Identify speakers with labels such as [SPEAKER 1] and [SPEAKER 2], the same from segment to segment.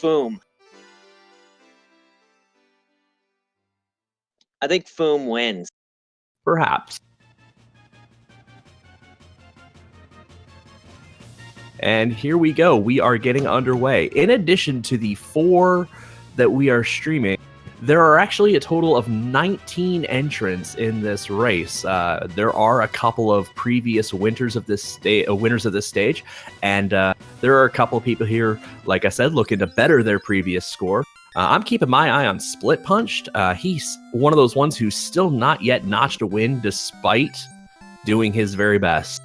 [SPEAKER 1] Foom. I think Foom wins.
[SPEAKER 2] Perhaps. And here we go. We are getting underway. In addition to the 4 that we are streaming, there are actually a total of 19 entrants in this race. There are a couple of previous winners of this stage, and there are a couple of people here, like I said, looking to better their previous score. I'm keeping my eye on Split Punched. He's one of those ones who's still not yet notched a win despite doing his very best.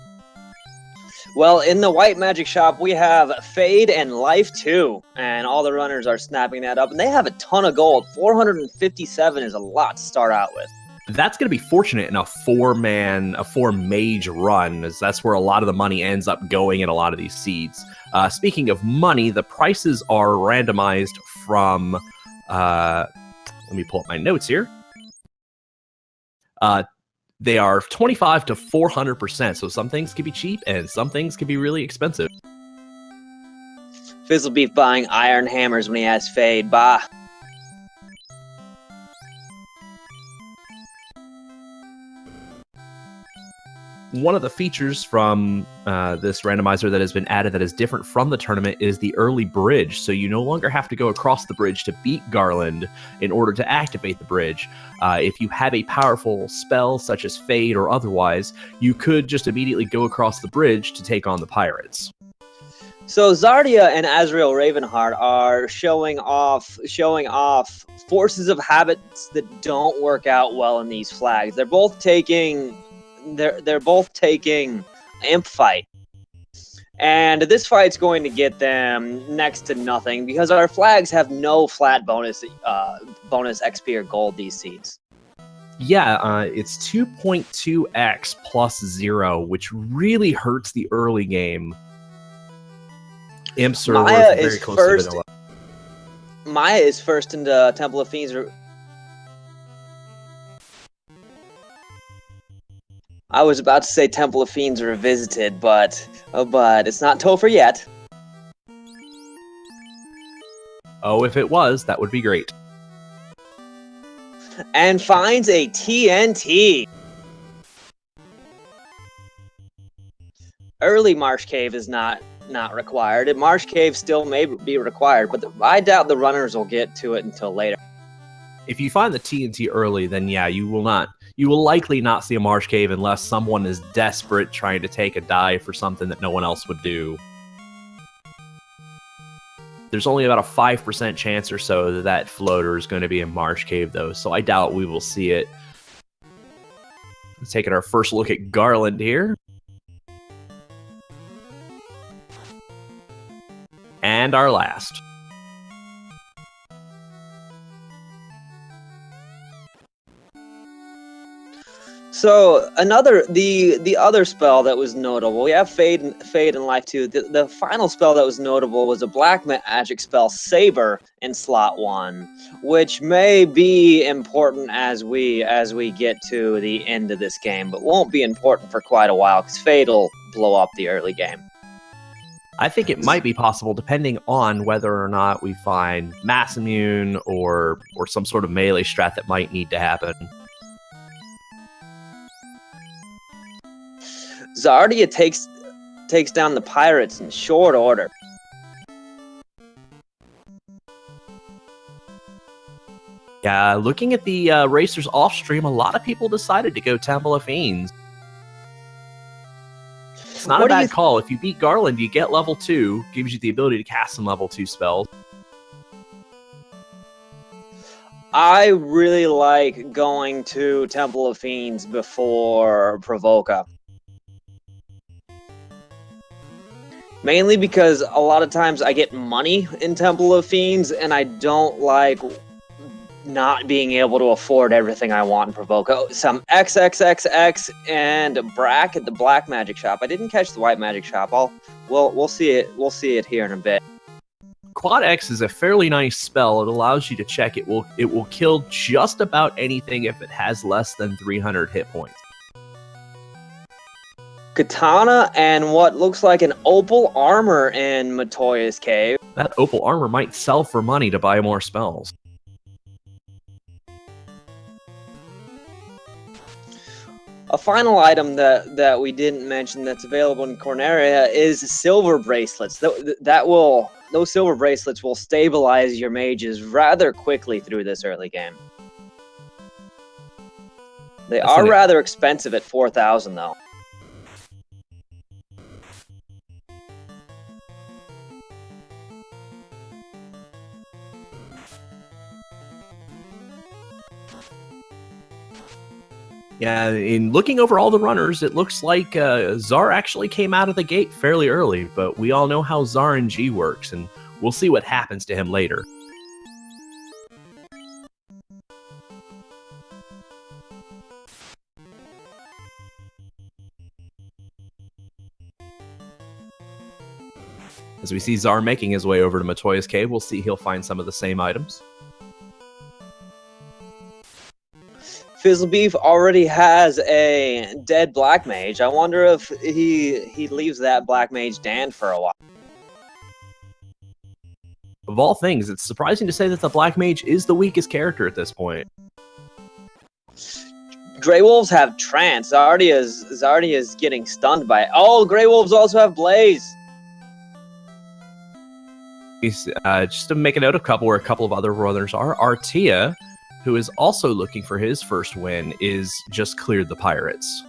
[SPEAKER 1] Well, in the White Magic Shop, we have Fade and Life 2, and all the runners are snapping that up, and they have a ton of gold. 457 is a lot to start out with.
[SPEAKER 2] That's going to be fortunate in a 4-mage run, as that's where a lot of the money ends up going in a lot of these seeds. Speaking of money, the prices are randomized from, let me pull up my notes here. They are 25 to 400%, so some things can be cheap and some things can be really expensive.
[SPEAKER 1] Fizzlebeef buying iron hammers when he has Fade. Bah.
[SPEAKER 2] One of the features from this randomizer that has been added that is different from the tournament is the early bridge. So you no longer have to go across the bridge to beat Garland in order to activate the bridge. If you have a powerful spell such as Fade or otherwise, you could just immediately go across the bridge to take on the pirates.
[SPEAKER 1] So Zardia and Azrael Ravenheart are showing off forces of habits that don't work out well in these flags. They're both taking Imp Fight. And this fight's going to get them next to nothing because our flags have no flat bonus XP or gold these seeds.
[SPEAKER 2] Yeah, it's 2.2x plus 0, which really hurts the early game. Imps are very close to vanilla.
[SPEAKER 1] Maya is first into Temple of Fiends. I was about to say Temple of Fiends Revisited, but it's not Topher yet.
[SPEAKER 2] Oh, if it was, that would be great.
[SPEAKER 1] And finds a TNT. Early Marsh Cave is not required. Marsh Cave still may be required, but I doubt the runners will get to it until later.
[SPEAKER 2] If you find the TNT early, then yeah, you will likely not see a Marsh Cave unless someone is desperate trying to take a dive for something that no one else would do. There's only about a 5% chance or so that floater is going to be in Marsh Cave, though, so I doubt we will see it. Let's take our first look at Garland here. And our last.
[SPEAKER 1] So the other spell that was notable, we have Fade and Life 2. The final spell that was notable was a black magic spell, Saber, in slot 1, which may be important as we get to the end of this game, but won't be important for quite a while because Fade will blow up the early game.
[SPEAKER 2] I think it might be possible depending on whether or not we find Mass Immune or some sort of melee strat that might need to happen.
[SPEAKER 1] Zardia takes down the pirates in short order.
[SPEAKER 2] Yeah, looking at the racers off stream, a lot of people decided to go Temple of Fiends. It's not a bad call. If you beat Garland, you get level 2, gives you the ability to cast some level 2 spells.
[SPEAKER 1] I really like going to Temple of Fiends before Provoca. Mainly because a lot of times I get money in Temple of Fiends, and I don't like not being able to afford everything I want in Provoca. Some XXXX and Brack at the Black Magic Shop. I didn't catch the White Magic Shop. We'll see it. We'll see it here in a bit.
[SPEAKER 2] Quad X is a fairly nice spell. It allows you to check it will kill just about anything if it has less than 300 hit points.
[SPEAKER 1] Katana and what looks like an opal armor in Matoya's Cave.
[SPEAKER 2] That opal armor might sell for money to buy more spells.
[SPEAKER 1] A final item that we didn't mention that's available in Corneria is silver bracelets. Those silver bracelets will stabilize your mages rather quickly through this early game. They are rather expensive at 4,000 though.
[SPEAKER 2] Yeah, in looking over all the runners, it looks like Zar actually came out of the gate fairly early, but we all know how ZaRNG works, and we'll see what happens to him later. As we see Zar making his way over to Matoya's cave, we'll see he'll find some of the same items.
[SPEAKER 1] Fizzlebeef already has a dead Black Mage. I wonder if he leaves that Black Mage Dan for a while.
[SPEAKER 2] Of all things, it's surprising to say that the Black Mage is the weakest character at this point.
[SPEAKER 1] Grey Wolves have Trance. Zardi is getting stunned by it. Oh, Grey Wolves also have Blaze.
[SPEAKER 2] Just to make a note, a couple of other runners are. Artia, who is also looking for his first win, is just cleared the pirates.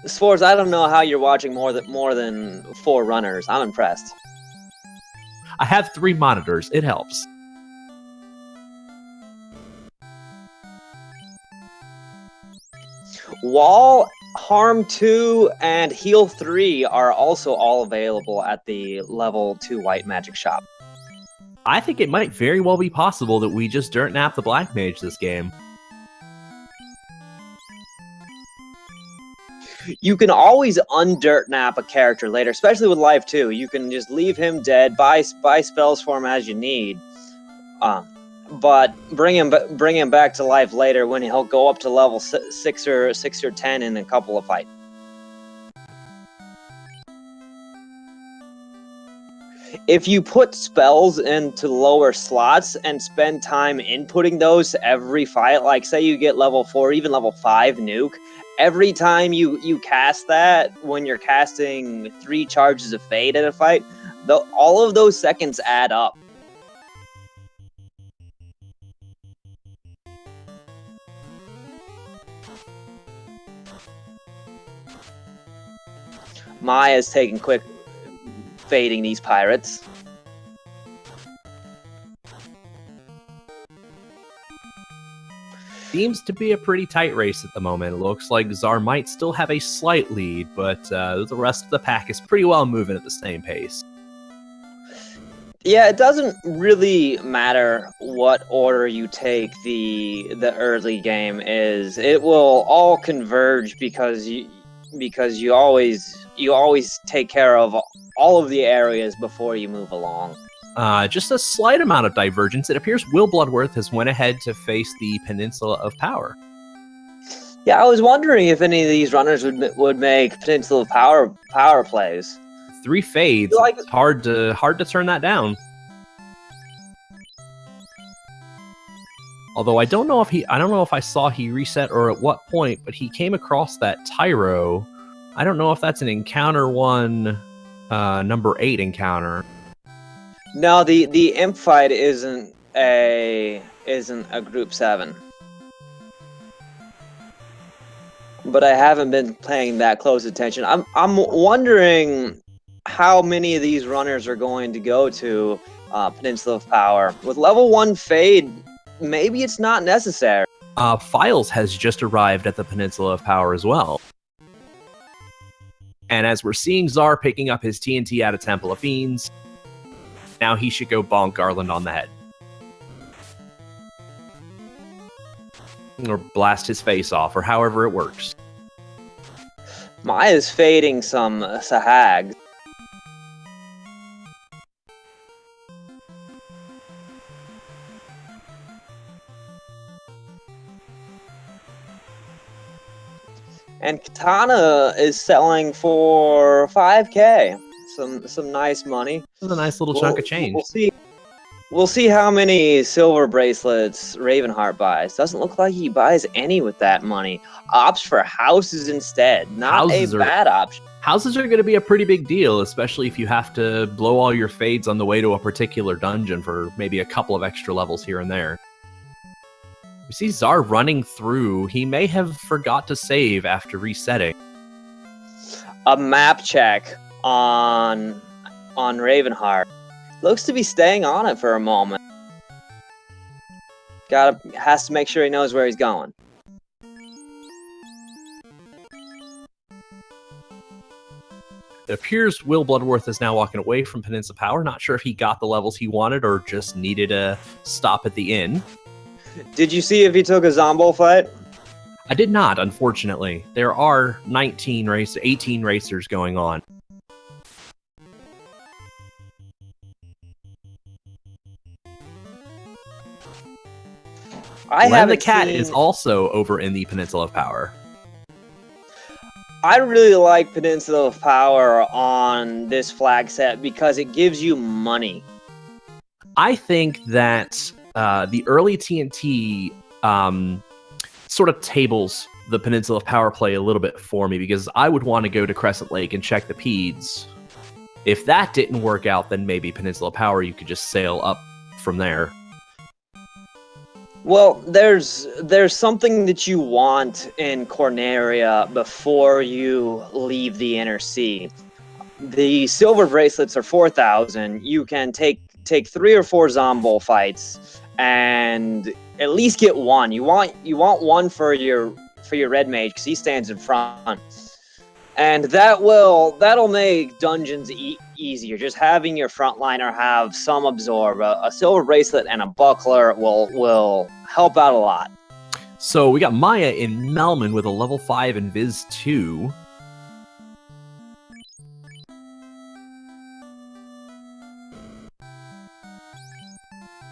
[SPEAKER 1] Swords, I don't know how you're watching more than 4 runners. I'm impressed.
[SPEAKER 2] I have 3 monitors. It helps.
[SPEAKER 1] Wall, Harm 2, and Heal 3 are also all available at the level 2 White Magic shop.
[SPEAKER 2] I think it might very well be possible that we just dirt nap the Black Mage this game.
[SPEAKER 1] You can always undirt nap a character later, especially with Life 2. You can just leave him dead, buy spells for him as you need, but bring him back to life later when he'll go up to level 6 or 10 in a couple of fights. If you put spells into lower slots and spend time inputting those every fight, like say you get level 4, even level 5 nuke, every time you cast that, when you're casting 3 charges of Fade at a fight, all of those seconds add up. Maya's taking quick fading these pirates.
[SPEAKER 2] Seems to be a pretty tight race at the moment. It looks like Zar might still have a slight lead, but the rest of the pack is pretty well moving at the same pace.
[SPEAKER 1] Yeah, it doesn't really matter what order you take the early game is. It will all converge because you always take care of all of the areas before you move along.
[SPEAKER 2] Just a slight amount of divergence. It appears Will Bloodworth has went ahead to face the Peninsula of Power.
[SPEAKER 1] Yeah, I was wondering if any of these runners would make Peninsula of Power plays.
[SPEAKER 2] 3 fades. It's hard to turn that down. Although I don't know if I saw he reset or at what point, but he came across that Tyro. I don't know if that's an encounter 1, number 8 encounter.
[SPEAKER 1] No, the imp fight isn't a group 7. But I haven't been paying that close attention. I'm wondering how many of these runners are going to go to Peninsula of Power. With level 1 Fade, maybe it's not necessary.
[SPEAKER 2] Files has just arrived at the Peninsula of Power as well. And as we're seeing Zar picking up his TNT out of Temple of Fiends, now he should go bonk Garland on the head. Or blast his face off, or however it works.
[SPEAKER 1] Maya's fading some Sahag. And Katana is selling for 5k. some nice money.
[SPEAKER 2] This is a nice little chunk of change.
[SPEAKER 1] We'll see how many silver bracelets Ravenheart buys. Doesn't look like he buys any with that money. Opts for houses instead. Not a bad option.
[SPEAKER 2] Houses are going to be a pretty big deal, especially if you have to blow all your fades on the way to a particular dungeon for maybe a couple of extra levels here and there. We see Czar running through. He may have forgot to save after resetting.
[SPEAKER 1] A map check on Ravenheart. Looks to be staying on it for a moment. Has to make sure he knows where he's going.
[SPEAKER 2] It appears Will Bloodworth is now walking away from Peninsula Power. Not sure if he got the levels he wanted or just needed a stop at the inn.
[SPEAKER 1] Did you see if he took a Zombo fight?
[SPEAKER 2] I did not, unfortunately. There are 18 racers going on. Len the Cat is also over in the Peninsula of Power.
[SPEAKER 1] I really like Peninsula of Power on this flag set because it gives you money.
[SPEAKER 2] I think that the early TNT sort of tables the Peninsula of Power play a little bit for me because I would want to go to Crescent Lake and check the Peds. If that didn't work out, then maybe Peninsula of Power, you could just sail up from there.
[SPEAKER 1] Well, there's something that you want in Corneria before you leave the Inner Sea. The silver bracelets are 4,000. You can take 3 or 4 Zombo fights and at least get one. You want one for your red mage because he stands in front, and that'll make dungeons easier. Just having your frontliner have some absorb. A silver bracelet and a buckler will help out a lot.
[SPEAKER 2] So we got Maya in Melman with a level 5 and Viz 2.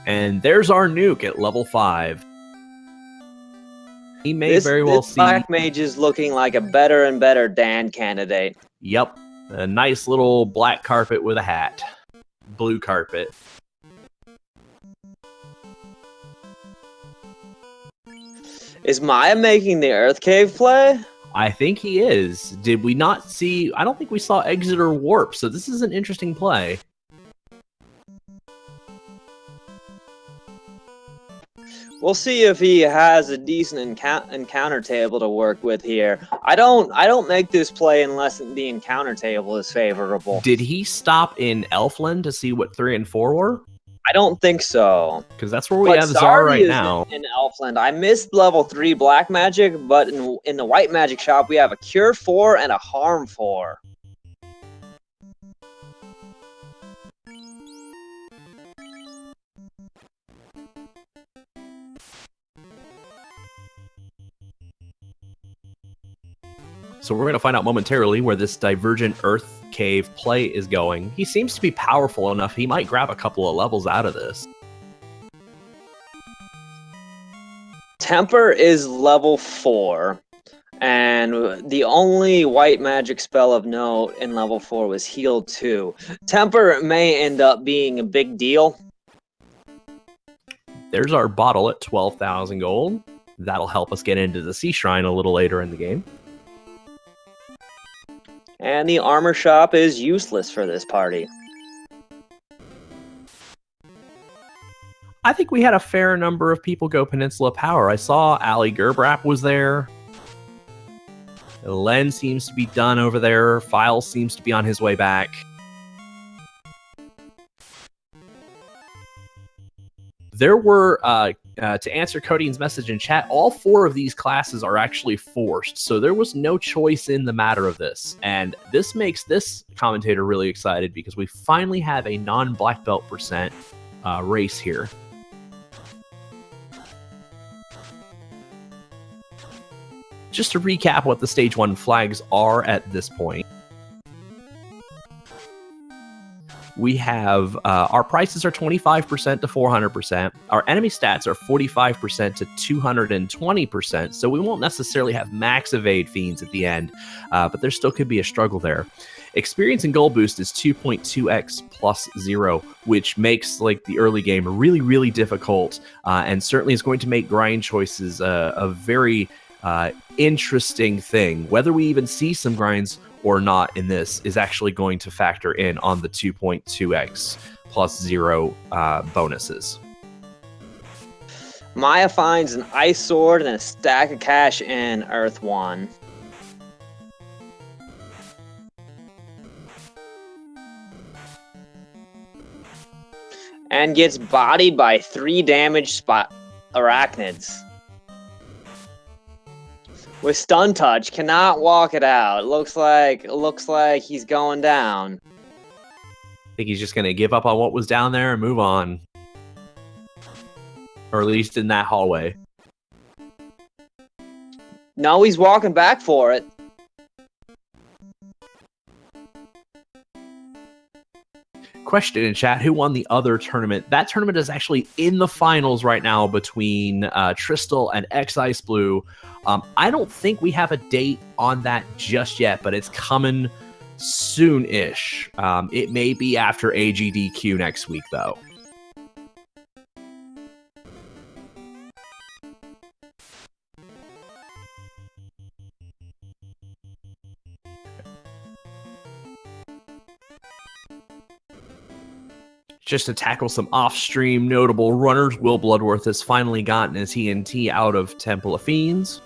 [SPEAKER 2] And there's our nuke at level 5. He may very well see...
[SPEAKER 1] Black Mage is looking like a better and better Dan candidate.
[SPEAKER 2] Yep. A nice little black carpet with a hat. Blue carpet.
[SPEAKER 1] Is Maya making the Earth Cave play?
[SPEAKER 2] I think he is. Did we not see... I don't think we saw Exit or Warp, so this is an interesting play.
[SPEAKER 1] We'll see if he has a decent encounter table to work with here. I don't make this play unless the encounter table is favorable.
[SPEAKER 2] Did he stop in Elfland to see what 3 and 4 were?
[SPEAKER 1] I don't think so.
[SPEAKER 2] Because that's where we have Czar right now.
[SPEAKER 1] In Elfland. I missed level 3 black magic, but in the white magic shop we have a cure 4 and a harm 4.
[SPEAKER 2] So we're going to find out momentarily where this Divergent Earth Cave play is going. He seems to be powerful enough. He might grab a couple of levels out of this.
[SPEAKER 1] Temper is level 4. And the only white magic spell of note in level 4 was Heal 2. Temper may end up being a big deal.
[SPEAKER 2] There's our bottle at 12,000 gold. That'll help us get into the Sea Shrine a little later in the game.
[SPEAKER 1] And the armor shop is useless for this party.
[SPEAKER 2] I think we had a fair number of people go Peninsula Power. I saw Ali Gerbrap was there. Len seems to be done over there. Files seems to be on his way back. There were, to answer Codine's message in chat, all 4 of these classes are actually forced, so there was no choice in the matter of this. And this makes this commentator really excited because we finally have a non-black belt percent race here. Just to recap what the Stage 1 flags are at this point. We have, our prices are 25% to 400%. Our enemy stats are 45% to 220%, so we won't necessarily have max evade fiends at the end, but there still could be a struggle there. Experience and goal boost is 2.2x plus 0, which makes like the early game really, really difficult, and certainly is going to make grind choices a very interesting thing. Whether we even see some grinds or not in this is actually going to factor in on the 2.2x plus 0 bonuses.
[SPEAKER 1] Maya finds an ice sword and a stack of cash in Earth 1. And gets bodied by 3 damaged spot arachnids. With stun touch, cannot walk it out. Looks like he's going down.
[SPEAKER 2] I think he's just going to give up on what was down there and move on. Or at least in that hallway.
[SPEAKER 1] No, he's walking back for it.
[SPEAKER 2] Question in chat, who won the other tournament? That tournament is actually in the finals right now between Tristal and X-Ice Blue. I don't think we have a date on that just yet, but it's coming soon-ish. It may be after AGDQ next week, though. Just to tackle some off-stream notable runners, Will Bloodworth has finally gotten his TNT out of Temple of Fiends.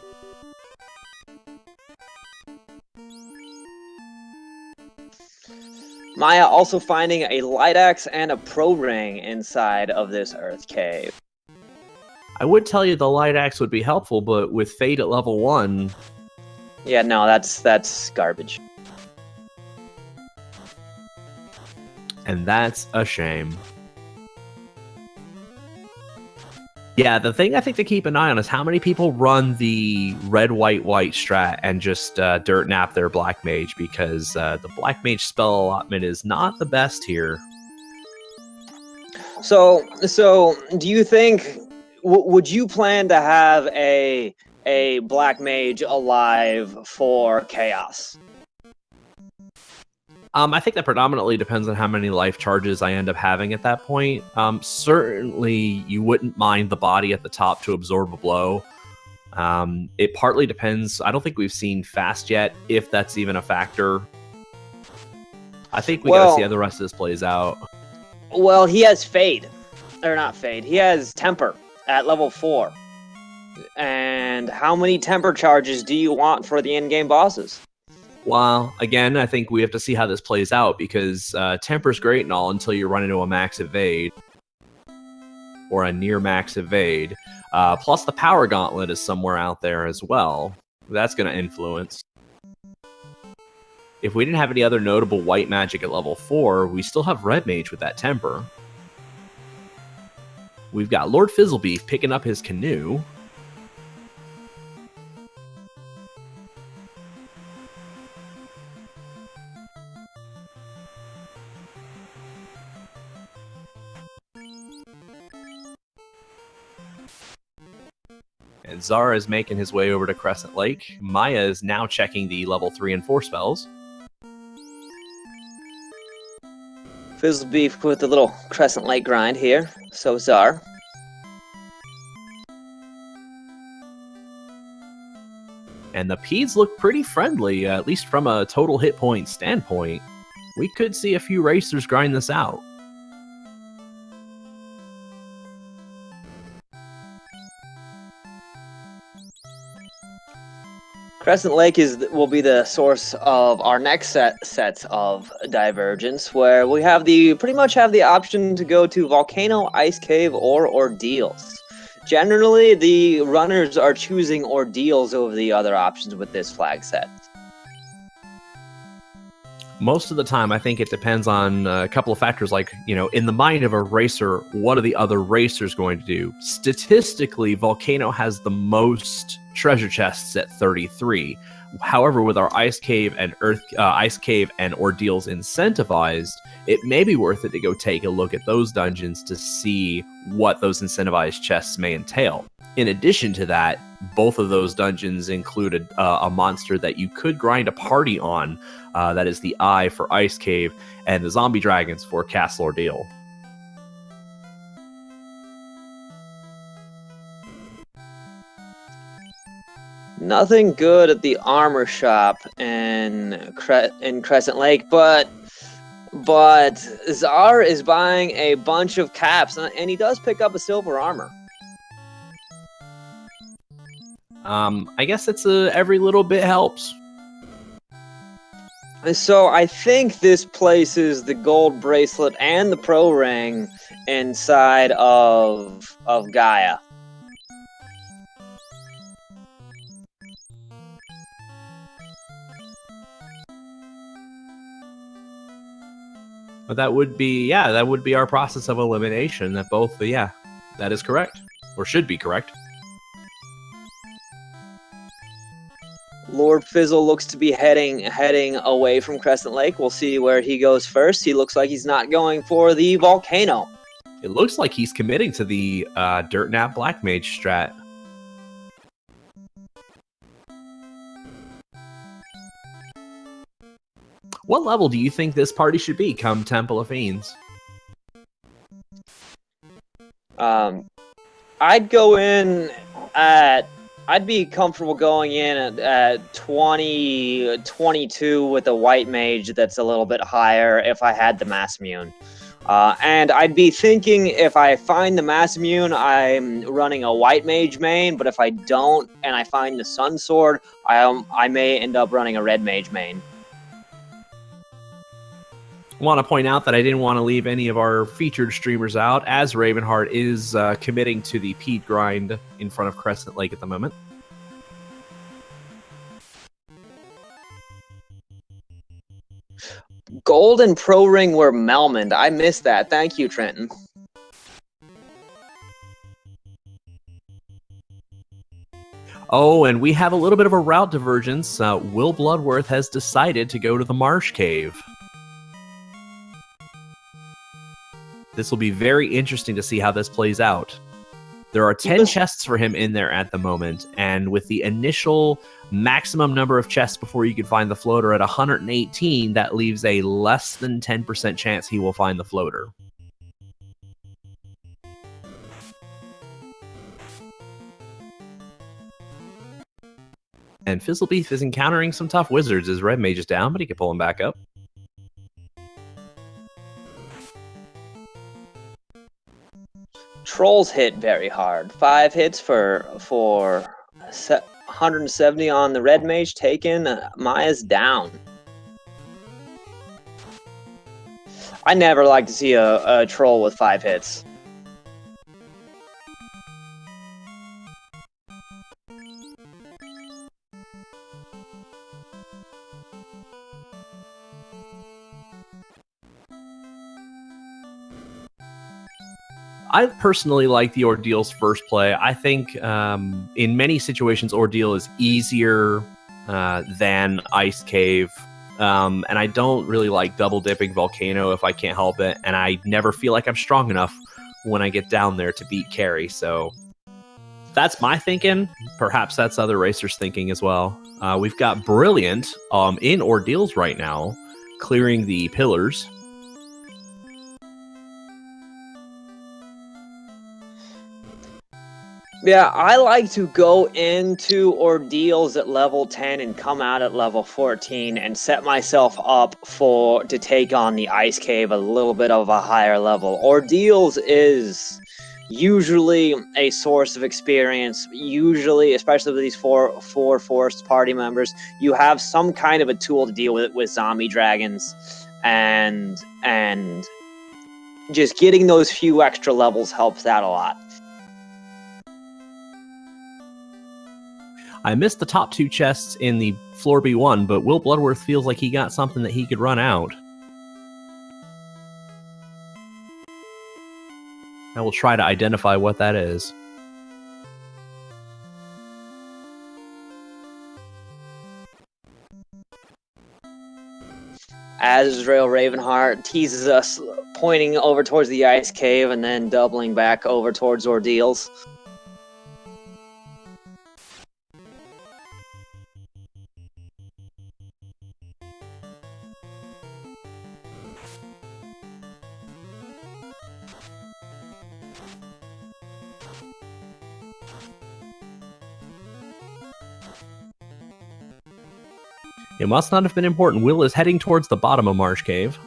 [SPEAKER 1] Maya also finding a light axe and a pro ring inside of this Earth cave.
[SPEAKER 2] I would tell you the light axe would be helpful, but with Fate at level 1...
[SPEAKER 1] Yeah, no, that's garbage.
[SPEAKER 2] And that's a shame. Yeah, the thing I think to keep an eye on is how many people run the red-white-white strat and just dirt nap their black mage, because the black mage spell allotment is not the best here.
[SPEAKER 1] So do you think would you plan to have a black mage alive for chaos?
[SPEAKER 2] I think that predominantly depends on how many life charges I end up having at that point. Certainly, you wouldn't mind the body at the top to absorb a blow. It partly depends. I don't think we've seen fast yet, if that's even a factor. I think we gotta see how the rest of this plays out.
[SPEAKER 1] Well, he has Fade. Or not Fade. He has Temper at level 4. And how many Temper charges do you want for the in-game bosses?
[SPEAKER 2] Well, again, I think we have to see how this plays out, because Temper's great and all until you run into a max evade. Or a near max evade. Plus the power gauntlet is somewhere out there as well. That's going to influence. If we didn't have any other notable white magic at level 4, we still have red mage with that Temper. We've got Lord Fizzlebeef picking up his canoe. And Zara is making his way over to Crescent Lake. Maya is now checking the level 3 and 4 spells.
[SPEAKER 1] Fizzlebeef with the little Crescent Lake grind here. So is Zara.
[SPEAKER 2] And the Peds look pretty friendly, at least from a total hit point standpoint. We could see a few racers grind this out.
[SPEAKER 1] Crescent Lake will be the source of our next sets of Divergence, where we have pretty much have the option to go to Volcano, Ice Cave, or Ordeals. Generally, the runners are choosing Ordeals over the other options with this flag set.
[SPEAKER 2] Most of the time, I think it depends on a couple of factors, like, in the mind of a racer, what are the other racers going to do? Statistically, Volcano has the most treasure chests at 33. However, with our Ice Cave and Ordeals incentivized, it may be worth it to go take a look at those dungeons to see what those incentivized chests may entail. In addition to that, both of those dungeons included a monster that you could grind a party on. That is the Eye for Ice Cave and the Zombie Dragons for Castle Ordeal.
[SPEAKER 1] Nothing good at the armor shop in Crescent Lake, but Czar is buying a bunch of caps, and he does pick up a silver armor.
[SPEAKER 2] I guess it's every little bit helps.
[SPEAKER 1] So I think this places the gold bracelet and the pro ring inside of Gaia.
[SPEAKER 2] But that would be our process of elimination. That both, that is correct, or should be correct.
[SPEAKER 1] Lord Fizzle looks to be heading away from Crescent Lake. We'll see where he goes first. He looks like he's not going for the volcano.
[SPEAKER 2] It looks like he's committing to the Dirt Nap Black Mage strat. What level do you think this party should be come Temple of Fiends?
[SPEAKER 1] I'd go in at... I'd be comfortable going in at 20, 22 with a white mage that's a little bit higher if I had the mass immune. And I'd be thinking if I find the mass immune, I'm running a white mage main, but if I don't and I find the sun sword, I may end up running a red mage main.
[SPEAKER 2] I want to point out that I didn't want to leave any of our featured streamers out, as Ravenheart is committing to the Pete grind in front of Crescent Lake at the moment.
[SPEAKER 1] Gold and Pro Ring were Melmond. I missed that. Thank you, Trenton.
[SPEAKER 2] Oh, and we have a little bit of a route divergence. Will Bloodworth has decided to go to the Marsh Cave. This will be very interesting to see how this plays out. There are 10 chests for him in there at the moment, and with the initial maximum number of chests before you can find the floater at 118, that leaves a less than 10% chance he will find the floater. And Fizzlebeef is encountering some tough wizards as Red Mage is down, but he can pull him back up.
[SPEAKER 1] Trolls hit very hard. 5 hits for 170 on the red mage taken. Maya's down. I never like to see a troll with 5 hits.
[SPEAKER 2] I personally like the Ordeal's first play. I think in many situations, Ordeal is easier than Ice Cave. And I don't really like double dipping Volcano if I can't help it. And I never feel like I'm strong enough when I get down there to beat Carry. So that's my thinking. Perhaps that's other racers' thinking as well. We've got Brilliant in Ordeals right now, clearing the pillars.
[SPEAKER 1] Yeah, I like to go into Ordeals at level 10 and come out at level 14 and set myself up to take on the Ice Cave a little bit of a higher level. Ordeals is usually a source of experience, usually, especially with these four forced party members, you have some kind of a tool to deal with zombie dragons, and just getting those few extra levels helps out a lot.
[SPEAKER 2] I missed the top 2 chests in the Floor B1, but Will Bloodworth feels like he got something that he could run out. I will try to identify what that is.
[SPEAKER 1] Azrael Ravenheart teases us, pointing over towards the Ice Cave and then doubling back over towards Ordeals.
[SPEAKER 2] It must not have been important. Will is heading towards the bottom of Marsh Cave.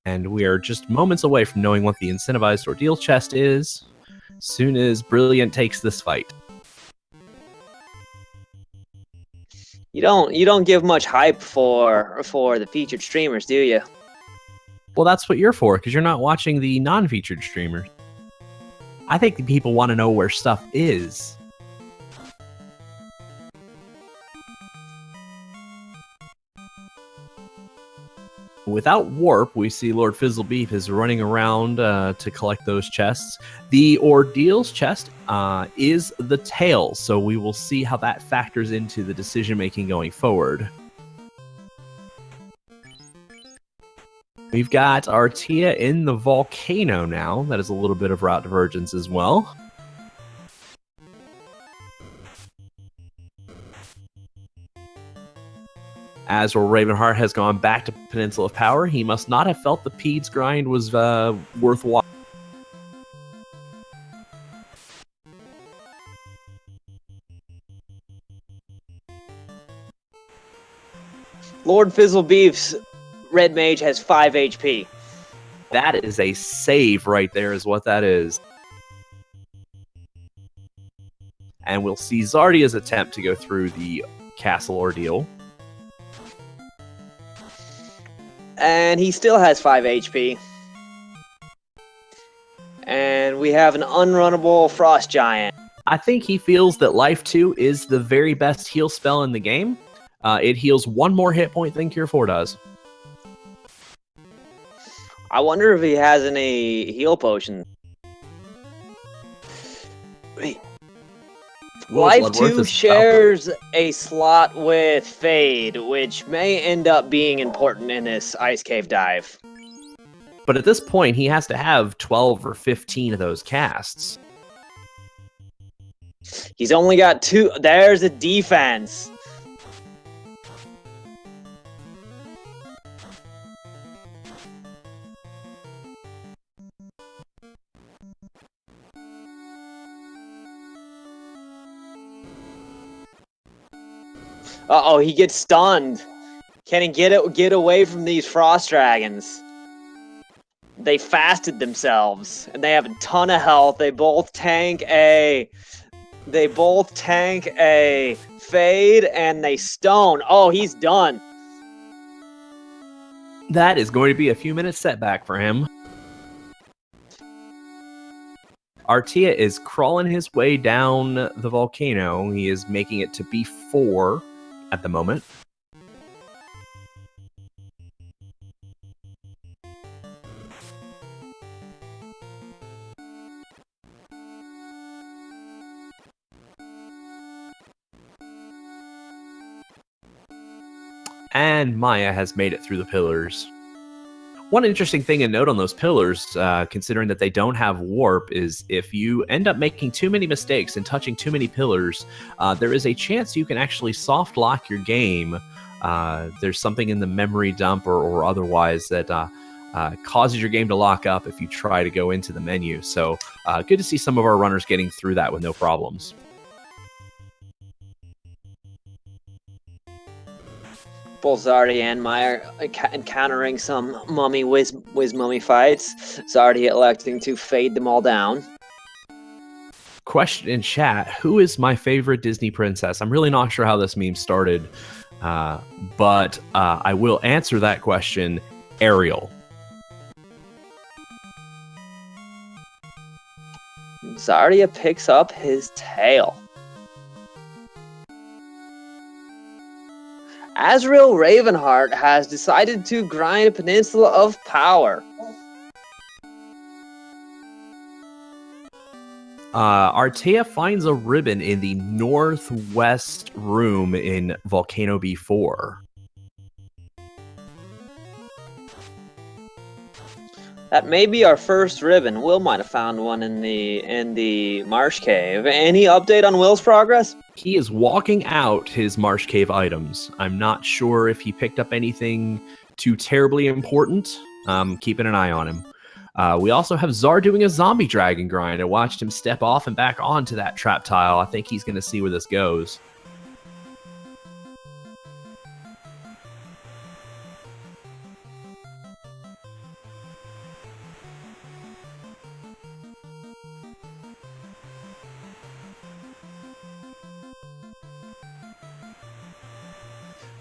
[SPEAKER 2] And we are just moments away from knowing what the incentivized ordeal chest is. Soon as Brilliant takes this fight.
[SPEAKER 1] You don't give much hype for the featured streamers, do you?
[SPEAKER 2] Well, that's what you're for, because you're not watching the non-featured streamers. I think the people want to know where stuff is. Without warp, we see Lord Fizzlebeef is running around to collect those chests. The Ordeals chest is the tail, so we will see how that factors into the decision-making going forward. We've got Artia in the volcano now. That is a little bit of route divergence as well. As Ravenheart has gone back to Peninsula of Power, he must not have felt the Pede's grind was worthwhile.
[SPEAKER 1] Lord Fizzlebeef's Red Mage has 5 HP.
[SPEAKER 2] That is a save right there is what that is. And we'll see Zardia's attempt to go through the castle ordeal.
[SPEAKER 1] And he still has 5 HP. And we have an unrunnable Frost Giant.
[SPEAKER 2] I think he feels that Life 2 is the very best heal spell in the game. It heals 1 more hit point than Cure 4 does.
[SPEAKER 1] I wonder if he has any heal potions. Wait. Life 2 shares a slot with Fade, which may end up being important in this Ice Cave dive.
[SPEAKER 2] But at this point, he has to have 12 or 15 of those casts.
[SPEAKER 1] He's only got 2. There's a defense. Uh-oh, he gets stunned. Can he get away from these frost dragons? They fasted themselves, and they have a ton of health. They both tank a fade, and they stone. Oh, he's done.
[SPEAKER 2] That is going to be a few minutes setback for him. Artia is crawling his way down the volcano. He is making it to B4 at the moment. And Maya has made it through the pillars. One interesting thing to note on those pillars, considering that they don't have warp, is if you end up making too many mistakes and touching too many pillars, there is a chance you can actually soft lock your game. There's something in the memory dump or otherwise that causes your game to lock up if you try to go into the menu. So good to see some of our runners getting through that with no problems.
[SPEAKER 1] Both Zardi and Maya encountering some mummy whiz mummy fights. Zardi electing to fade them all down.
[SPEAKER 2] Question in chat: who is my favorite Disney princess? I'm really not sure how this meme started, but I will answer that question. Ariel.
[SPEAKER 1] Zardia picks up his tail. Azrael Ravenheart has decided to grind a Peninsula of Power.
[SPEAKER 2] Artea finds a ribbon in the northwest room in Volcano B4.
[SPEAKER 1] That may be our first ribbon. Will might have found one in the Marsh Cave. Any update on Will's progress?
[SPEAKER 2] He is walking out his Marsh Cave items. I'm not sure if he picked up anything too terribly important. Keeping an eye on him. We also have Czar doing a zombie dragon grind. I watched him step off and back onto that trap tile. I think he's going to see where this goes.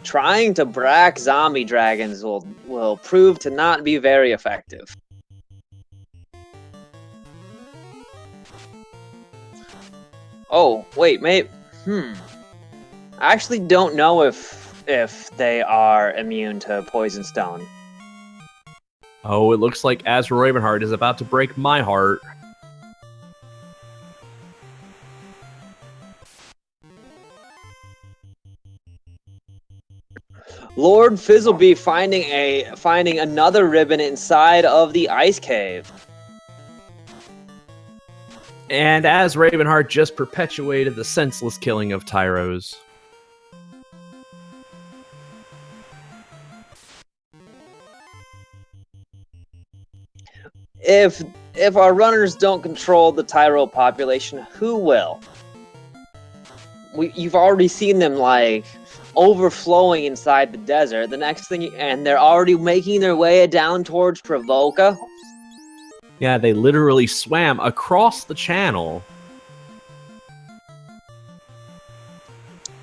[SPEAKER 1] Trying to brack zombie dragons will prove to not be very effective. Oh, wait, maybe. I actually don't know if they are immune to poison stone.
[SPEAKER 2] Oh, it looks like Azra Ravenheart is about to break my heart.
[SPEAKER 1] Lord Fizzleby finding another ribbon inside of the ice cave.
[SPEAKER 2] And as Ravenheart just perpetuated the senseless killing of Tyros.
[SPEAKER 1] If our runners don't control the Tyro population, who will? You've already seen them like overflowing inside the desert. The next thing, and they're already making their way down towards Provoca.
[SPEAKER 2] Yeah, they literally swam across the channel.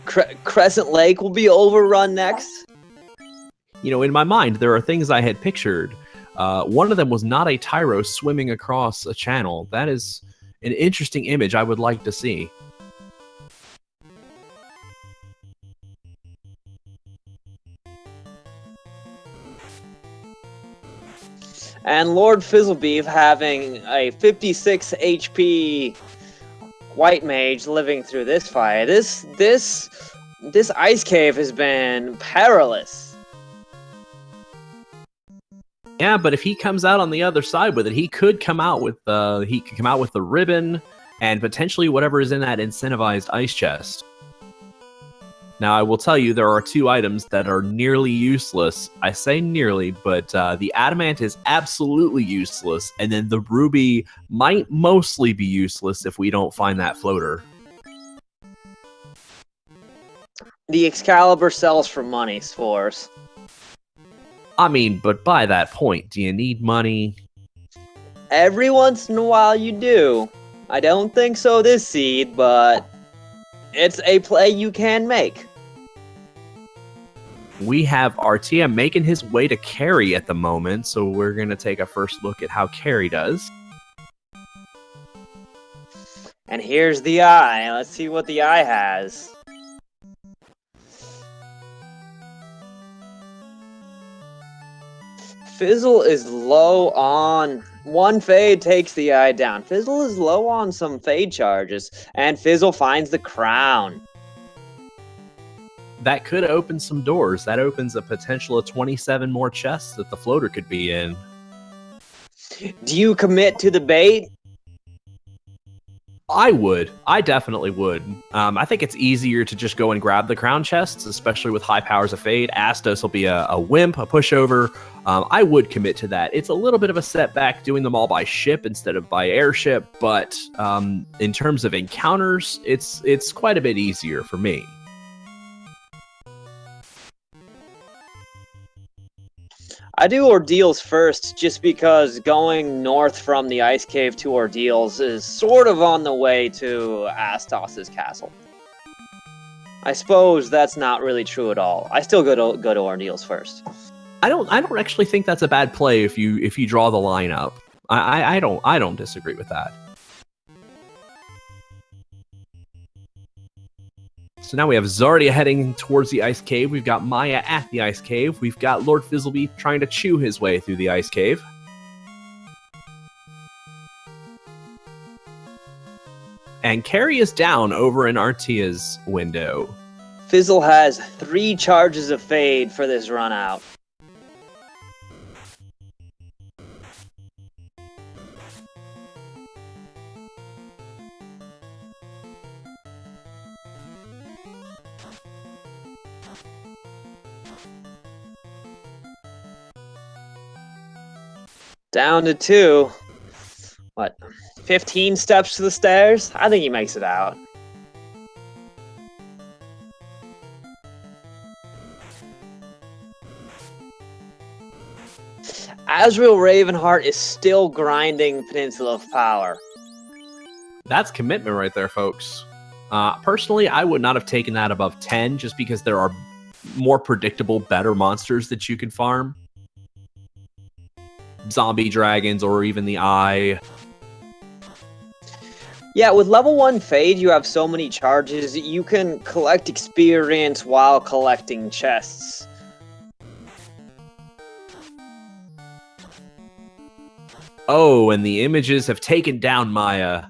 [SPEAKER 1] Crescent Lake will be overrun next.
[SPEAKER 2] You know, in my mind, there are things I had pictured. One of them was not a Tyro swimming across a channel. That is an interesting image I would like to see.
[SPEAKER 1] And Lord Fizzlebeef having a 56 HP white mage living through this fight. This ice cave has been perilous.
[SPEAKER 2] Yeah, but if he comes out on the other side with it, he could come out with the ribbon and potentially whatever is in that incentivized ice chest. Now, I will tell you, there are two items that are nearly useless. I say nearly, but the adamant is absolutely useless, and then the ruby might mostly be useless if we don't find that floater.
[SPEAKER 1] The Excalibur sells for money, Spores.
[SPEAKER 2] I mean, but by that point, do you need money?
[SPEAKER 1] Every once in a while you do. I don't think so this seed, but it's a play you can make.
[SPEAKER 2] We have Artia making his way to Carry at the moment, so we're going to take a first look at how Carry does.
[SPEAKER 1] And here's the eye. Let's see what the eye has. Fizzle is low on... One fade takes the eye down. Fizzle is low on some fade charges, and Fizzle finds the crown.
[SPEAKER 2] That could open some doors. That opens a potential of 27 more chests that the floater could be in.
[SPEAKER 1] Do you commit to the bait?
[SPEAKER 2] I would. I definitely would. I think it's easier to just go and grab the crown chests, especially with high powers of fade. Astos will be a wimp, a pushover. I would commit to that. It's a little bit of a setback doing them all by ship instead of by airship, but in terms of encounters, it's quite a bit easier for me.
[SPEAKER 1] I do Ordeals first, just because going north from the ice cave to Ordeals is sort of on the way to Astos' castle. I suppose that's not really true at all. I still go to Ordeals first.
[SPEAKER 2] I don't actually think that's a bad play if you draw the line up. I don't disagree with that. So now we have Zardia heading towards the ice cave. We've got Maya at the ice cave. We've got Lord Fizzleby trying to chew his way through the ice cave. And Carrie is down over in Artia's window.
[SPEAKER 1] Fizzle has 3 charges of fade for this run out. Down to 2. What? 15 steps to the stairs? I think he makes it out. Azrael Ravenheart is still grinding Peninsula of Power.
[SPEAKER 2] That's commitment right there, folks. Personally, I would not have taken that above 10 just because there are more predictable, better monsters that you can farm. Zombie dragons or even the Eye.
[SPEAKER 1] Yeah, with level 1 Fade, you have so many charges, you can collect experience while collecting chests.
[SPEAKER 2] Oh, and the images have taken down Maya.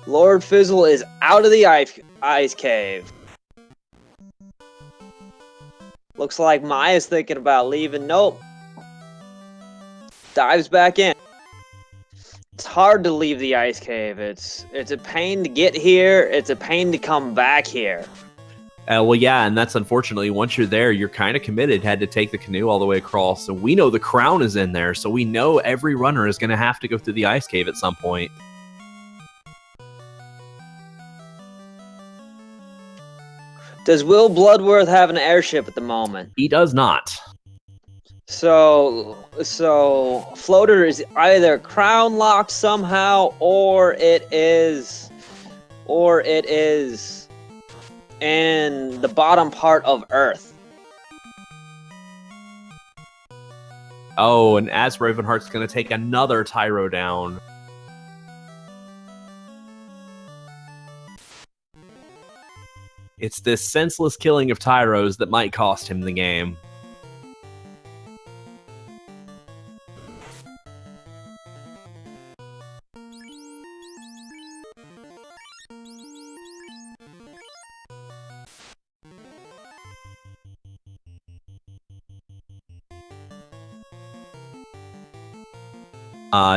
[SPEAKER 1] Lord Fizzle is out of the ice cave. Looks like Maya's thinking about leaving. Nope. Dives back in. It's hard to leave the ice cave. It's a pain to get here. It's a pain to come back here.
[SPEAKER 2] Well, yeah, and that's unfortunately, once you're there, you're kind of committed, had to take the canoe all the way across. So we know the crown is in there, so we know every runner is going to have to go through the ice cave at some point.
[SPEAKER 1] Does Will Bloodworth have an airship at the moment?
[SPEAKER 2] He does not.
[SPEAKER 1] So Floater is either crown locked somehow, or it is in the bottom part of Earth.
[SPEAKER 2] Oh, and as Ravenheart's going to take another Tyro down. It's this senseless killing of Tyros that might cost him the game.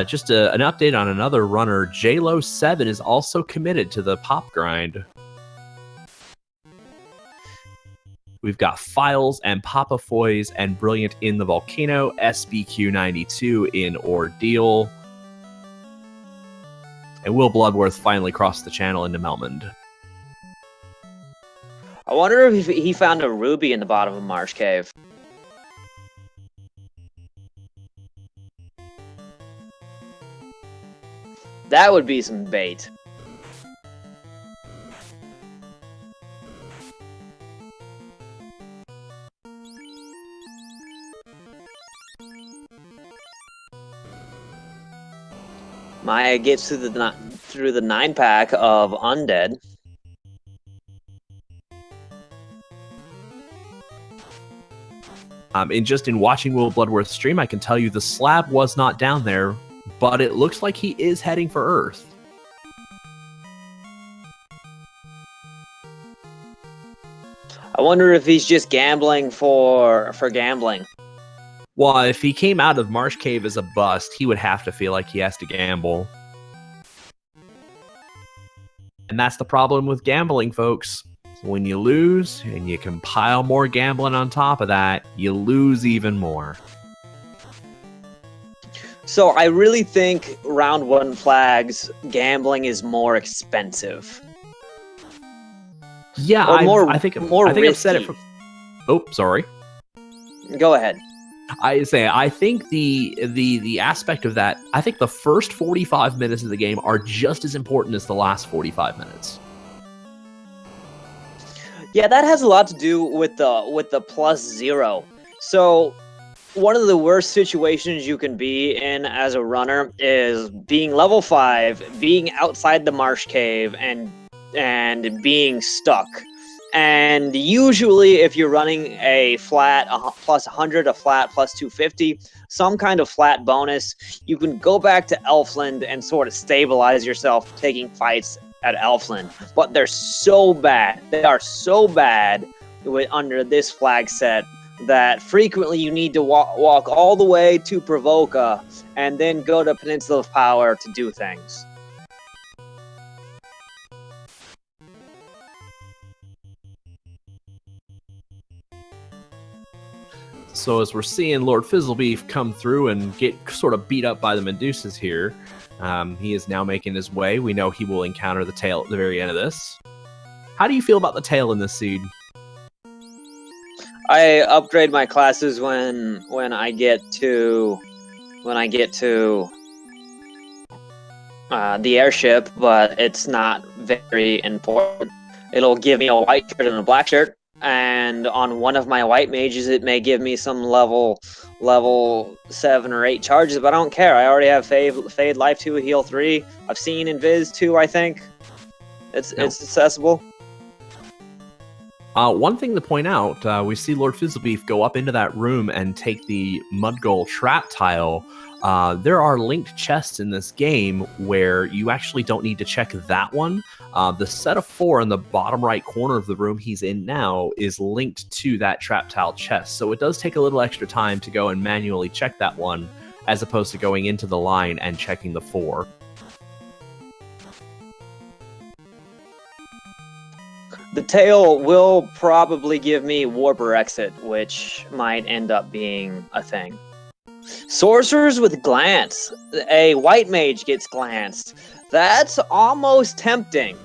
[SPEAKER 2] Just an update on another runner. JLo7 is also committed to the pop grind. We've got Files and Papa Foys and Brilliant in the Volcano, SBQ92 in Ordeal. And Will Bloodworth finally crossed the channel into Melmond.
[SPEAKER 1] I wonder if he found a ruby in the bottom of Marsh Cave. That would be some bait. Maya gets through the 9-pack of Undead.
[SPEAKER 2] In watching Will Bloodworth stream, I can tell you the slab was not down there, but it looks like he is heading for Earth.
[SPEAKER 1] I wonder if he's just gambling for gambling.
[SPEAKER 2] Well, if he came out of Marsh Cave as a bust, he would have to feel like he has to gamble. And that's the problem with gambling, folks. When you lose, and you compile more gambling on top of that, you lose even more.
[SPEAKER 1] So I really think round 1 flags, gambling is more expensive.
[SPEAKER 2] Yeah, I think I've said it from... Oh, sorry.
[SPEAKER 1] Go ahead.
[SPEAKER 2] I think the aspect of that, I think the first 45 minutes of the game are just as important as the last 45 minutes.
[SPEAKER 1] Yeah, that has a lot to do with the +0. So one of the worst situations you can be in as a runner is being level 5, being outside the Marsh Cave, and being stuck. And usually, if you're running a flat +100, a flat +250, some kind of flat bonus, you can go back to Elfland and sort of stabilize yourself taking fights at Elfland. But they're so bad. They are so bad under this flag set that frequently you need to walk all the way to Provoca and then go to Peninsula of Power to do things.
[SPEAKER 2] So as we're seeing Lord Fizzlebeef come through and get sort of beat up by the Medusas here, he is now making his way. We know he will encounter the tail at the very end of this. How do you feel about the tail in this seed?
[SPEAKER 1] I upgrade my classes when I get to the airship, but it's not very important. It'll give me a white shirt and a black shirt, and on one of my white mages, it may give me some level 7 or 8 charges, but I don't care. I already have Fade Life 2, Heal 3. I've seen Invis 2, I think. It's accessible.
[SPEAKER 2] One thing to point out, we see Lord Fizzlebeef go up into that room and take the Mudgull trap tile. There are linked chests in this game where you actually don't need to check that one. The set of 4 in the bottom right corner of the room he's in now is linked to that trap tile chest. So it does take a little extra time to go and manually check that one, as opposed to going into the line and checking the 4.
[SPEAKER 1] The tail will probably give me Warper Exit, which might end up being a thing. Sorcerers with Glance. A white mage gets glanced. That's almost tempting.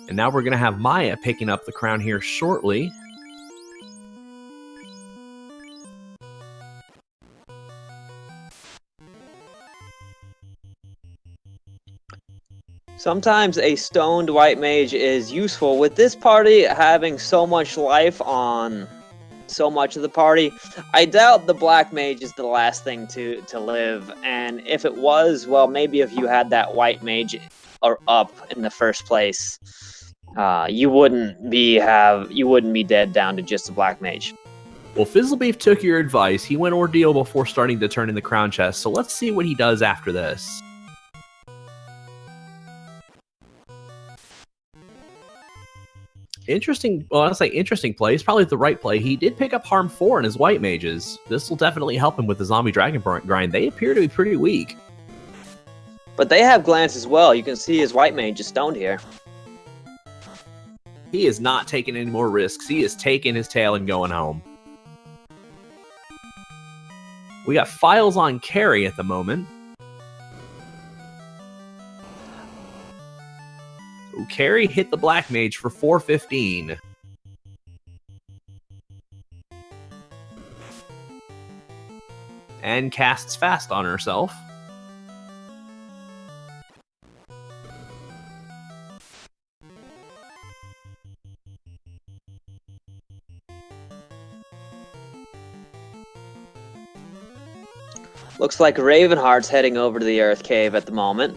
[SPEAKER 2] And now we're going to have Maya picking up the crown here shortly.
[SPEAKER 1] Sometimes a stoned white mage is useful. With this party having so much life on so much of the party, I doubt the black mage is the last thing to live. And if it was, well, maybe if you had that white mage up in the first place, you wouldn't be dead down to just a black mage.
[SPEAKER 2] Well, Fizzlebeef took your advice. He went ordeal before starting to turn in the crown chest. So let's see what he does after this. Interesting play. It's probably the right play. He did pick up Harm 4 in his white mages. This will definitely help him with the zombie dragon grind. They appear to be pretty weak.
[SPEAKER 1] But they have glance as well. You can see his white mage is stoned here.
[SPEAKER 2] He is not taking any more risks. He is taking his tail and going home. We got files on carry at the moment. Carrie hit the black mage for 415. And casts fast on herself.
[SPEAKER 1] Looks like Ravenheart's heading over to the Earth Cave at the moment.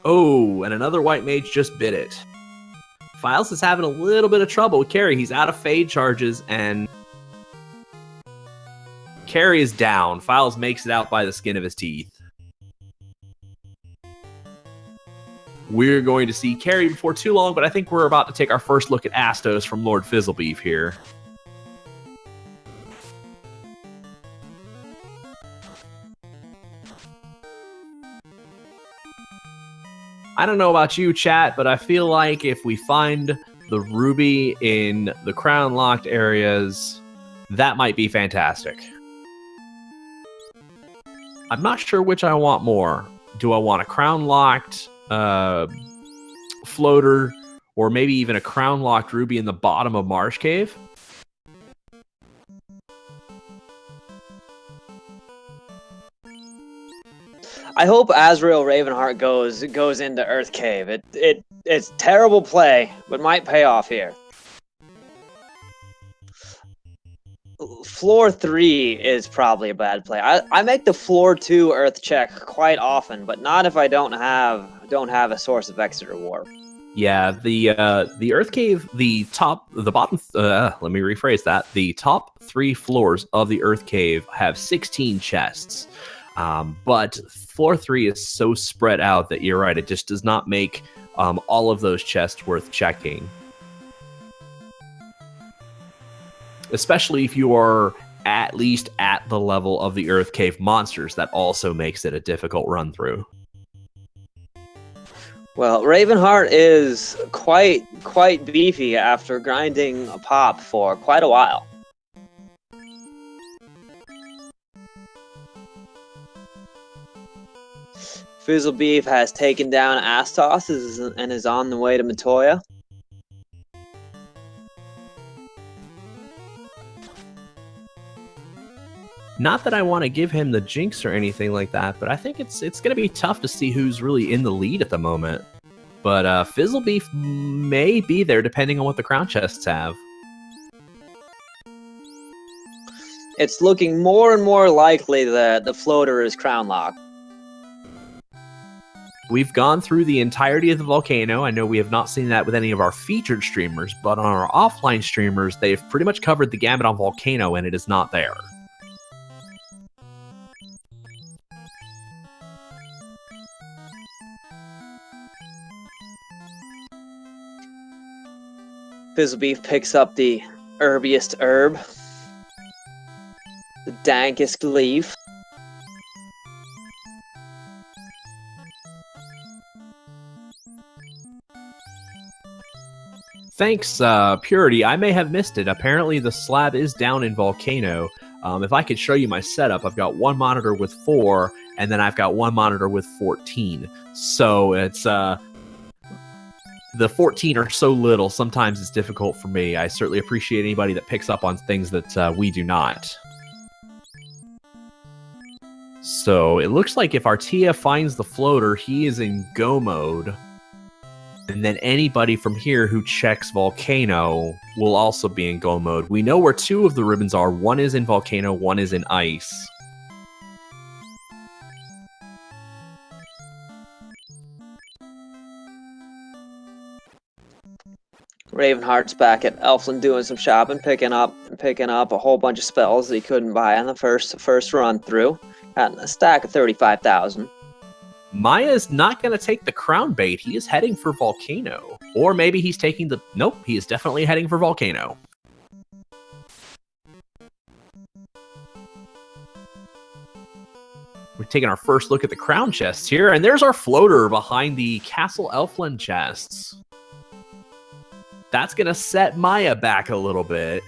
[SPEAKER 2] Oh, and another white mage just bit it. Files is having a little bit of trouble with Carrie. He's out of fade charges, and Carrie is down. Files makes it out by the skin of his teeth. We're going to see Carrie before too long, but I think we're about to take our first look at Astos from Lord Fizzlebeef here. I don't know about you, chat, but I feel like if we find the ruby in the crown locked areas, that might be fantastic. I'm not sure which I want more. Do I want a crown locked floater, or maybe even a crown locked ruby in the bottom of Marsh Cave?
[SPEAKER 1] I hope Azrael Ravenheart goes into Earth Cave. It's terrible play, but might pay off here. Floor 3 is probably a bad play. I make the floor 2 Earth check quite often, but not if I don't have a source of Exeter Warp.
[SPEAKER 2] Yeah, the Earth Cave, the top 3 floors of the Earth Cave have 16 chests. But floor 3 is so spread out that you're right, it just does not make all of those chests worth checking. especially if you are at least at the level of the Earth Cave monsters. That also makes it a difficult run through.
[SPEAKER 1] Well, Ravenheart is quite beefy after grinding a pop for quite a while. Fizzlebeef has taken down Astos and is on the way to Matoya.
[SPEAKER 2] Not that I want to give him the jinx or anything like that, but I think it's going to be tough to see who's really in the lead at the moment. But Fizzlebeef may be there depending on what the crown chests have.
[SPEAKER 1] It's looking more and more likely that the floater is crown locked.
[SPEAKER 2] We've gone through the entirety of the volcano. I know we have not seen that with any of our featured streamers, but on our offline streamers, they've pretty much covered the gamut on volcano, and it is not there.
[SPEAKER 1] Fizzlebeef picks up the herbiest herb, the dankest leaf.
[SPEAKER 2] Thanks, Purity. I may have missed it. Apparently, the slab is down in Volcano. If I could show you my setup, I've got one monitor with 4, and then I've got one monitor with 14. So it's the 14 are so little. Sometimes it's difficult for me. I certainly appreciate anybody that picks up on things that we do not. So it looks like if Artia finds the floater, he is in go mode. And then anybody from here who checks Volcano will also be in go mode. We know where 2 of the ribbons are. One is in Volcano, one is in Ice.
[SPEAKER 1] Ravenheart's back at Elfland doing some shopping, picking up a whole bunch of spells that he couldn't buy on the first run through. Got a stack of 35,000.
[SPEAKER 2] Maya's not going to take the crown bait. He is heading for Volcano. Or maybe he's taking the... Nope, he is definitely heading for Volcano. We're taking our first look at the crown chests here, and there's our floater behind the Castle Elfland chests. That's going to set Maya back a little bit.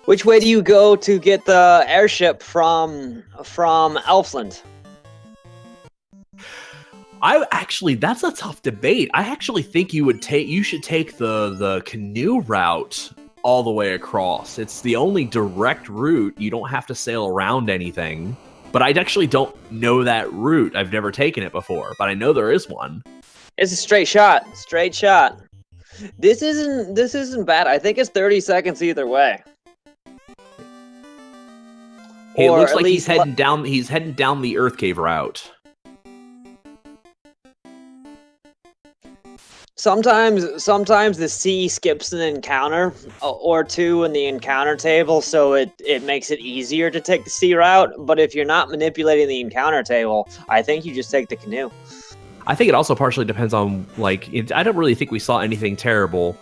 [SPEAKER 1] Which way do you go to get the airship from Elfland?
[SPEAKER 2] That's a tough debate. I actually think you should take the canoe route all the way across. It's the only direct route. You don't have to sail around anything. But I actually don't know that route. I've never taken it before, but I know there is one.
[SPEAKER 1] It's a straight shot. Straight shot. This isn't bad. I think it's 30 seconds either way.
[SPEAKER 2] Hey, it looks like he's heading down the Earth Cave route.
[SPEAKER 1] Sometimes the C skips an encounter or 2 in the encounter table, so it makes it easier to take the C route. But if you're not manipulating the encounter table, I think you just take the canoe.
[SPEAKER 2] I think it also partially depends on, I don't really think we saw anything terrible.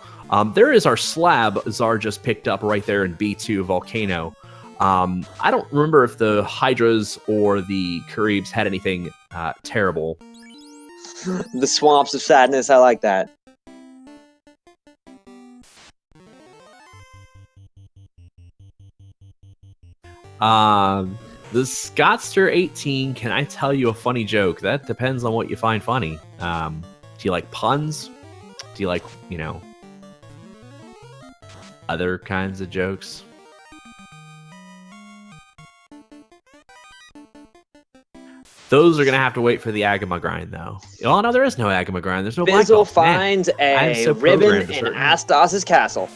[SPEAKER 2] There is our slab Zar just picked up right there in B2 Volcano. I don't remember if the Hydras or the Caribs had anything terrible.
[SPEAKER 1] The swamps of sadness, I like that.
[SPEAKER 2] The Scotster 18, can I tell you a funny joke? That depends on what you find funny. Do you like puns? Do you like, other kinds of jokes? Those are going to have to wait for the Agama grind, though. Oh, no, there is no Agama grind. There's no
[SPEAKER 1] Fizzle finds a ribbon in Astos' castle.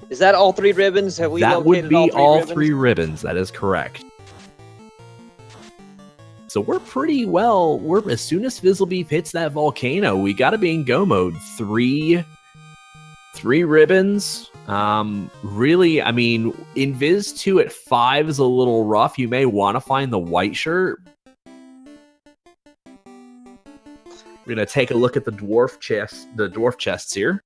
[SPEAKER 1] Is that all 3 ribbons? Have we
[SPEAKER 2] that would be
[SPEAKER 1] all
[SPEAKER 2] 3 ribbons. That is correct. So we're pretty well. As soon as Fizzlebeef hits that volcano, we got to be in go mode. 3 3 ribbons. Really, I mean, Invis 2 at 5 is a little rough. You may want to find the white shirt. We're gonna take a look at the dwarf chests here.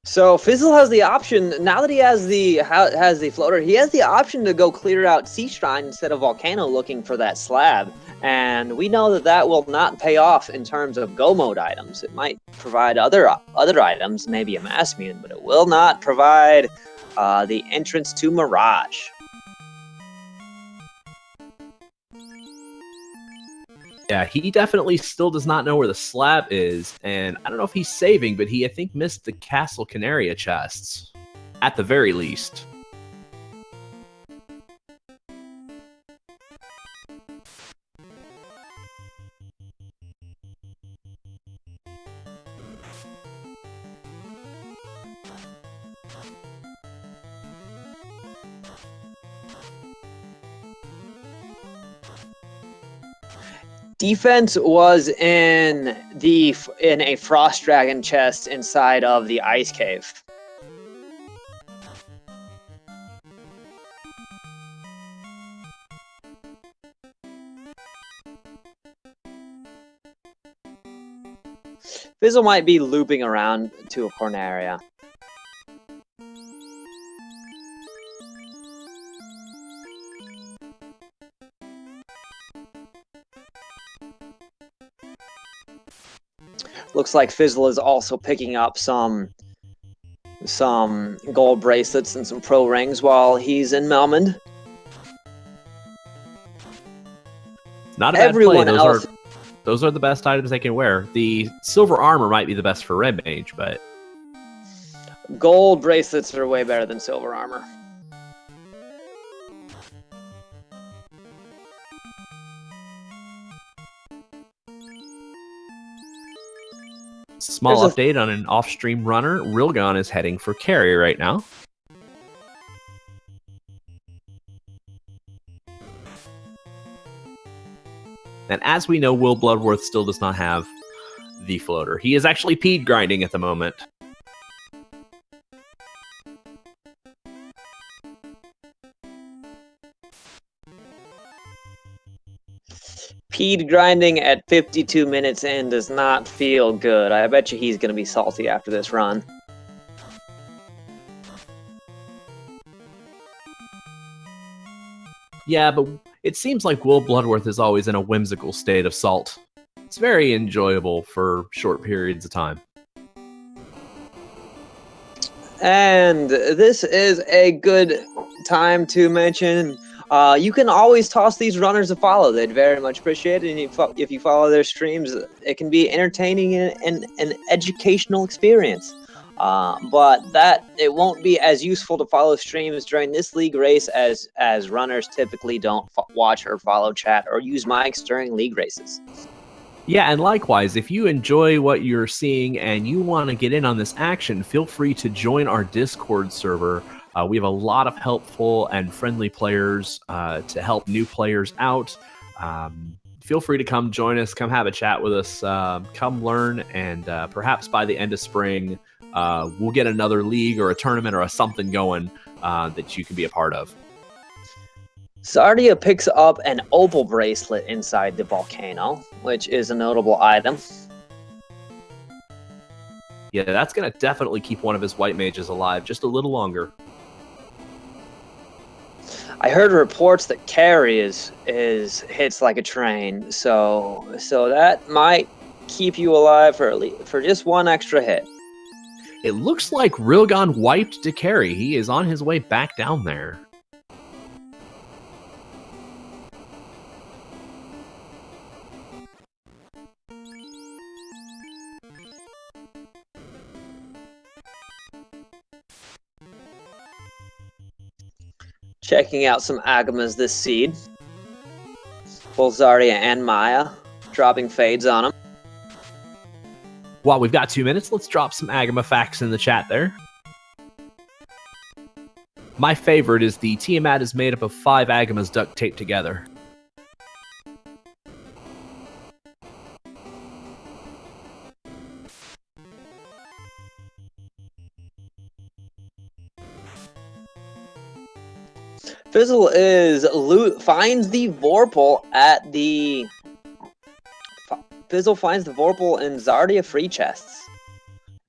[SPEAKER 1] So Fizzle has the option, now that he has the floater, he has the option to go clear out Sea Shrine instead of Volcano looking for that slab. And we know that that will not pay off in terms of go mode items. It might provide other items, maybe a Mass Mutant, but it will not provide the entrance to Mirage.
[SPEAKER 2] Yeah, he definitely still does not know where the slab is, and I don't know if he's saving, but he, I think, missed the Castle Canaria chests, at the very least.
[SPEAKER 1] Defense was in a Frost Dragon chest inside of the Ice Cave. Fizzle might be looping around to a Corneria. Looks like Fizzle is also picking up some gold bracelets and some pro rings while he's in Melmond.
[SPEAKER 2] Not a bad play. Those are the best items they can wear. The silver armor might be the best for Red Mage, but
[SPEAKER 1] gold bracelets are way better than silver armor.
[SPEAKER 2] Small update on an off-stream runner. Rilgon is heading for carry right now. And as we know, Will Bloodworth still does not have the floater. He is actually peed grinding at the moment.
[SPEAKER 1] Peed grinding at 52 minutes in does not feel good. I bet you he's going to be salty after this run.
[SPEAKER 2] Yeah, but it seems like Will Bloodworth is always in a whimsical state of salt. It's very enjoyable for short periods of time.
[SPEAKER 1] And this is a good time to mention, you can always toss these runners a follow. They'd very much appreciate it. And if you follow their streams, it can be entertaining and an educational experience. But that it won't be as useful to follow streams during this league race as runners typically don't watch or follow chat or use mics during league races.
[SPEAKER 2] Yeah, and likewise, if you enjoy what you're seeing and you want to get in on this action, feel free to join our Discord server. We have a lot of helpful and friendly players to help new players out. Feel free to come join us, come have a chat with us, come learn, and perhaps by the end of spring, we'll get another league or a tournament or a something going that you can be a part of.
[SPEAKER 1] Zardia picks up an opal bracelet inside the volcano, which is a notable item.
[SPEAKER 2] Yeah, that's going to definitely keep one of his white mages alive just a little longer.
[SPEAKER 1] I heard reports that carry is hits like a train, so that might keep you alive for just one extra hit.
[SPEAKER 2] It looks like Rilgon wiped to carry. He is on his way back down there.
[SPEAKER 1] Checking out some Agamas this seed. Both Zarya and Maya dropping fades on them.
[SPEAKER 2] While we've got 2 minutes, let's drop some Agama facts in the chat there. My favorite is the Tiamat is made up of 5 Agamas duct taped together.
[SPEAKER 1] Fizzle finds the Vorpal at the... Fizzle finds the Vorpal in Zardia free chests.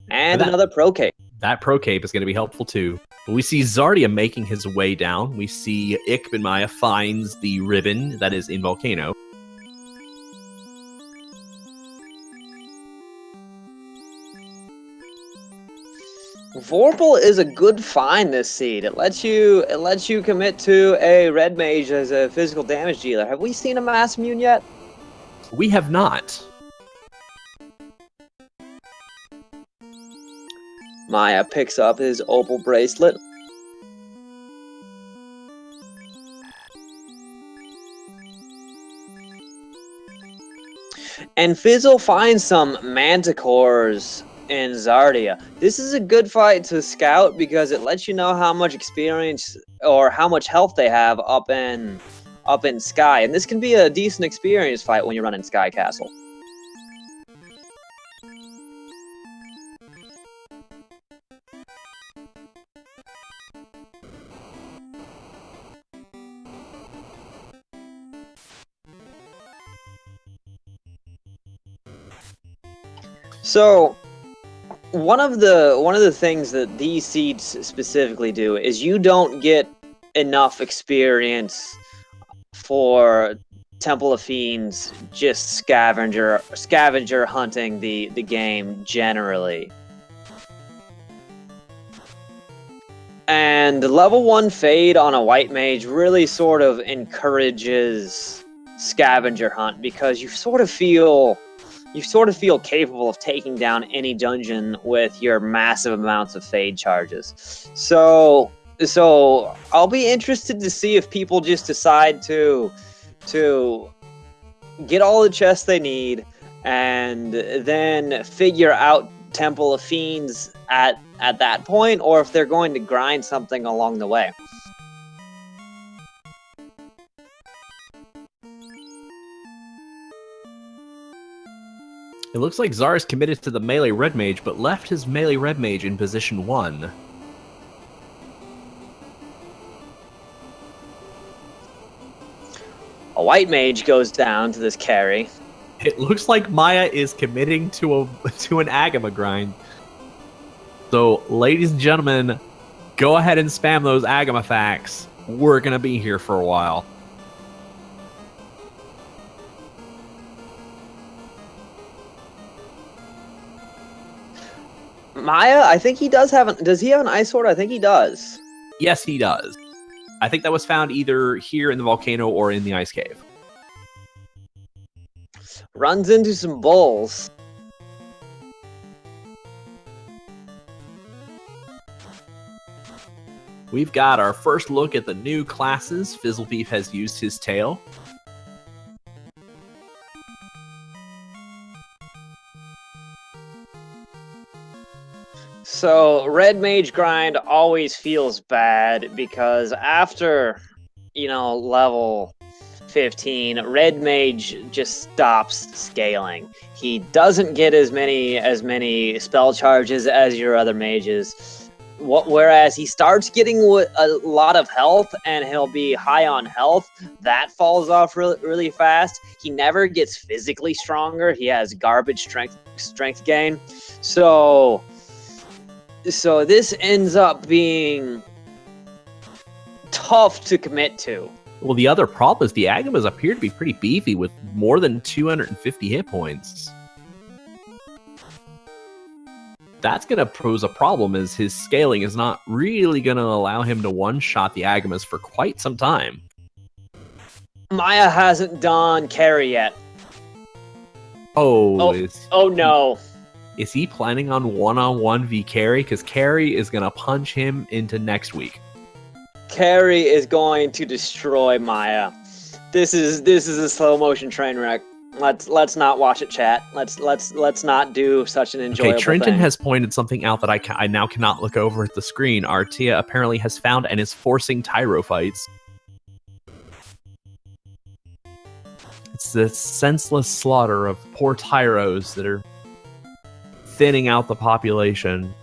[SPEAKER 1] And another Pro Cape.
[SPEAKER 2] That Pro Cape is going to be helpful too. We see Zardia making his way down. We see Ikben Maya finds the ribbon that is in Volcano.
[SPEAKER 1] Vorpal is a good find this seed. It lets you commit to a red mage as a physical damage dealer. Have we seen a mass immune yet?
[SPEAKER 2] We have not.
[SPEAKER 1] Maya picks up his opal bracelet. And Fizzle finds some manticores in Zardia. This is a good fight to scout because it lets you know how much experience or how much health they have up in Sky. And this can be a decent experience fight when you're running Sky Castle. So, one of the things that these seeds specifically do is you don't get enough experience for Temple of Fiends just scavenger hunting the game generally. And level 1 Fade on a white mage really sort of encourages scavenger hunt because you sort of feel capable of taking down any dungeon with your massive amounts of Fade charges. So I'll be interested to see if people just decide to get all the chests they need and then figure out Temple of Fiends at that point, or if they're going to grind something along the way.
[SPEAKER 2] It looks like Zar's committed to the melee red mage, but left his melee red mage in position 1.
[SPEAKER 1] A white mage goes down to this carry.
[SPEAKER 2] It looks like Maya is committing to an Agama grind. So, ladies and gentlemen, go ahead and spam those Agama facts. We're gonna be here for a while.
[SPEAKER 1] Maya, I think he does have does he have an ice sword? I think he does.
[SPEAKER 2] Yes, he does. I think that was found either here in the volcano or in the ice cave.
[SPEAKER 1] Runs into some bulls.
[SPEAKER 2] We've got our first look at the new classes. Fizzlebeef has used his tail.
[SPEAKER 1] So, Red Mage grind always feels bad because after, level 15, Red Mage just stops scaling. He doesn't get as many spell charges as your other mages. Whereas he starts getting a lot of health and he'll be high on health, that falls off really fast. He never gets physically stronger. He has garbage strength gain. So this ends up being tough to commit to.
[SPEAKER 2] Well, the other problem is the Agamas appear to be pretty beefy with more than 250 hit points. That's going to pose a problem as his scaling is not really going to allow him to one-shot the Agamas for quite some time.
[SPEAKER 1] Maya hasn't done carry yet.
[SPEAKER 2] Oh
[SPEAKER 1] no.
[SPEAKER 2] Is he planning on one-on-one v Carry? Because Carry is going to punch him into next week.
[SPEAKER 1] Carry is going to destroy Maya. This is a slow motion train wreck. Let's not watch it, chat. Let's not do such an enjoyable
[SPEAKER 2] Okay, Trenton
[SPEAKER 1] thing.
[SPEAKER 2] has pointed something out that I now cannot look over at the screen. Artia apparently has found and is forcing Tyro fights. It's the senseless slaughter of poor Tyros that are thinning out the population.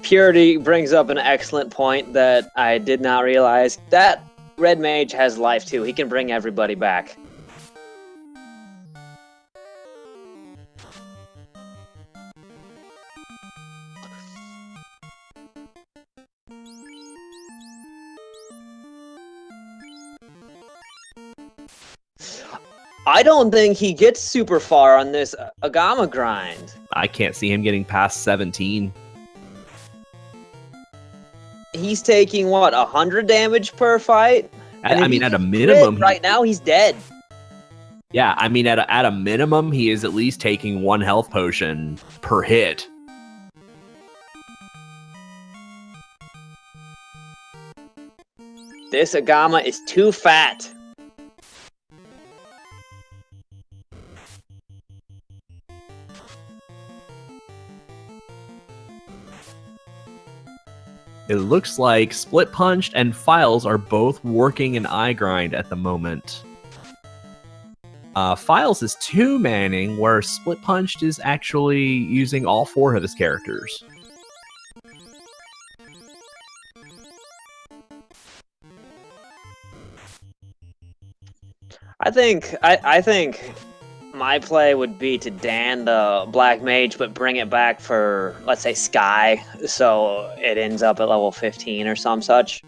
[SPEAKER 1] Purity brings up an excellent point that I did not realize. That red mage has life too. He can bring everybody back. I don't think he gets super far on this Agama grind.
[SPEAKER 2] I can't see him getting past 17.
[SPEAKER 1] He's taking, what, 100 damage per fight?
[SPEAKER 2] I mean, at a
[SPEAKER 1] Crit,
[SPEAKER 2] minimum,
[SPEAKER 1] right now he's dead.
[SPEAKER 2] Yeah, I mean, at a minimum, he is at least taking 1 health potion per hit.
[SPEAKER 1] This Agama is too fat.
[SPEAKER 2] It looks like Split Punched and Files are both working an eye grind at the moment. Files is 2-manning, where Split Punched is actually using all 4 of his characters.
[SPEAKER 1] I think my play would be to Dan the Black Mage, but bring it back for, let's say, Sky, so it ends up at level 15 or some such.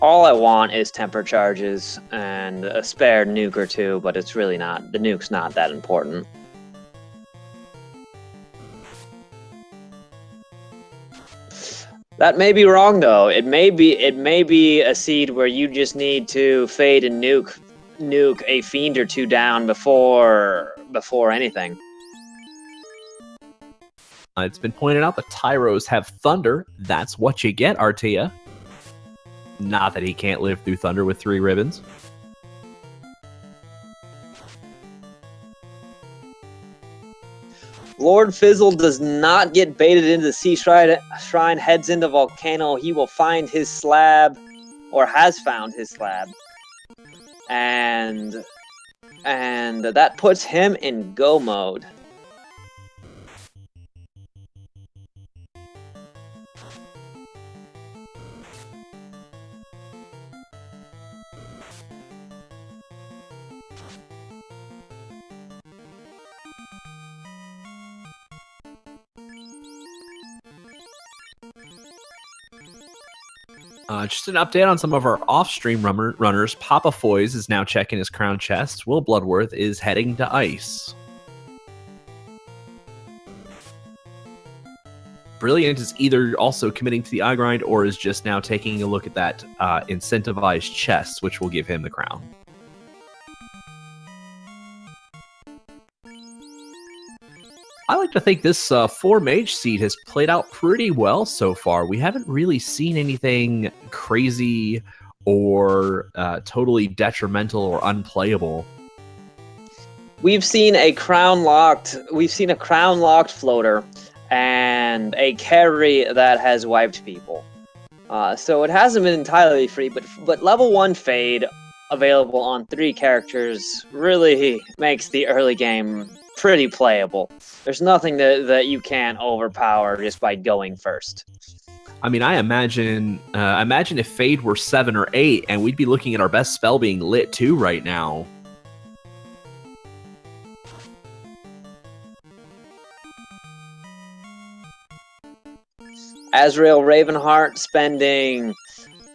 [SPEAKER 1] All I want is temper charges and a spare nuke or two, but it's really not. The nuke's not that important. That may be wrong though. It may be a seed where you just need to fade and nuke a fiend or two down before anything.
[SPEAKER 2] It's been pointed out that Tyros have Thunder. That's what you get, Artea. Not that he can't live through Thunder with 3 ribbons.
[SPEAKER 1] Lord Fizzle does not get baited into the Sea Shrine, heads into Volcano. He will find his slab, or has found his slab. And that puts him in go mode.
[SPEAKER 2] Just an update on some of our off-stream runners. Papa Foys is now checking his crown chest. Will Bloodworth is heading to ice. Brilliant is either also committing to the eye grind or is just now taking a look at that incentivized chest, which will give him the crown. I like to think this 4-mage seed has played out pretty well so far. We haven't really seen anything crazy or totally detrimental or unplayable.
[SPEAKER 1] We've seen a crown locked floater and a carry that has wiped people. So it hasn't been entirely free, but level 1 fade available on 3 characters really makes the early game pretty playable. There's nothing that you can't overpower just by going first.
[SPEAKER 2] I mean, I imagine if Fade were 7 or 8, and we'd be looking at our best spell being Lit 2 right now.
[SPEAKER 1] Azrael Ravenheart spending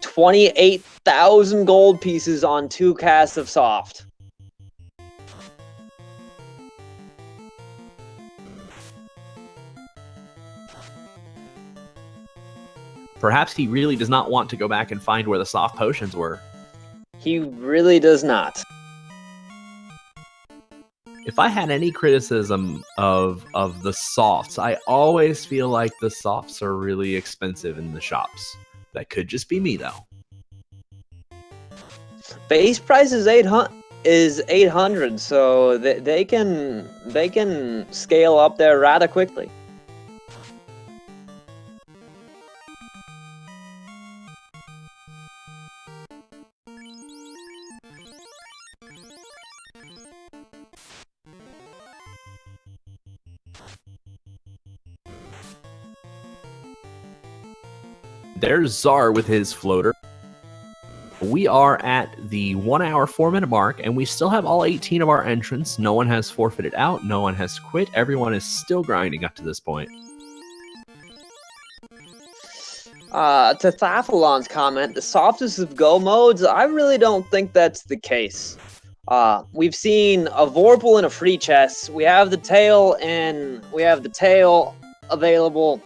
[SPEAKER 1] 28,000 gold pieces on 2 casts of Soft.
[SPEAKER 2] Perhaps he really does not want to go back and find where the soft potions were.
[SPEAKER 1] He really does not.
[SPEAKER 2] If I had any criticism of the softs, I always feel like the softs are really expensive in the shops. That could just be me, though.
[SPEAKER 1] Base price is 800, so they can scale up there rather quickly.
[SPEAKER 2] There's Czar with his floater. We are at the 1 hour, 4 minute mark, and we still have all 18 of our entrants. No one has forfeited out. No one has quit. Everyone is still grinding up to this point.
[SPEAKER 1] To Thafalon's comment, the softest of go modes, I really don't think that's the case. We've seen a Vorpal and a free chest. We have the tail available.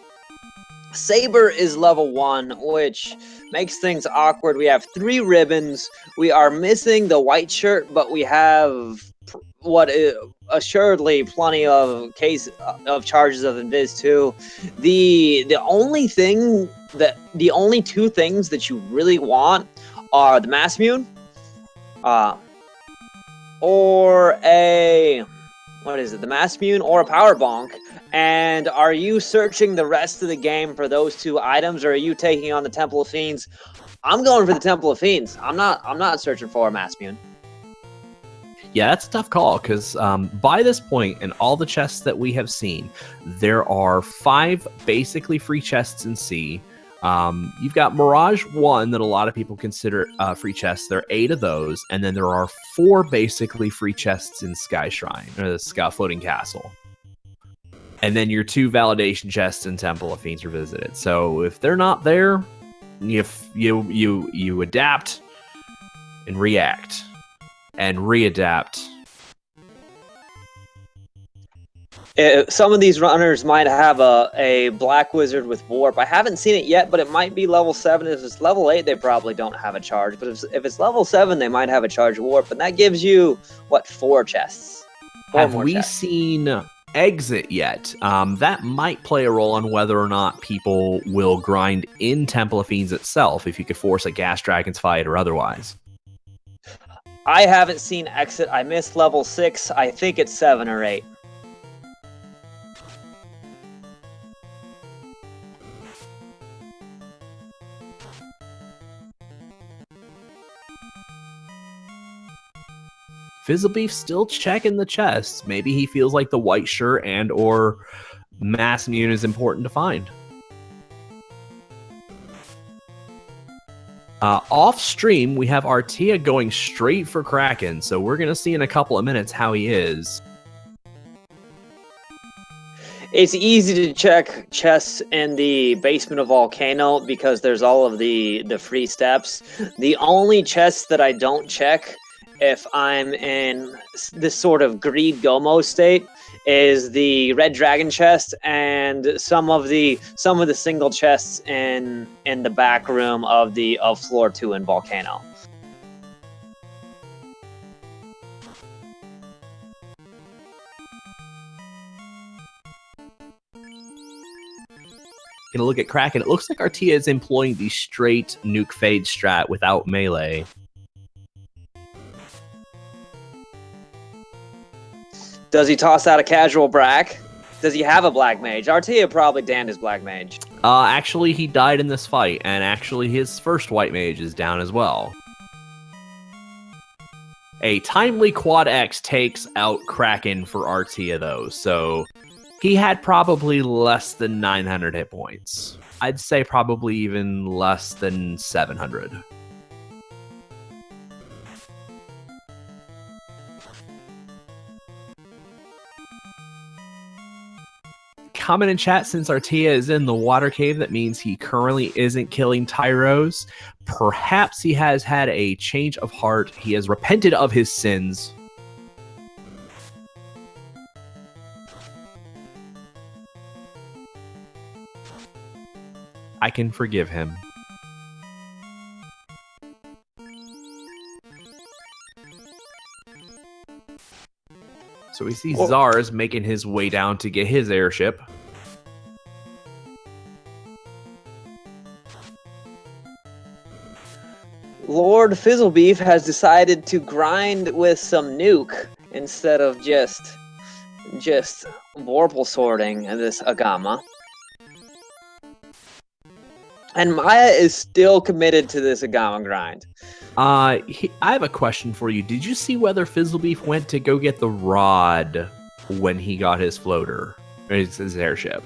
[SPEAKER 1] Saber is level 1, which makes things awkward. We have 3 ribbons. We are missing the white shirt, but we have what is assuredly plenty of charges of Invis too. The only 2 things that you really want are the Mass Mune, or the Mass Mune or a Power Bonk. And are you searching the rest of the game for those 2 items, or are you taking on the Temple of Fiends? I'm going for the Temple of Fiends. I'm not searching for a Mass Mune.
[SPEAKER 2] Yeah, that's a tough call, because by this point, in all the chests that we have seen, there are 5 basically free chests in C. You've got Mirage 1 that a lot of people consider free chests. There are 8 of those, and then there are 4 basically free chests in Sky Shrine, or the Sky Floating Castle. And then your 2 validation chests in Temple of Fiends Revisited. So if they're not there, you adapt and react and readapt.
[SPEAKER 1] Some of these runners might have a Black Wizard with Warp. I haven't seen it yet, but it might be level 7. If it's level 8, they probably don't have a charge. But if it's level 7, they might have a charge of Warp. And that gives you, 4 chests?
[SPEAKER 2] Have we seen Exit yet? That might play a role on whether or not people will grind in Temple of Fiends itself, if you could force a Gas Dragons fight or otherwise.
[SPEAKER 1] I haven't seen Exit. I missed level 6. I think it's 7 or 8.
[SPEAKER 2] Fizzlebeef still checking the chests. Maybe he feels like the white shirt and or Mass Mune is important to find. Off stream, we have Artia going straight for Kraken, so we're going to see in a couple of minutes how he is.
[SPEAKER 1] It's easy to check chests in the basement of Volcano because there's all of the free steps. The only chests that I don't check if I'm in this sort of greed Gomo state is the Red Dragon chest and some of the single chests in the back room of floor 2 in Volcano.
[SPEAKER 2] Gonna look at Kraken. It looks like Artia is employing the straight nuke fade strat without melee.
[SPEAKER 1] Does he toss out a casual Brack? Does he have a Black Mage? Artia probably danned his Black Mage.
[SPEAKER 2] Actually, he died in this fight, and actually his first White Mage is down as well. A timely Quad X takes out Kraken for Artia, though, so he had probably less than 900 hit points. I'd say probably even less than 700. Comment in chat, since Artia is in the water cave, that means he currently isn't killing Tyros. Perhaps he has had a change of heart. He has repented of his sins. I can forgive him. So we see Czar's making his way down to get his airship.
[SPEAKER 1] Lord Fizzlebeef has decided to grind with some nuke instead of just Vorpal sorting this Agama. And Maya is still committed to this Agama grind.
[SPEAKER 2] I have a question for you. Did you see whether Fizzlebeef went to go get the rod when he got his floater? his airship.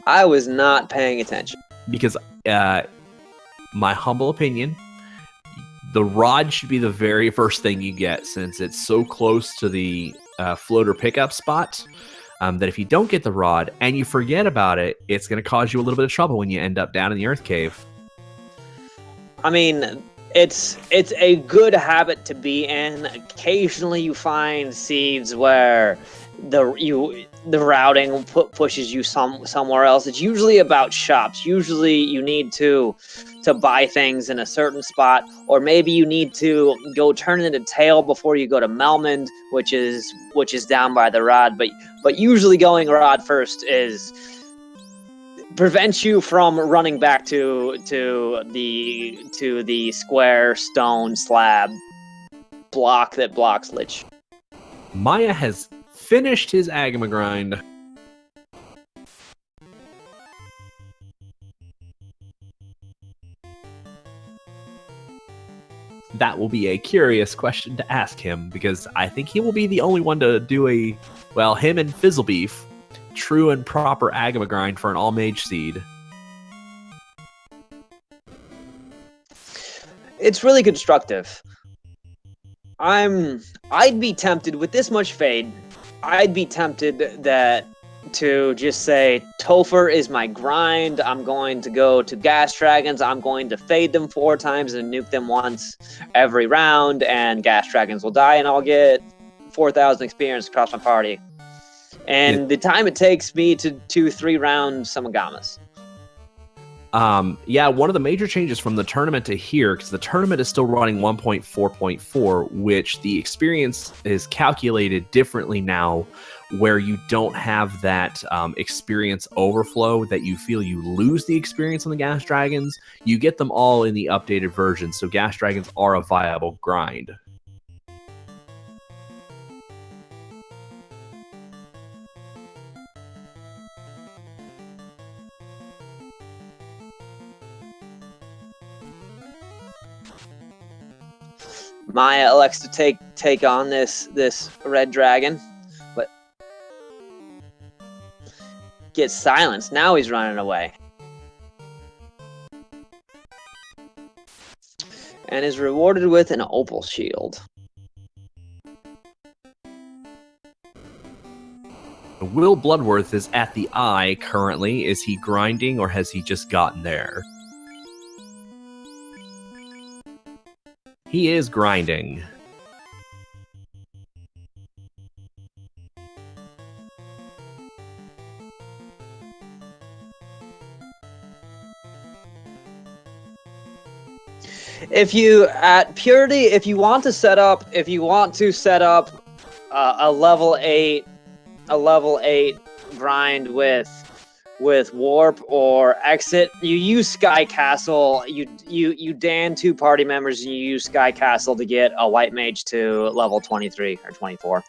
[SPEAKER 1] I was not paying attention.
[SPEAKER 2] Because, my humble opinion, the rod should be the very first thing you get, since it's so close to the floater pickup spot, that if you don't get the rod and you forget about it, it's going to cause you a little bit of trouble when you end up down in the Earth Cave.
[SPEAKER 1] I mean, it's a good habit to be in. Occasionally, you find seeds where the routing pushes you somewhere else. It's usually about shops. Usually, you need to buy things in a certain spot, or maybe you need to go turn into tail before you go to Melmond, which is down by the rod. But usually, going rod first prevents you from running back to the square stone slab block that blocks Lich.
[SPEAKER 2] Maya has finished his Agama grind. That will be a curious question to ask him, because I think he will be the only one to do him and Fizzlebeef, true and proper Agama grind for an all-mage seed.
[SPEAKER 1] It's really constructive. I'd be tempted with this much fade. I'd be tempted to just say Topher is my grind. I'm going to go to Gas Dragons. I'm going to fade them 4 times and nuke them once every round, and Gas Dragons will die, and I'll get 4,000 experience across my party. And the time it takes me to 2-3 round Samagamas.
[SPEAKER 2] Yeah, one of the major changes from the tournament to here, because the tournament is still running 1.4.4, which the experience is calculated differently now, where you don't have that experience overflow that you feel you lose the experience on the Gas Dragons. You get them all in the updated version, so Gas Dragons are a viable grind.
[SPEAKER 1] Maya elects to take on this red dragon, but gets silenced. Now he's running away. And is rewarded with an opal shield.
[SPEAKER 2] Will Bloodworth is at the eye currently. Is he grinding, or has he just gotten there? He is grinding.
[SPEAKER 1] If you want to set up a level 8 grind with warp or exit, you use Sky Castle. You Dan 2 party members, and you use Sky Castle to get a white mage to level 23 or 24.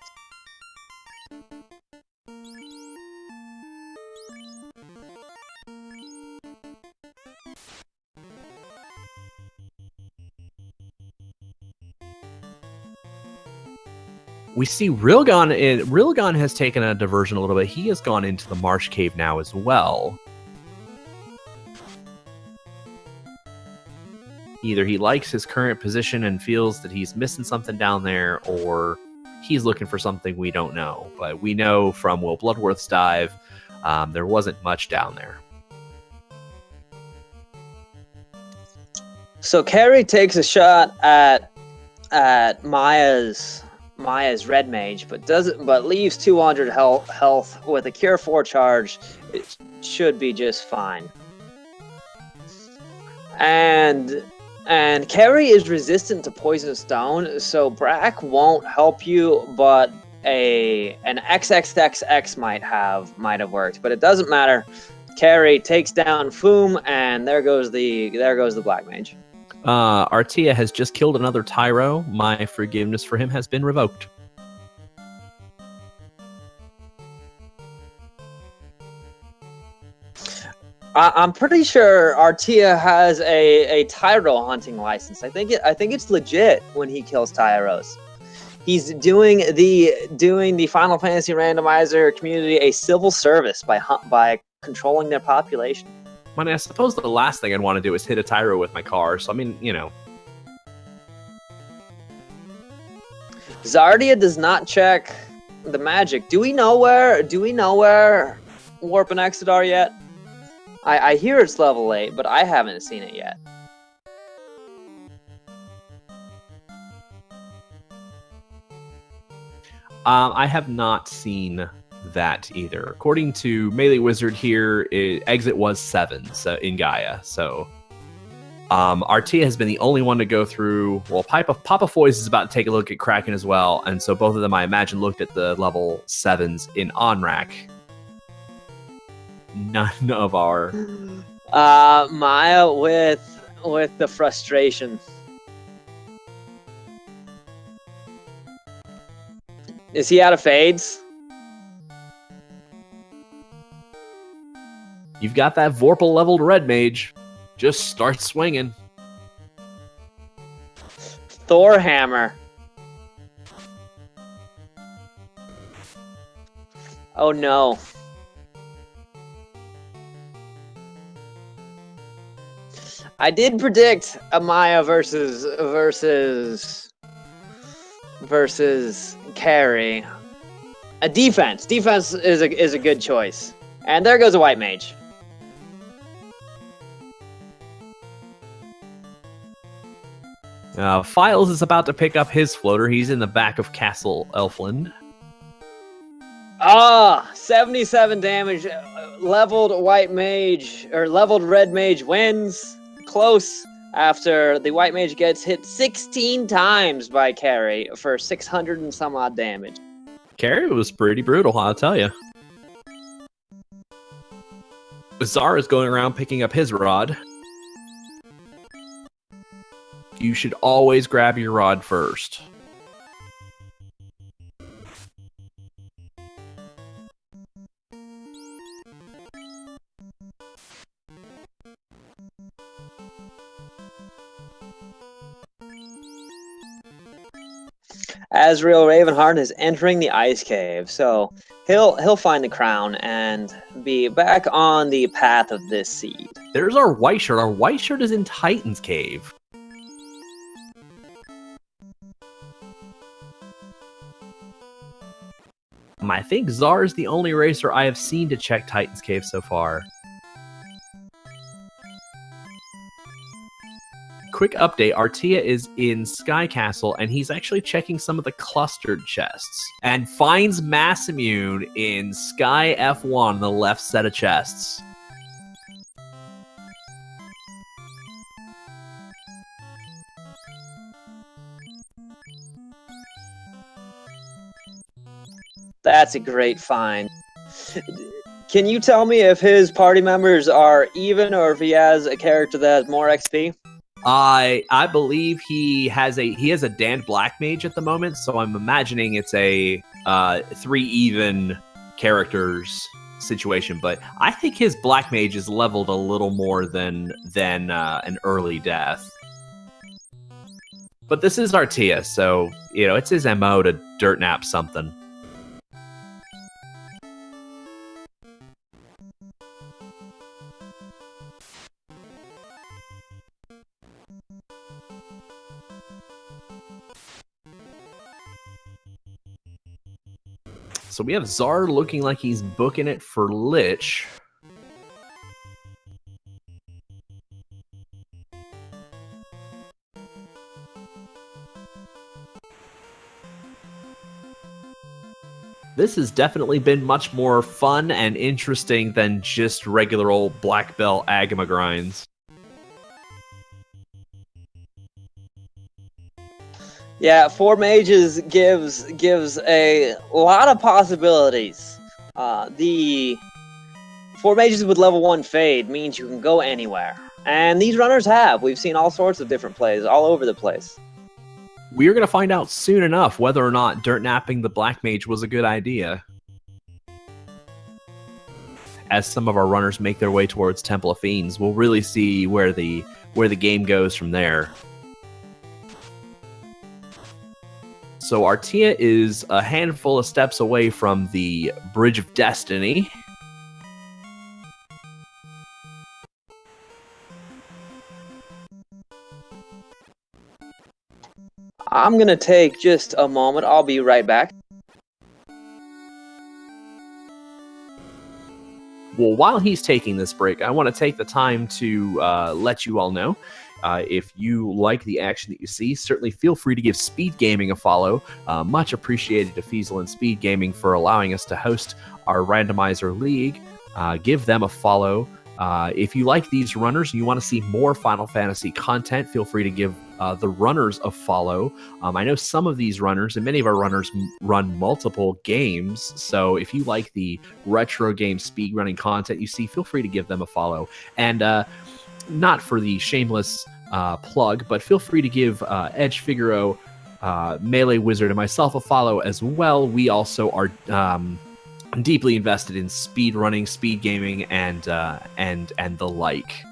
[SPEAKER 2] We see Rilgon has taken a diversion a little bit. He has gone into the Marsh Cave now as well. Either he likes his current position and feels that he's missing something down there, or he's looking for something we don't know. But we know from Will Bloodworth's dive, there wasn't much down there.
[SPEAKER 1] So Carrie takes a shot at Maya's red mage, but leaves 200 health with a cure 4 charge. It should be just fine. And Carrie is resistant to poison stone, so Brack won't help you, but an XXXX might have worked, but it doesn't matter. Carrie takes down Foom, and there goes the black mage.
[SPEAKER 2] Artia has just killed another Tyro. My forgiveness for him has been revoked.
[SPEAKER 1] I'm pretty sure Artia has a Tyro hunting license. I think it's legit when he kills Tyros. He's doing the Final Fantasy randomizer community a civil service by controlling their population.
[SPEAKER 2] I mean, I suppose the last thing I'd want to do is hit a Tyro with my car. So I mean, you know.
[SPEAKER 1] Zardia does not check the magic. Do we know where Warp and Exit are yet? I hear it's level 8, but I haven't seen it yet.
[SPEAKER 2] I have not seen that either. According to Melee Wizard here, Exit was 7 so in Gaia. So Artia has been the only one to go through. Well, Papa Foy's is about to take a look at Kraken as well. And so both of them, I imagine, looked at the level 7s in OnRack. None of our...
[SPEAKER 1] Maya with the frustration. Is he out of fades?
[SPEAKER 2] You've got that Vorpal leveled red mage. Just start swinging.
[SPEAKER 1] Thor hammer. Oh no. I did predict a Maya versus carry. A defense. Defense is a good choice. And there goes a white mage.
[SPEAKER 2] Files is about to pick up his floater. He's in the back of Castle Elfland.
[SPEAKER 1] 77 damage. Leveled white mage, or leveled red mage wins. Close after the white mage gets hit 16 times by Carrie for 600 and some odd damage.
[SPEAKER 2] Carrie was pretty brutal, I'll tell you. Zara is going around picking up his rod. You should always grab your rod first.
[SPEAKER 1] Azrael Ravenheart is entering the ice cave, so he'll find the crown and be back on the path of this seed.
[SPEAKER 2] There's our white shirt. Our white shirt is in Titan's Cave. I think Zar is the only racer I have seen to check Titan's Cave so far. Quick update, Artia is in Sky Castle, and he's actually checking some of the clustered chests, and finds Mass Immune in Sky F1, the left set of chests.
[SPEAKER 1] That's a great find. Can you tell me if his party members are even, or if he has a character that has more XP?
[SPEAKER 2] I believe he has a Dan Black Mage at the moment, so I'm imagining it's a 3 even characters situation. But I think his Black Mage is leveled a little more than an early death. But this is Artia, so you know it's his MO to dirt nap something. So we have Zar looking like he's booking it for Lich. This has definitely been much more fun and interesting than just regular old Black Belt Agama grinds.
[SPEAKER 1] Yeah, 4 mages gives a lot of possibilities. The 4 mages with level 1 fade means you can go anywhere. And these runners have. We've seen all sorts of different plays all over the place.
[SPEAKER 2] We're going to find out soon enough whether or not dirt napping the Black Mage was a good idea. As some of our runners make their way towards Temple of Fiends, we'll really see where the game goes from there. So Artia is a handful of steps away from the Bridge of Destiny.
[SPEAKER 1] I'm going to take just a moment. I'll be right back.
[SPEAKER 2] Well, while he's taking this break, I want to take the time to let you all know. If you like the action that you see, certainly feel free to give Speed Gaming a follow. Much appreciated to Feasel and Speed Gaming for allowing us to host our Randomizer League. Give them a follow. If you like these runners and you want to see more Final Fantasy content, feel free to give the runners a follow. I know some of these runners, and many of our runners run multiple games, so if you like the retro game speedrunning content you see, feel free to give them a follow. And not for the shameless plug, but feel free to give Edge Figaro, Melee Wizard, and myself a follow as well. We also are deeply invested in speed running, speed gaming, and the like.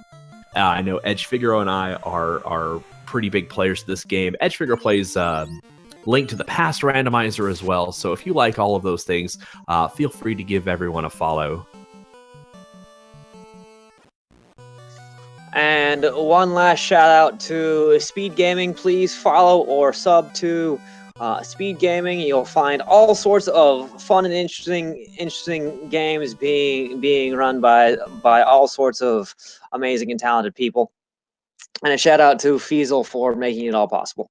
[SPEAKER 2] I know Edge Figaro and I are pretty big players of this game. Edge Figaro plays Link to the Past Randomizer as well. So if you like all of those things, feel free to give everyone a follow.
[SPEAKER 1] And one last shout out to Speed Gaming. Please follow or sub to Speed Gaming. You'll find all sorts of fun and interesting games being run by all sorts of amazing and talented people. And a shout out to Feasel for making it all possible.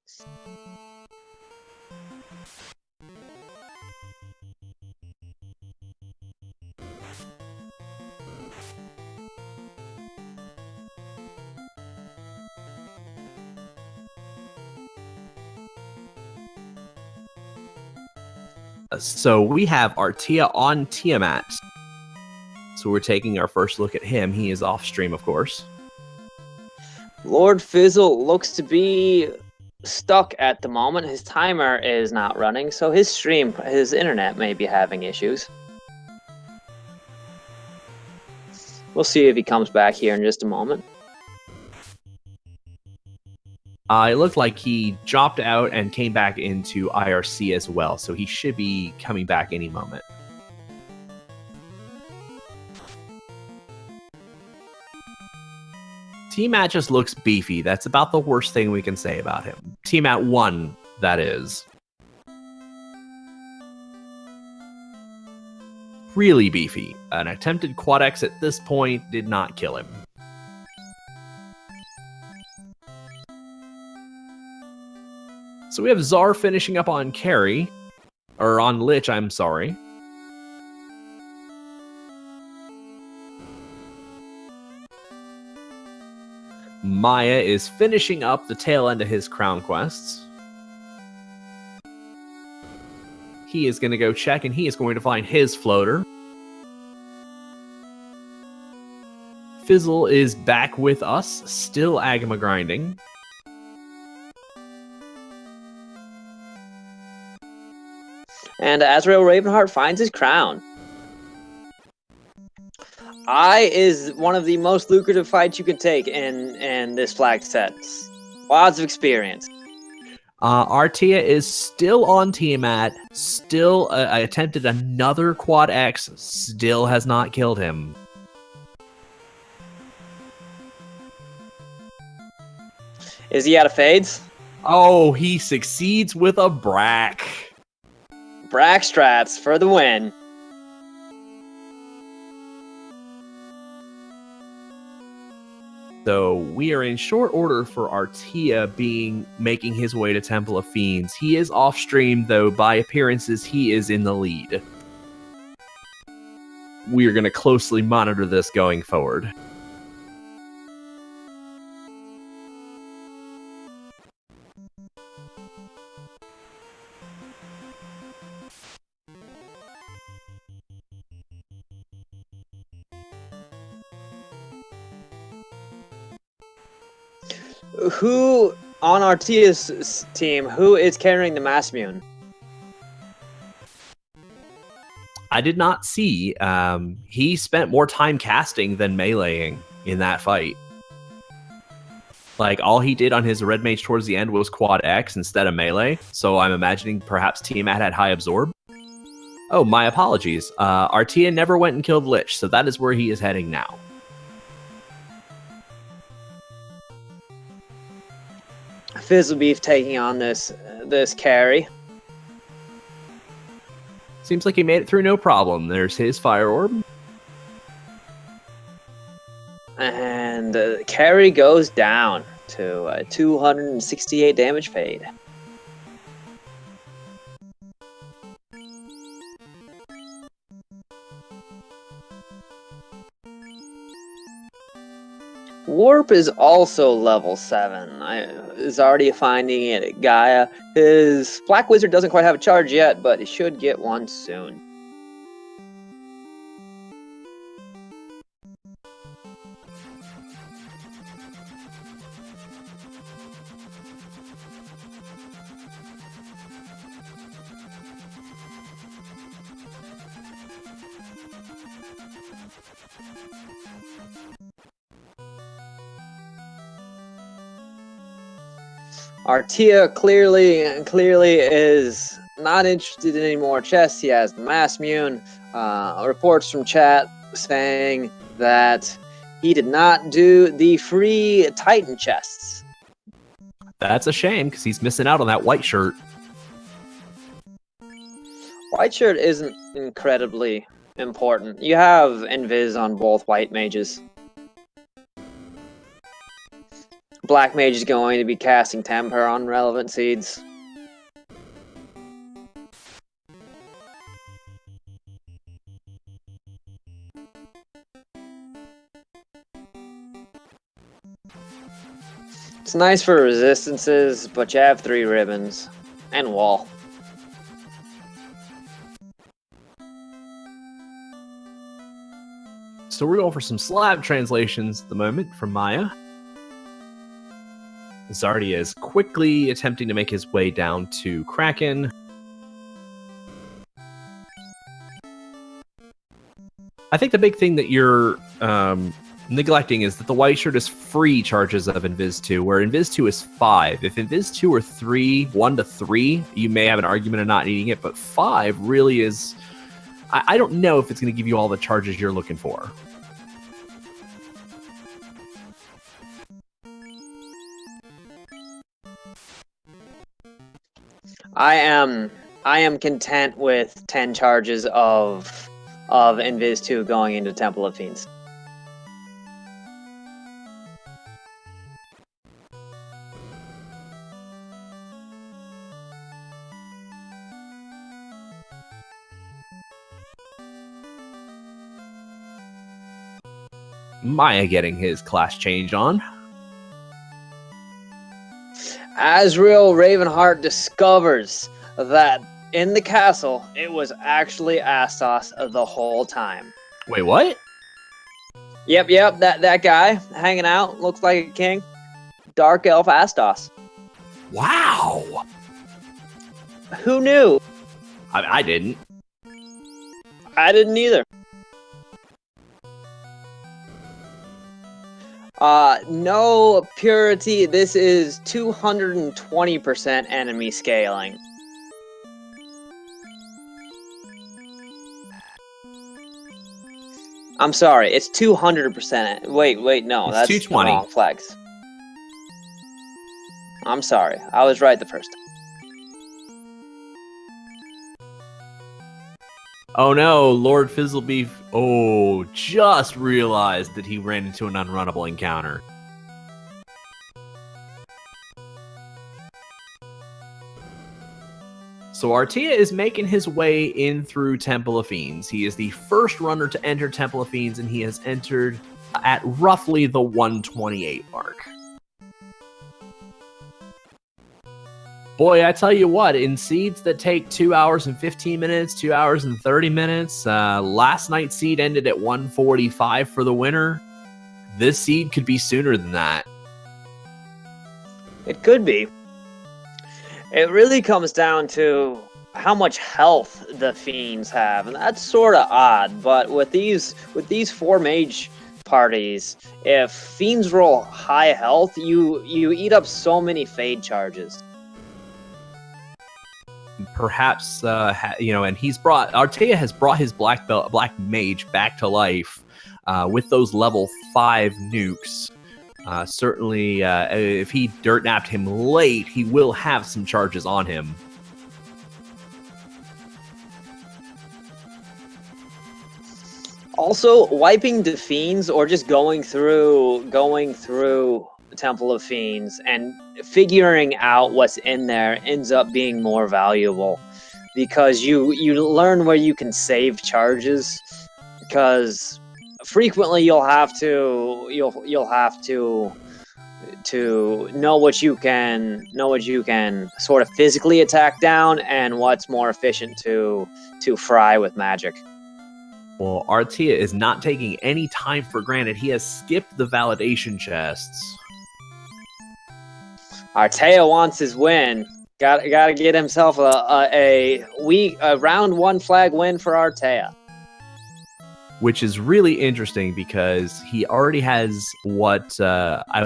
[SPEAKER 2] So we have Artia on Tiamat. So we're taking our first look at him. He is off stream, of course.
[SPEAKER 1] Lord Fizzle looks to be stuck at the moment. His timer is not running, so his internet may be having issues. We'll see if he comes back here in just a moment.
[SPEAKER 2] It looked like he dropped out and came back into IRC as well, so he should be coming back any moment. T-Mat just looks beefy. That's about the worst thing we can say about him. T-Mat 1, that is. Really beefy. An attempted quad X at this point did not kill him. So we have Czar finishing up on Carry. Or on Lich, I'm sorry. Maya is finishing up the tail end of his crown quests. He is going to go check, and he is going to find his floater. Fizzle is back with us, still Agama grinding.
[SPEAKER 1] And Azrael Ravenheart finds his crown. I is one of the most lucrative fights you can take in this flag set. Lots of experience.
[SPEAKER 2] Artia is still on Tiamat, still attempted another quad X, still has not killed him.
[SPEAKER 1] Is he out of fades?
[SPEAKER 2] Oh, he succeeds with a Brack.
[SPEAKER 1] Brack strats for the win.
[SPEAKER 2] So we are in short order for Artia making his way to Temple of Fiends. He is off stream, though by appearances he is in the lead. We are going to closely monitor this going forward.
[SPEAKER 1] Who on Artia's team, who is carrying the Massmune?
[SPEAKER 2] I did not see. He spent more time casting than meleeing in that fight. Like, all he did on his red mage towards the end was quad X instead of melee, so I'm imagining perhaps Tiamat had high absorb. Oh, my apologies. Artia never went and killed Lich, so that is where he is heading now.
[SPEAKER 1] Fizzlebeef taking on this carry.
[SPEAKER 2] Seems like he made it through no problem. There's his fire orb.
[SPEAKER 1] And carry goes down to 268 damage paid. Warp is also level 7. Is already finding it at Gaia. His Black Wizard doesn't quite have a charge yet, but he should get one soon. Artia clearly is not interested in any more chests. He has the Mass Mune. Reports from chat saying that he did not do the free Titan chests.
[SPEAKER 2] That's a shame, because he's missing out on that white shirt.
[SPEAKER 1] White shirt isn't incredibly important. You have Invis on both white mages. Black mage is going to be casting Temper on relevant seeds. It's nice for resistances, but you have 3 ribbons and wall.
[SPEAKER 2] So we're going for some slab translations at the moment from Maya. Zardia is quickly attempting to make his way down to Kraken. I think the big thing that you're neglecting is that the white shirt is free charges of Invis 2, where Invis 2 is 5. If Invis 2 or 3, 1 to 3, you may have an argument of not needing it, but 5 really is... I don't know if it's going to give you all the charges you're looking for.
[SPEAKER 1] I am content with 10 charges of Invis 2 going into Temple of Fiends.
[SPEAKER 2] Maya getting his class change on.
[SPEAKER 1] Azrael Ravenheart discovers that in the castle, it was actually Astos the whole time.
[SPEAKER 2] Wait, what?
[SPEAKER 1] Yep, that guy hanging out, looks like a king. Dark Elf Astos.
[SPEAKER 2] Wow!
[SPEAKER 1] Who knew?
[SPEAKER 2] I didn't.
[SPEAKER 1] I didn't either. No purity. This is 220% enemy scaling. I'm sorry, it's 200%. Wait, no,
[SPEAKER 2] It's
[SPEAKER 1] that's
[SPEAKER 2] 220.
[SPEAKER 1] the wrong flex. I'm sorry, I was right the first time.
[SPEAKER 2] Oh no, Lord Fizzlebeef. Oh, just realized that he ran into an unrunnable encounter. So Artia is making his way in through Temple of Fiends. He is the first runner to enter Temple of Fiends, and he has entered at roughly the 128 mark. Boy, I tell you what, in seeds that take 2 hours and 15 minutes, 2 hours and 30 minutes, last night's seed ended at 145 for the winner. This seed could be sooner than that.
[SPEAKER 1] It could be. It really comes down to how much health the Fiends have, and that's sort of odd. But with these 4 mage parties, if fiends roll high health, you eat up so many fade charges.
[SPEAKER 2] Perhaps and Artea has brought his black mage back to life with those level 5 nukes. Certainly, if he dirt napped him late, he will have some charges on him.
[SPEAKER 1] Also, wiping the fiends or just going through the Temple of Fiends and figuring out what's in there ends up being more valuable because you learn where you can save charges, because frequently you'll have to know what you can sort of physically attack down and what's more efficient to fry with magic.
[SPEAKER 2] Well, Artea is not taking any time for granted. He has skipped the validation chests.
[SPEAKER 1] Artea wants his win. Got to get himself a round 1 flag win for Artea.
[SPEAKER 2] Which is really interesting because he already has what I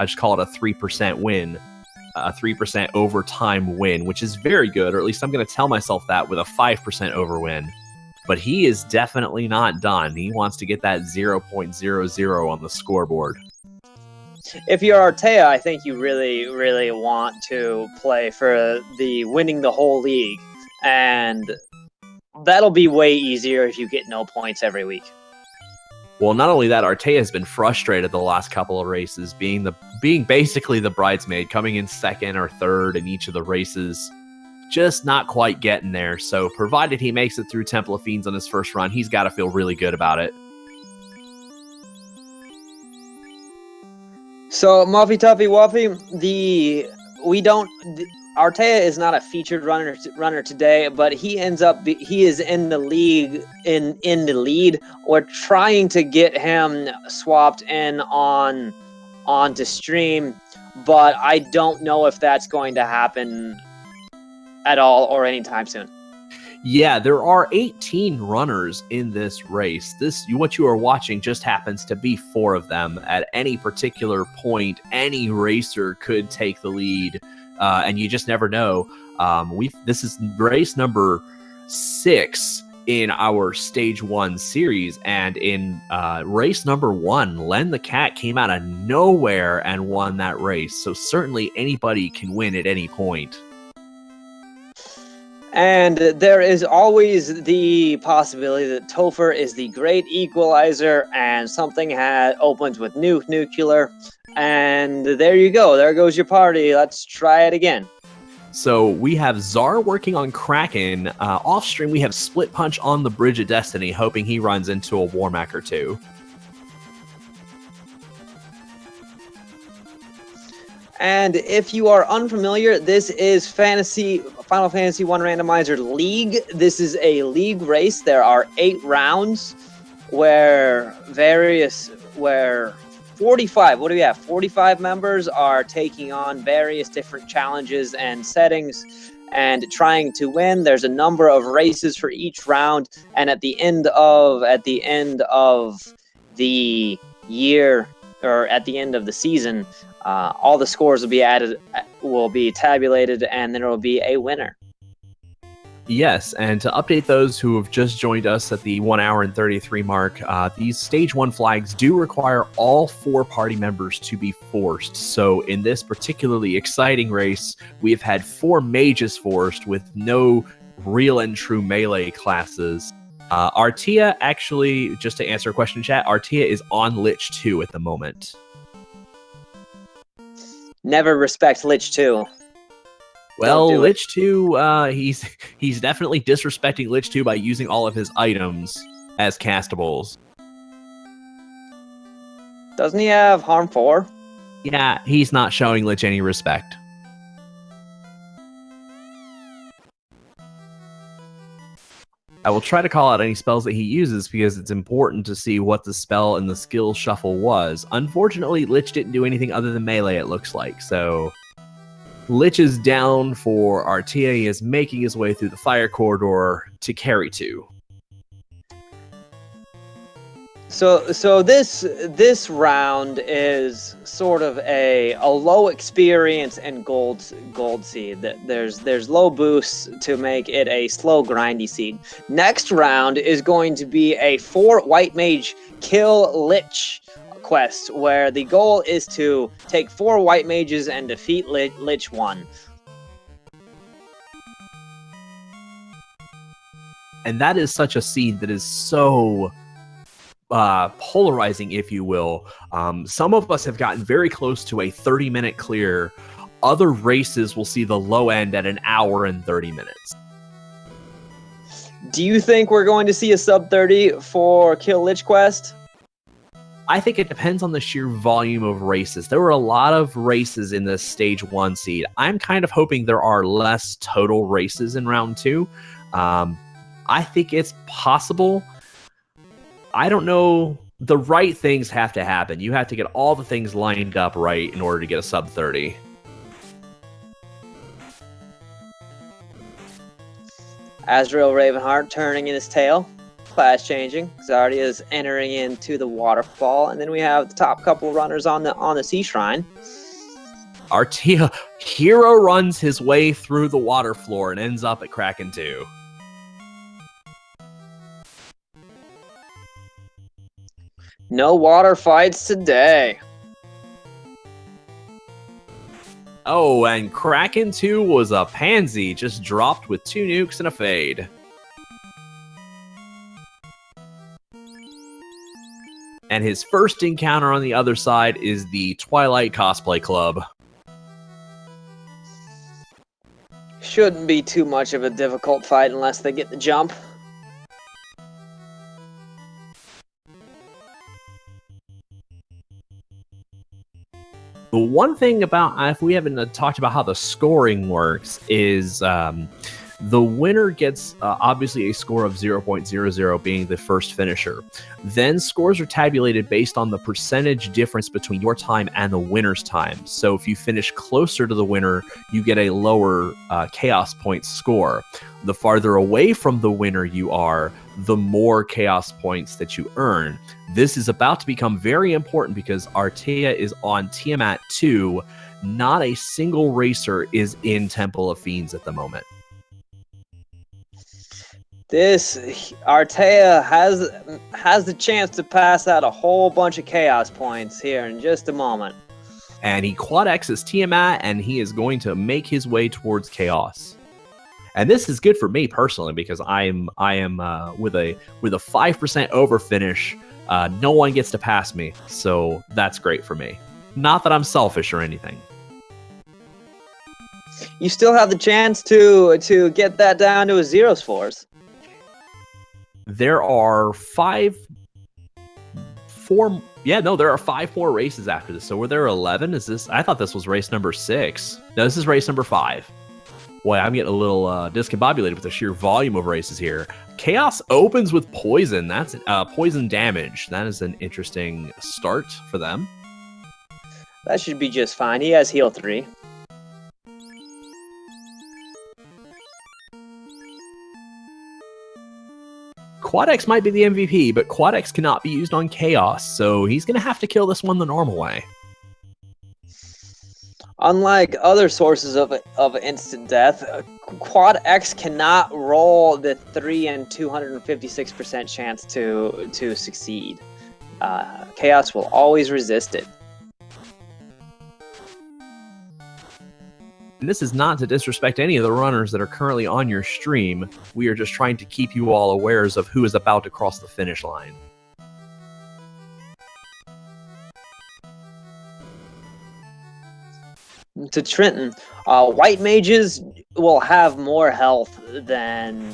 [SPEAKER 2] just call it a 3% win, a 3% overtime win, which is very good, or at least I'm going to tell myself that with a 5% overwin. But he is definitely not done. He wants to get that 0.00 on the scoreboard.
[SPEAKER 1] If you're Artea, I think you really, really want to play for the winning the whole league, and that'll be way easier if you get no points every week.
[SPEAKER 2] Well, not only that, Artea has been frustrated the last couple of races, being basically the bridesmaid, coming in second or third in each of the races. Just not quite getting there, so provided he makes it through Temple of Fiends on his first run, he's got to feel really good about it.
[SPEAKER 1] So, Muffy Tuffy Wuffy, Artea is not a featured runner today, but he is in the league in the lead. We're trying to get him swapped in onto stream, but I don't know if that's going to happen at all or anytime soon.
[SPEAKER 2] Yeah, there are 18 runners in this race. What you are watching just happens to be 4 of them. At any particular point, any racer could take the lead, and you just never know. This is race number 6 in our Stage 1 series, and in race number 1, Len the Cat came out of nowhere and won that race. So certainly anybody can win at any point.
[SPEAKER 1] And there is always the possibility that Topher is the great equalizer and something opens with nuclear. And there you go. There goes your party. Let's try it again.
[SPEAKER 2] So we have Czar working on Kraken. Off stream, we have Split Punch on the Bridge of Destiny, hoping he runs into a Warmac or 2.
[SPEAKER 1] And if you are unfamiliar, this is Final Fantasy 1 Randomizer League. This is a league race. There are 8 rounds where 45, what do we have? 45 members are taking on various different challenges and settings and trying to win. There's a number of races for each round, and at the end of the year, or at the end of the season, all the scores will be tabulated, and there will be a winner.
[SPEAKER 2] Yes, and to update those who have just joined us at the 1 hour and 33 mark, these Stage 1 flags do require all 4 party members to be forced. So in this particularly exciting race, we have had 4 mages forced with no real and true melee classes. Artea, actually, just to answer a question in chat, Artea is on Lich 2 at the moment.
[SPEAKER 1] Never respect Lich 2.
[SPEAKER 2] Well, Lich 2, he's definitely disrespecting Lich 2 by using all of his items as castables.
[SPEAKER 1] Doesn't he have Harm 4?
[SPEAKER 2] Yeah, he's not showing Lich any respect. I will try to call out any spells that he uses because it's important to see what the spell in the skill shuffle was. Unfortunately, Lich didn't do anything other than melee, it looks like, so Lich is down for Artea. He is making his way through the fire corridor to carry 2.
[SPEAKER 1] So this round is sort of a low experience and gold seed. There's low boosts to make it a slow grindy seed. Next round is going to be a 4 white mage kill lich quest, where the goal is to take 4 white mages and defeat lich 1.
[SPEAKER 2] And that is such a seed that is so polarizing, if you will. Some of us have gotten very close to a 30-minute clear. Other races will see the low end at an hour and 30 minutes.
[SPEAKER 1] Do you think we're going to see a sub 30 for Kill Lich Quest?
[SPEAKER 2] I think it depends on the sheer volume of races. There were a lot of races in this stage 1 seed. I'm kind of hoping there are less total races in round 2. I think it's possible. I don't know. The right things have to happen. You have to get all the things lined up right in order to get a sub 30.
[SPEAKER 1] Azrael Ravenheart turning in his tail. Class changing. Zardia is entering into the waterfall. And then we have the top couple runners on the sea shrine.
[SPEAKER 2] Artea Hero runs his way through the water floor and ends up at Kraken 2.
[SPEAKER 1] No water fights today.
[SPEAKER 2] Oh, and Kraken 2 was a pansy, just dropped with 2 nukes and a fade. And his first encounter on the other side is the Twilight Cosplay Club.
[SPEAKER 1] Shouldn't be too much of a difficult fight unless they get the jump.
[SPEAKER 2] The one thing about, if we haven't talked about how the scoring works, is the winner gets obviously a score of 0.00 being the first finisher. Then scores are tabulated based on the percentage difference between your time and the winner's time. So if you finish closer to the winner, you get a lower chaos point score. The farther away from the winner you are, the more chaos points that you earn. This is about to become very important because Artea is on Tiamat 2. Not a single racer is in Temple of Fiends at the moment.
[SPEAKER 1] This Artea has the chance to pass out a whole bunch of chaos points here in just a moment.
[SPEAKER 2] And he quad X's Tiamat, and he is going to make his way towards chaos. And this is good for me personally because I am with a 5% over finish. No one gets to pass me, so that's great for me. Not that I'm selfish or anything.
[SPEAKER 1] You still have the chance to get that down to a 0 scores.
[SPEAKER 2] There are 5 more races after this. So were there 11? I thought this was race number 6. No, this is race number 5. Boy, I'm getting a little discombobulated with the sheer volume of races here. Chaos opens with poison. That's poison damage. That is an interesting start for them.
[SPEAKER 1] That should be just fine. He has heal 3.
[SPEAKER 2] Quad X might be the MVP, but Quad X cannot be used on Chaos, so he's going to have to kill this one the normal way.
[SPEAKER 1] Unlike other sources of instant death, Quad X cannot roll the 3 and 256% chance to succeed. Chaos will always resist it.
[SPEAKER 2] And this is not to disrespect any of the runners that are currently on your stream. We are just trying to keep you all aware of who is about to cross the finish line.
[SPEAKER 1] To Trenton, white mages will have more health than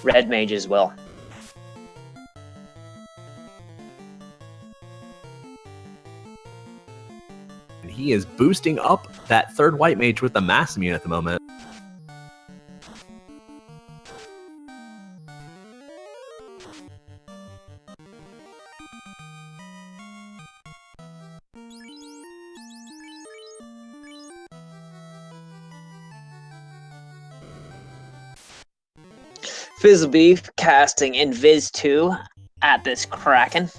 [SPEAKER 1] red mages will.
[SPEAKER 2] And he is boosting up that third white mage with the mass immune at the moment.
[SPEAKER 1] Fizzlebeef casting Invis 2 at this Kraken.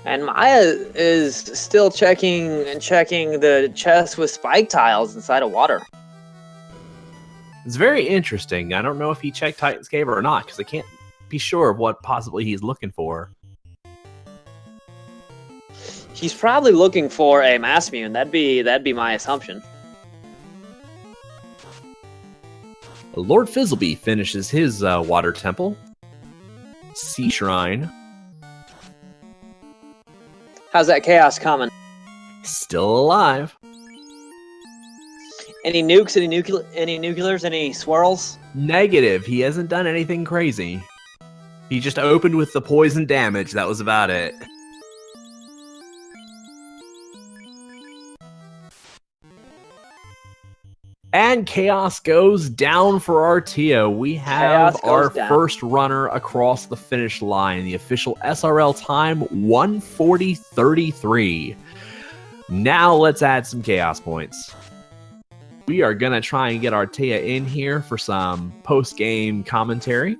[SPEAKER 1] And Maya is still checking the chest with spike tiles inside of water.
[SPEAKER 2] It's very interesting. I don't know if he checked Titan's Cave or not, because I can't be sure of what possibly he's looking for.
[SPEAKER 1] He's probably looking for a mass mune. That'd be my assumption.
[SPEAKER 2] Lord Fizzleby finishes his water temple. Sea Shrine.
[SPEAKER 1] How's that chaos coming?
[SPEAKER 2] Still alive.
[SPEAKER 1] Any nukes? Any nuclears? Any swirls?
[SPEAKER 2] Negative. He hasn't done anything crazy. He just opened with the poison damage. That was about it. And chaos goes down for Artea. We have our first runner across the finish line. The official SRL time, 1:40.33. Now let's add some chaos points. We are going to try and get Artea in here for some post-game commentary.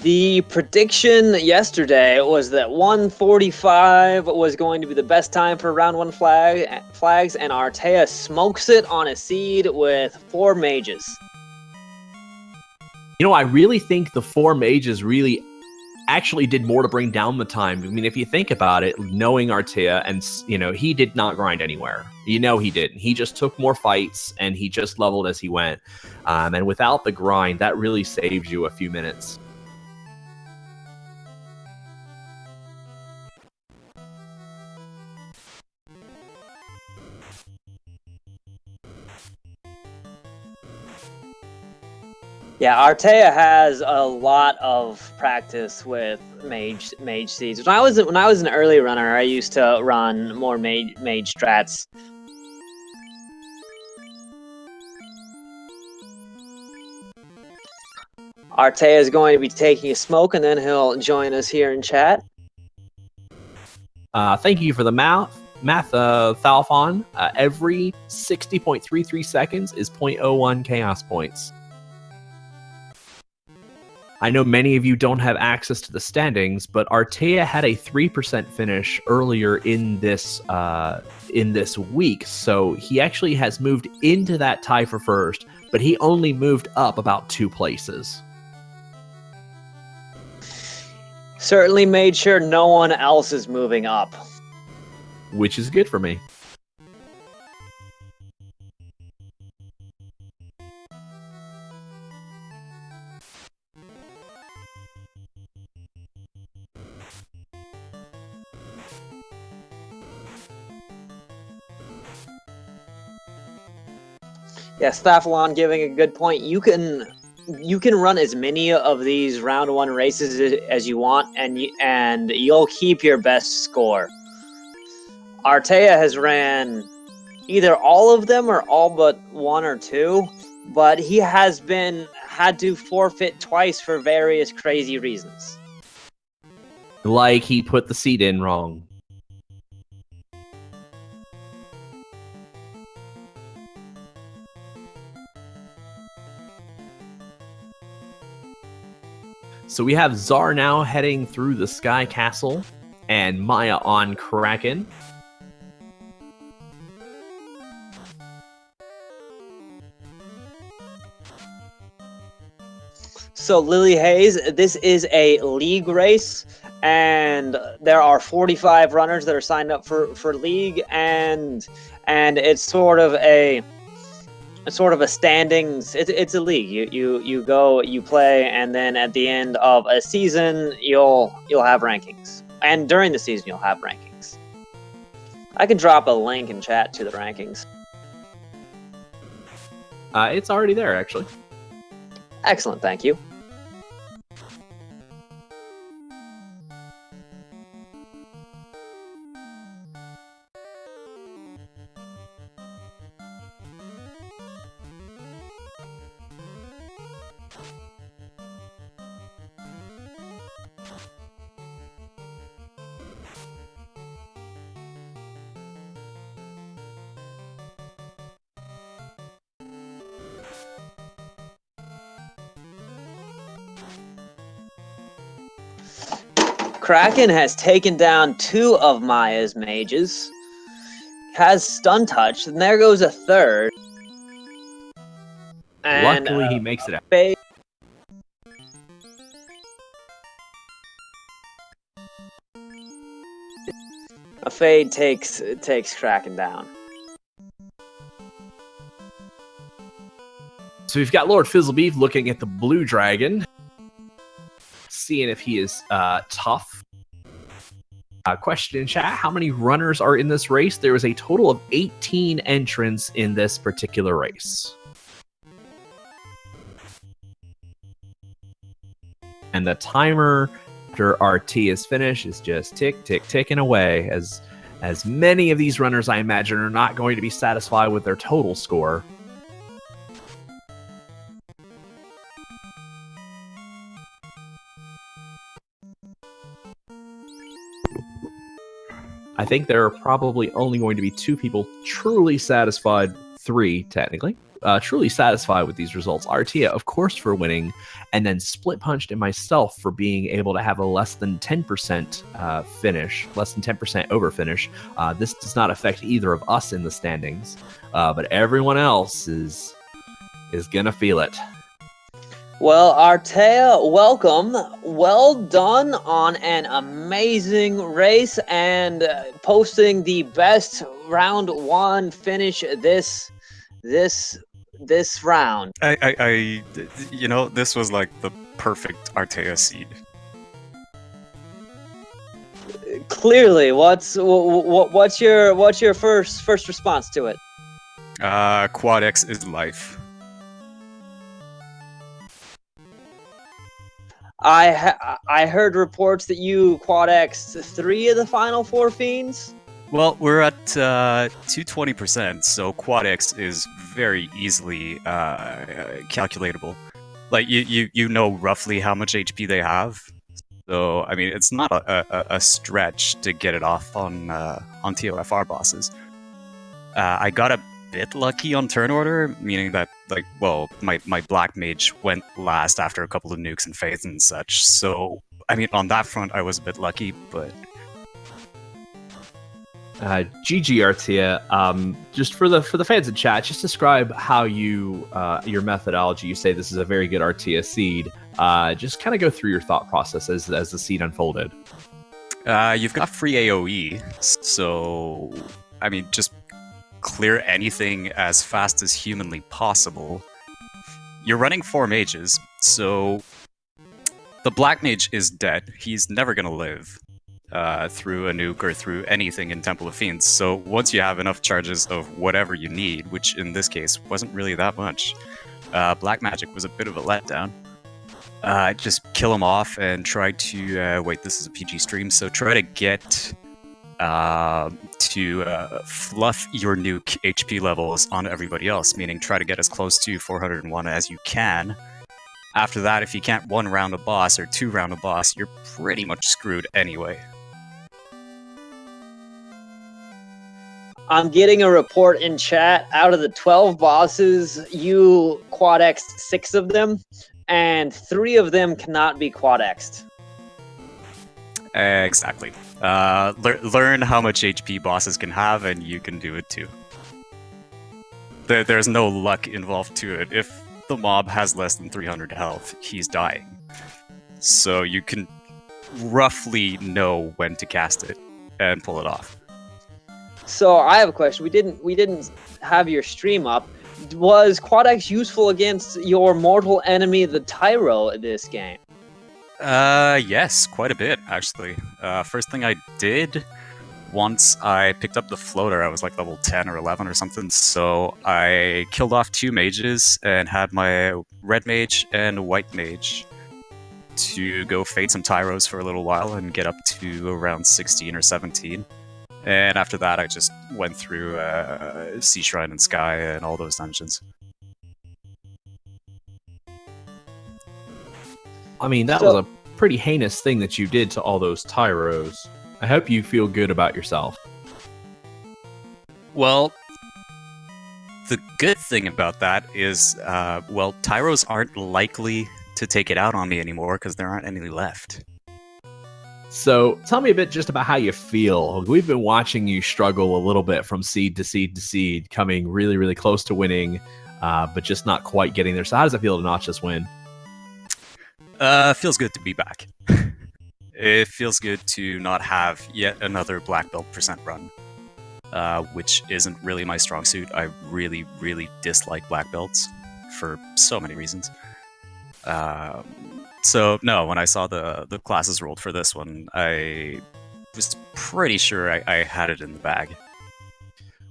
[SPEAKER 1] The prediction yesterday was that 1:45 was going to be the best time for round 1 flags, and Artea smokes it on a seed with 4 mages.
[SPEAKER 2] You know, I really think the 4 mages really actually did more to bring down the time. I mean, if you think about it, knowing Artea, and, you know, he did not grind anywhere. You know he didn't. He just took more fights, and he just leveled as he went. And without the grind, that really saves you a few minutes.
[SPEAKER 1] Yeah, Artea has a lot of practice with mage seeds. When I was an early runner, I used to run more mage strats. Artea is going to be taking a smoke, and then he'll join us here in chat.
[SPEAKER 2] Thank you for the math, Thalphon. Every 60.33 seconds is 0.01 chaos points. I know many of you don't have access to the standings, but Artea had a 3% finish earlier in this week, so he actually has moved into that tie for first, but he only moved up about 2 places.
[SPEAKER 1] Certainly made sure no one else is moving up.
[SPEAKER 2] Which is good for me.
[SPEAKER 1] Yeah, Staphalon giving a good point. You can run as many of these round 1 races as you want, and you'll keep your best score. Artea has ran either all of them or all but 1 or 2, but he has had to forfeit twice for various crazy reasons.
[SPEAKER 2] Like he put the seed in wrong. So we have Zar now heading through the Sky Castle, and Maya on Kraken.
[SPEAKER 1] So Lily Hayes, this is a league race, and there are 45 runners that are signed up for league, and it's sort of a standings. It's a league. You go, you play, and then at the end of a season, you'll have rankings, and during the season you'll have rankings. I can drop a link in chat to the rankings.
[SPEAKER 2] It's already there, actually.
[SPEAKER 1] Excellent, thank you. Kraken has taken down 2 of Maya's mages, has stun touched, and there goes a third. And
[SPEAKER 2] Luckily, he makes it out.
[SPEAKER 1] Fade, a Fade takes Kraken down.
[SPEAKER 2] So we've got Lord Fizzlebeef looking at the blue dragon, seeing if he is tough. Question in chat, how many runners are in this race? There is a total of 18 entrants in this particular race. And the timer after RT is finished is just ticking away, as many of these runners, I imagine, are not going to be satisfied with their total score. I think there are probably only going to be 2 people truly satisfied, 3 technically, truly satisfied with these results. Artia, of course, for winning, and then Split Punched and myself for being able to have a less than 10% finish, less than 10% over finish. This does not affect either of us in the standings, but everyone else is gonna feel it.
[SPEAKER 1] Well, Artea, welcome. Well done on an amazing race and posting the best round 1 finish this round.
[SPEAKER 3] I you know, this was like the perfect Artea seed.
[SPEAKER 1] Clearly, what's your first response to it?
[SPEAKER 3] Quad X is life.
[SPEAKER 1] I heard reports that you quad X'd 3 of the final 4 fiends.
[SPEAKER 3] Well, we're at 220%, so quad X is very easily calculatable. Like you know roughly how much HP they have, so I mean it's not a stretch to get it off on TOFR bosses. I got a bit lucky on turn order, meaning that, like, well, my black mage went last after a couple of nukes and faith and such. So, I mean, on that front, I was a bit lucky, but
[SPEAKER 2] GG Artia, just for the fans in chat, just describe how you your methodology. You say this is a very good Artia seed. Just kind of go through your thought process as the seed unfolded.
[SPEAKER 3] You've got free AoE, so I mean, just clear anything as fast as humanly possible. You're running 4 mages, so the black mage is dead. He's never gonna live through a nuke or through anything in Temple of Fiends. So once you have enough charges of whatever you need, which in this case wasn't really that much, black magic was a bit of a letdown. Just kill him off and try to wait, this is a PG stream, so try to get to fluff your nuke HP levels on everybody else, meaning try to get as close to 401 as you can. After that, if you can't 1 round a boss or 2 round a boss, you're pretty much screwed anyway.
[SPEAKER 1] I'm getting a report in chat. Out of the 12 bosses, you quad X'd 6 of them, and 3 of them cannot be quad X'd.
[SPEAKER 3] Exactly. Learn how much HP bosses can have, and you can do it too. There's no luck involved to it. If the mob has less than 300 health, he's dying. So you can roughly know when to cast it and pull it off.
[SPEAKER 1] So I have a question. We didn't have your stream up. Was quad X useful against your mortal enemy, the Tyro, this game?
[SPEAKER 3] Yes, quite a bit, actually. First thing I did, once I picked up the floater, I was like level 10 or 11 or something, so I killed off 2 mages and had my red mage and white mage to go fade some Tyros for a little while and get up to around 16 or 17. And after that, I just went through Sea Shrine and Sky and all those dungeons.
[SPEAKER 2] I mean, that was a pretty heinous thing that you did to all those Tyros. I hope you feel good about yourself.
[SPEAKER 3] Well, the good thing about that is, well, Tyros aren't likely to take it out on me anymore because there aren't any left.
[SPEAKER 2] So tell me a bit just about how you feel. We've been watching you struggle a little bit from seed to seed to seed, coming really, really close to winning, but just not quite getting there. So how does it feel to not just win?
[SPEAKER 3] Feels good to be back. It feels good to not have yet another black belt percent run, which isn't really my strong suit. I really, really dislike black belts for so many reasons. So no, when I saw the classes rolled for this one, I was pretty sure I had it in the bag.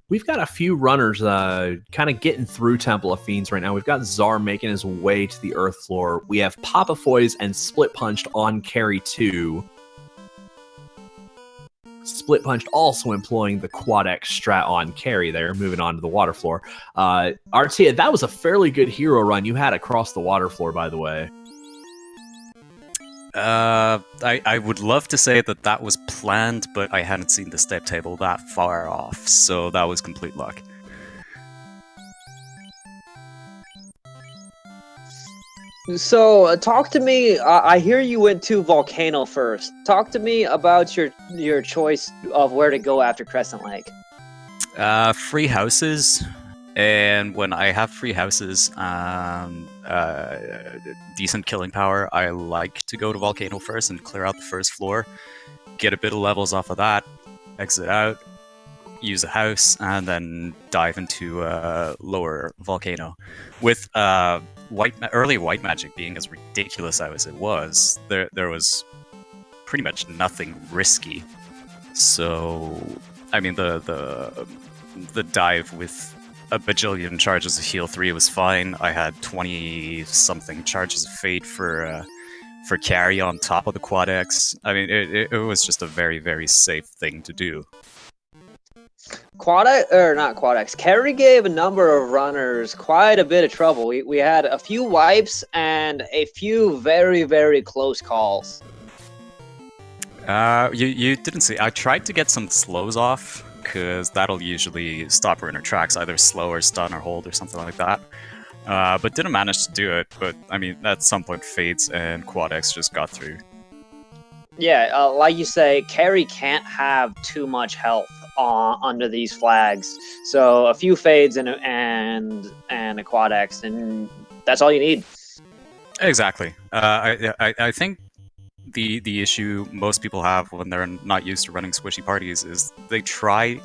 [SPEAKER 2] We've got a few runners kind of getting through Temple of Fiends right now. We've got Czar making his way to the Earth floor. We have Papa Foy's and Split Punched on carry 2. Split Punched also employing the Quad X strat on carry there, moving on to the water floor. Artia, that was a fairly good hero run you had across the water floor, by the way.
[SPEAKER 3] I would love to say that was planned, but I hadn't seen the step table that far off, so that was complete luck.
[SPEAKER 1] So, talk to me. I hear you went to Volcano first. Talk to me about your choice of where to go after Crescent Lake.
[SPEAKER 3] Free houses, and when I have free houses, decent killing power, I like to go to Volcano first and clear out the first floor, get a bit of levels off of that, exit out, use a house, and then dive into lower Volcano. With early white magic being as ridiculous as it was, there was pretty much nothing risky. So, I mean, the dive with a bajillion charges of heal 3 was fine. I had 20-something charges of fate for carry on top of the Quad X. I mean, it was just a very, very safe thing to do.
[SPEAKER 1] Not Quad X. Carry gave a number of runners quite a bit of trouble. We had a few wipes and a few very, very close calls.
[SPEAKER 3] You didn't see. I tried to get some slows off, because that'll usually stop runner tracks, either slow or stun or hold or something like that. But didn't manage to do it. But I mean, at some point, Fates and Quad X just got through.
[SPEAKER 1] Yeah, like you say, carry can't have too much health under these flags. So a few fades and a Quad X, and that's all you need.
[SPEAKER 3] Exactly. I think the issue most people have when they're not used to running squishy parties is they try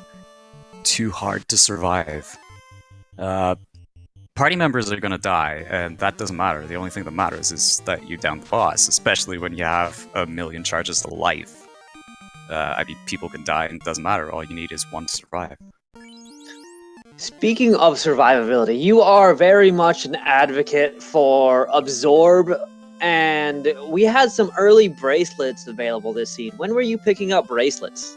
[SPEAKER 3] too hard to survive. Party members are going to die, and that doesn't matter. The only thing that matters is that you down the boss, especially when you have a million charges to life. I mean, people can die, and it doesn't matter. All you need is one to survive.
[SPEAKER 1] Speaking of survivability, you are very much an advocate for Absorb, and we had some early bracelets available this seed. When were you picking up bracelets?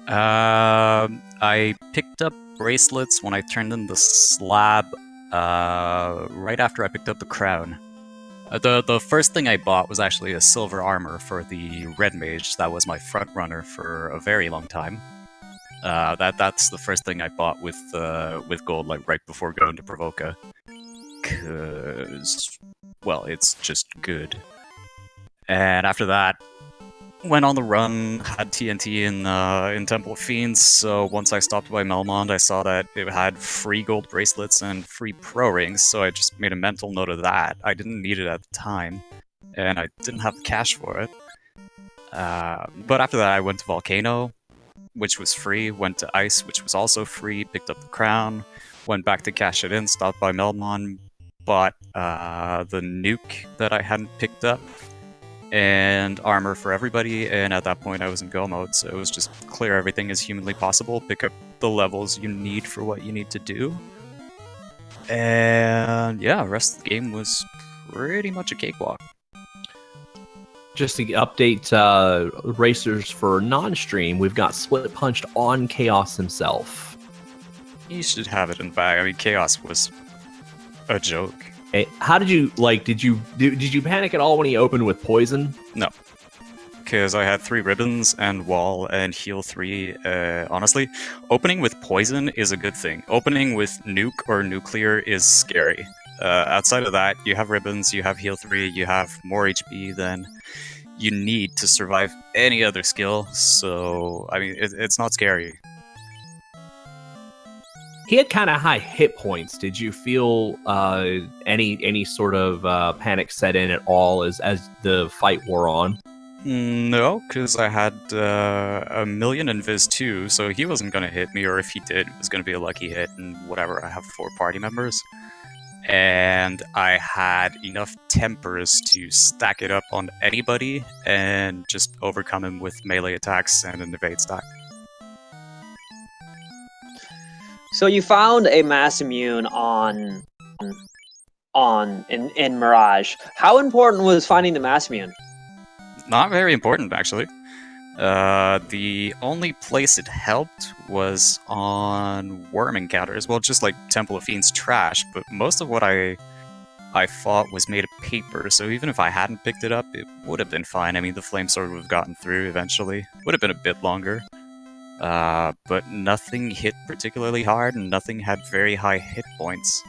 [SPEAKER 3] I picked up bracelets when I turned in the slab, right after I picked up the crown. The first thing I bought was actually a silver armor for the red mage. That was my front runner for a very long time. That's the first thing I bought with gold, like right before going to Provoca. 'Cause, well, it's just good. And after that, went on the run, had TNT in Temple of Fiends, so once I stopped by Melmond, I saw that it had free gold bracelets and free pro rings, so I just made a mental note of that. I didn't need it at the time, and I didn't have the cash for it. But after that, I went to Volcano, which was free, went to Ice, which was also free, picked up the crown, went back to cash it in, stopped by Melmond, bought the nuke that I hadn't picked up, and armor for everybody, and at that point I was in go mode, so it was just clear everything as humanly possible, pick up the levels you need for what you need to do, and yeah, the rest of the game was pretty much a cakewalk.
[SPEAKER 2] Just to update racers for non-stream, we've got Split Punched on Chaos himself.
[SPEAKER 3] You should have it in the bag. I mean, Chaos was a joke.
[SPEAKER 2] Hey, how did you did you panic at all when he opened with poison?
[SPEAKER 3] No, because I had 3 ribbons and wall and heal 3. Honestly, opening with poison is a good thing. Opening with nuke or nuclear is scary. Outside of that, you have ribbons, you have heal 3, you have more HP than you need to survive any other skill. So I mean, it's not scary.
[SPEAKER 2] He had kind of high hit points. Did you feel any sort of panic set in at all as the fight wore on?
[SPEAKER 3] No, because I had a million in Viz 2, so he wasn't going to hit me, or if he did, it was going to be a lucky hit, and whatever, I have 4 party members. And I had enough tempers to stack it up on anybody and just overcome him with melee attacks and an evade stack.
[SPEAKER 1] So you found a mass immune in Mirage. How important was finding the mass immune?
[SPEAKER 3] Not very important, actually. The only place it helped was on worm encounters. Well, just like Temple of Fiends trash, but most of what I fought was made of paper, so even if I hadn't picked it up, it would have been fine. I mean, the flame sword would have gotten through eventually. Would have been a bit longer. But nothing hit particularly hard, and nothing had very high hit points.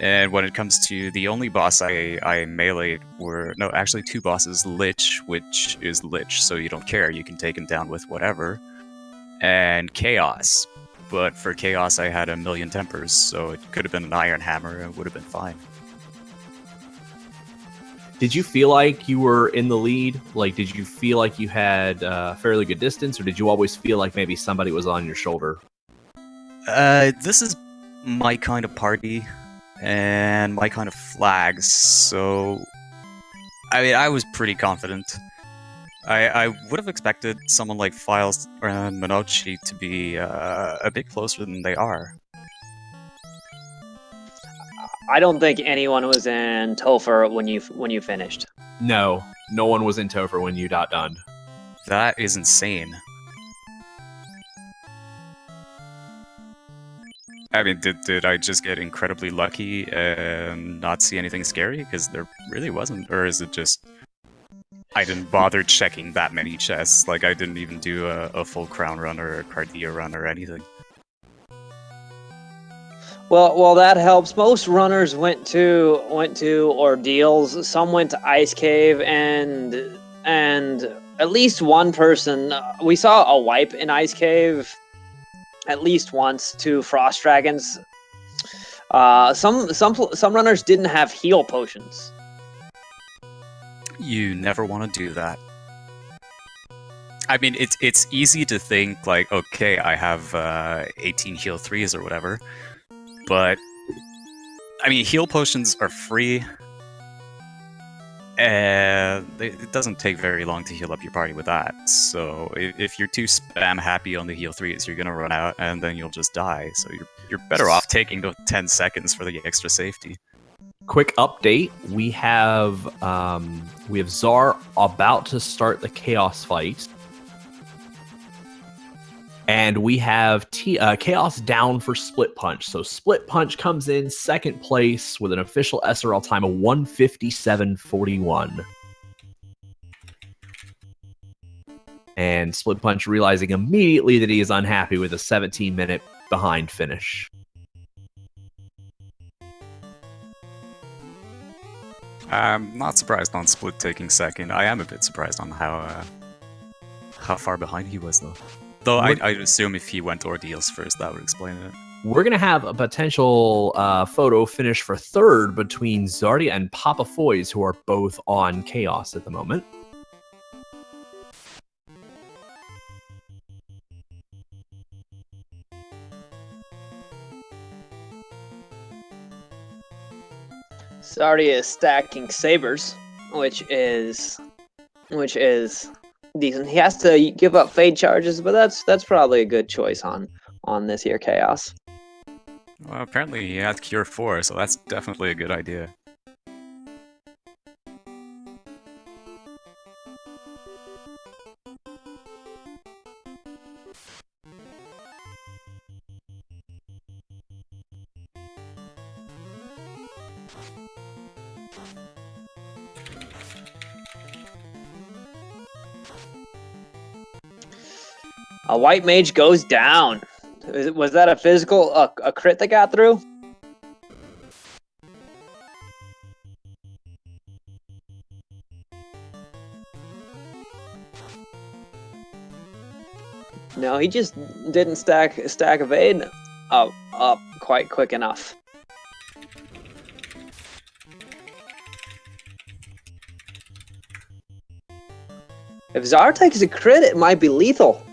[SPEAKER 3] And when it comes to the only boss I meleeed were... No, actually 2 bosses. Lich, which is Lich, so you don't care. You can take him down with whatever. And Chaos. But for Chaos I had a million tempers, so it could have been an Iron Hammer and it would have been fine.
[SPEAKER 2] Did you feel like you were in the lead? Like, did you feel like you had fairly good distance, or did you always feel like maybe somebody was on your shoulder?
[SPEAKER 3] This is my kind of party and my kind of flags, so I mean, I was pretty confident. I would have expected someone like Files and Minochi to be a bit closer than they are.
[SPEAKER 1] I don't think anyone was in Topher when you finished.
[SPEAKER 2] No one was in Topher when you got done.
[SPEAKER 3] That is insane. I mean, did I just get incredibly lucky and not see anything scary? Because there really wasn't. Or is it just... I didn't bother checking that many chests. Like, I didn't even do a full crown run or a Cardia run or anything.
[SPEAKER 1] Well, that helps. Most runners went to ordeals. Some went to Ice Cave, and at least one person... we saw a wipe in Ice Cave at least once to Frost Dragons. Some runners didn't have heal potions.
[SPEAKER 3] You never want to do that. I mean, it's easy to think, like, okay, I have 18 heal 3s or whatever, but, I mean, heal potions are free, and it doesn't take very long to heal up your party with that, so if you're too spam happy on the heal 3s, you're gonna run out, and then you'll just die, so you're better off taking the 10 seconds for the extra safety.
[SPEAKER 2] Quick update: we have Czar about to start the Chaos fight, and we have Chaos down for Split Punch. So Split Punch comes in second place with an official SRL time of 1:57:41. And Split Punch realizing immediately that he is unhappy with a 17-minute behind finish.
[SPEAKER 3] I'm not surprised on Split taking second. I am a bit surprised on how far behind he was, though. Though I'd assume if he went ordeals first, that would explain it.
[SPEAKER 2] We're going to have a potential photo finish for third between Zardia and Papa Foys, who are both on Chaos at the moment.
[SPEAKER 1] Sardia is stacking sabers, which is decent. He has to give up fade charges, but that's probably a good choice on this here Chaos.
[SPEAKER 3] Well, apparently he had Cure 4, so that's definitely a good idea.
[SPEAKER 1] A white mage goes down. Was that a physical, a crit that got through? No, he just didn't stack evade up quite quick enough. If Zar takes a crit, it might be lethal.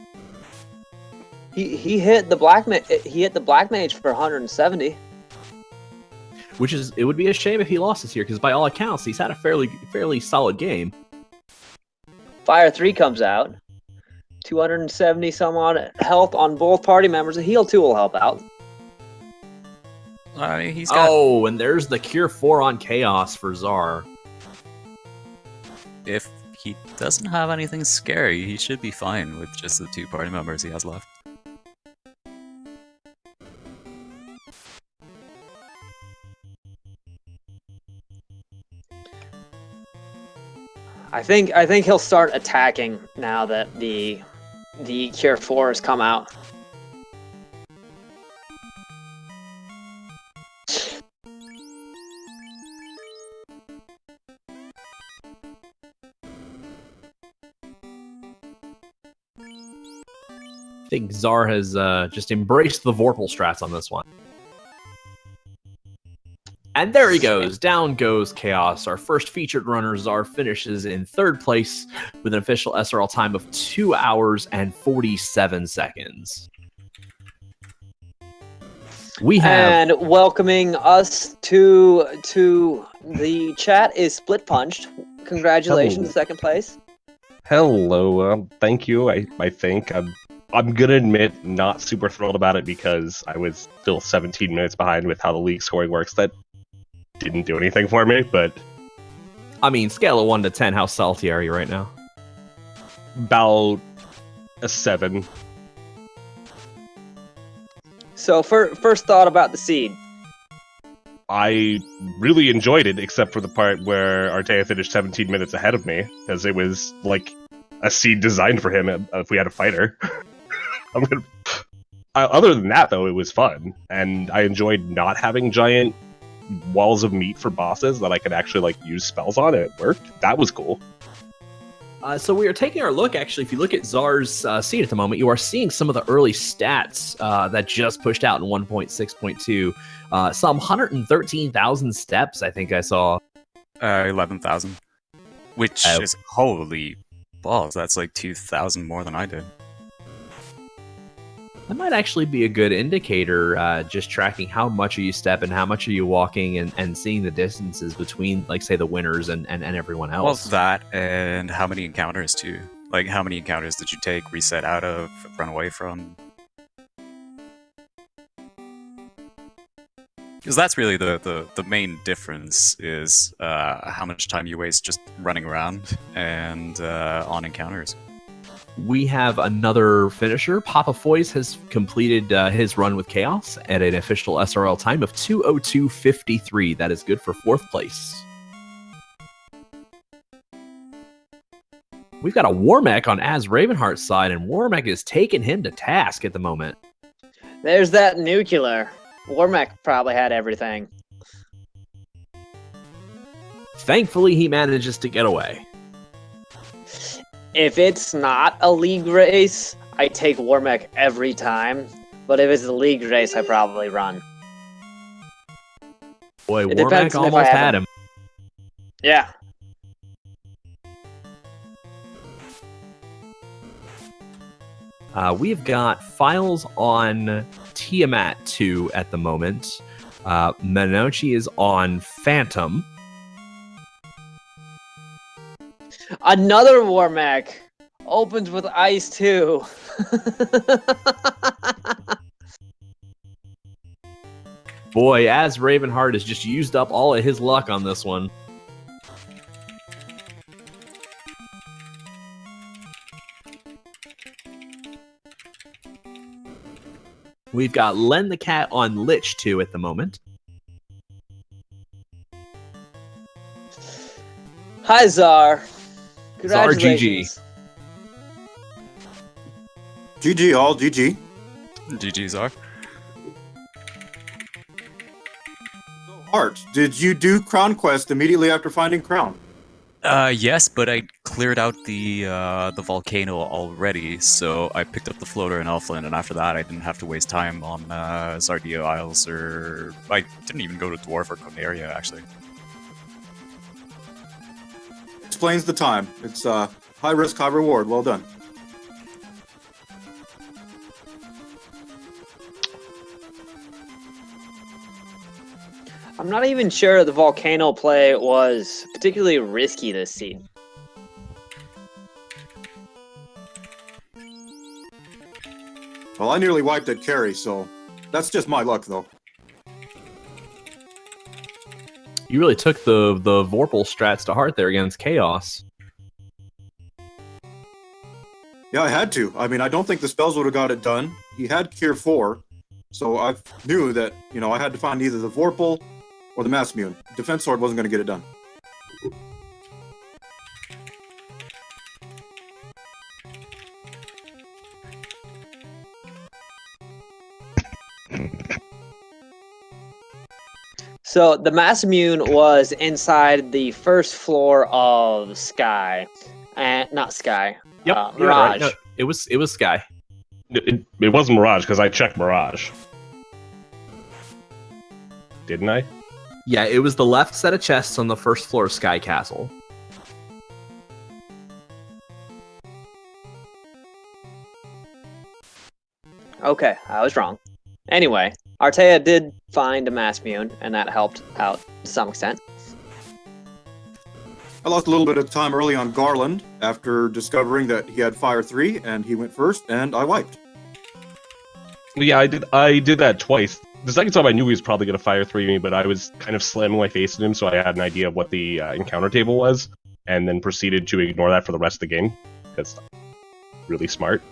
[SPEAKER 1] He hit the black mage for 170.
[SPEAKER 2] Which is, it would be a shame if he lost this year, because by all accounts, he's had a fairly solid game.
[SPEAKER 1] Fire 3 comes out. 270 some odd health on both party members. A heal 2 will help out.
[SPEAKER 3] I mean, he's got...
[SPEAKER 2] Oh, and there's the Cure 4 on Chaos for Zar.
[SPEAKER 3] If he doesn't have anything scary, he should be fine with just the 2 party members he has left.
[SPEAKER 1] I think he'll start attacking now that the Cure 4 has come out.
[SPEAKER 2] I think Zar has just embraced the Vorpal strats on this one. And there he goes. Down goes Chaos. Our first featured runner, Zar, finishes in 3rd place with an official SRL time of 2 hours and 47 seconds. We have...
[SPEAKER 1] And welcoming us to the chat is Split Punched. Congratulations,
[SPEAKER 4] Hello.
[SPEAKER 1] 2nd place.
[SPEAKER 4] Hello, thank you. I think I'm gonna admit not super thrilled about it because I was still 17 minutes behind with how the league scoring works. That didn't do anything for me, but
[SPEAKER 2] I mean, scale of 1 to 10, how salty are you right now?
[SPEAKER 4] about a 7.
[SPEAKER 1] So first thought about the seed.
[SPEAKER 4] I really enjoyed it, except for the part where Artea finished 17 minutes ahead of me, because it was like a seed designed for him if we had a fighter. Other than that, though, it was fun, and I enjoyed not having giant walls of meat for bosses that I could actually like use spells on. It worked. That was cool.
[SPEAKER 2] So we are taking our look, actually, if you look at Zar's seed at the moment, you are seeing some of the early stats that just pushed out in 1.6.2. Some 113,000 steps, I think I saw.
[SPEAKER 3] 11,000. Which is, holy balls, that's like 2,000 more than I did.
[SPEAKER 2] That might actually be a good indicator, just tracking how much are you stepping, how much are you walking, and seeing the distances between, like, say, the winners and everyone else.
[SPEAKER 3] Well, that, and how many encounters, too. Like, how many encounters did you take, reset out of, run away from? Because that's really the main difference, is how much time you waste just running around and on encounters.
[SPEAKER 2] We have another finisher. Papa Foyce has completed his run with Chaos at an official SRL time of 2:02:53. That is good for 4th place. We've got a Warmech on Az Ravenheart's side, and Warmech is taking him to task at the moment.
[SPEAKER 1] There's that nuclear. Warmech probably had everything.
[SPEAKER 2] Thankfully, he manages to get away.
[SPEAKER 1] If it's not a league race, I take Warmech every time. But if it's a league race, I probably run.
[SPEAKER 2] Boy,
[SPEAKER 1] It depends
[SPEAKER 2] Warmech
[SPEAKER 1] on if I
[SPEAKER 2] almost
[SPEAKER 1] have
[SPEAKER 2] had
[SPEAKER 1] him.
[SPEAKER 2] him.
[SPEAKER 1] Yeah.
[SPEAKER 2] We've got files on Tiamat 2 at the moment. Menochi is on Phantom.
[SPEAKER 1] Another Warmech opens with ice too.
[SPEAKER 2] Boy, Az Ravenheart has just used up all of his luck on this one. We've got Len the Cat on Lich 2 at the moment.
[SPEAKER 1] Hi, Zar.
[SPEAKER 2] Zar GG.
[SPEAKER 1] Congratulations.
[SPEAKER 5] GG all, GG.
[SPEAKER 3] GG's are.
[SPEAKER 5] Art, did you do Crown Quest immediately after finding Crown?
[SPEAKER 3] Yes, but I cleared out the volcano already, so I picked up the floater in Elfland, and after that I didn't have to waste time on Zardia Isles, or I didn't even go to Dwarf or Conaria, actually.
[SPEAKER 5] Explains the time. It's high risk, high reward. Well done.
[SPEAKER 1] I'm not even sure the volcano play was particularly risky this seed.
[SPEAKER 5] Well, I nearly wiped at carry, so that's just my luck, though.
[SPEAKER 2] You really took the Vorpal strats to heart there against Chaos.
[SPEAKER 5] Yeah, I had to. I mean, I don't think the spells would have got it done. He had Cure 4, so I knew that, I had to find either the Vorpal or the Mass Immune. Defense Sword wasn't going to get it done.
[SPEAKER 1] So the Mass Immune was inside the first floor of Sky, and not Sky.
[SPEAKER 2] Yep,
[SPEAKER 1] Mirage.
[SPEAKER 2] you're right. No, it was Sky.
[SPEAKER 4] It wasn't Mirage because I checked Mirage. Didn't I?
[SPEAKER 2] Yeah, it was the left set of chests on the first floor of Sky Castle.
[SPEAKER 1] Okay, I was wrong. Anyway, Artea did find a Mass Immune, and that helped out to some extent.
[SPEAKER 5] I lost a little bit of time early on Garland after discovering that he had Fire 3, and he went first, and I wiped.
[SPEAKER 4] Yeah, I did that twice. The second time I knew he was probably going to fire 3 me, but I was kind of slamming my face at him, so I had an idea of what the encounter table was, and then proceeded to ignore that for the rest of the game. That's really smart.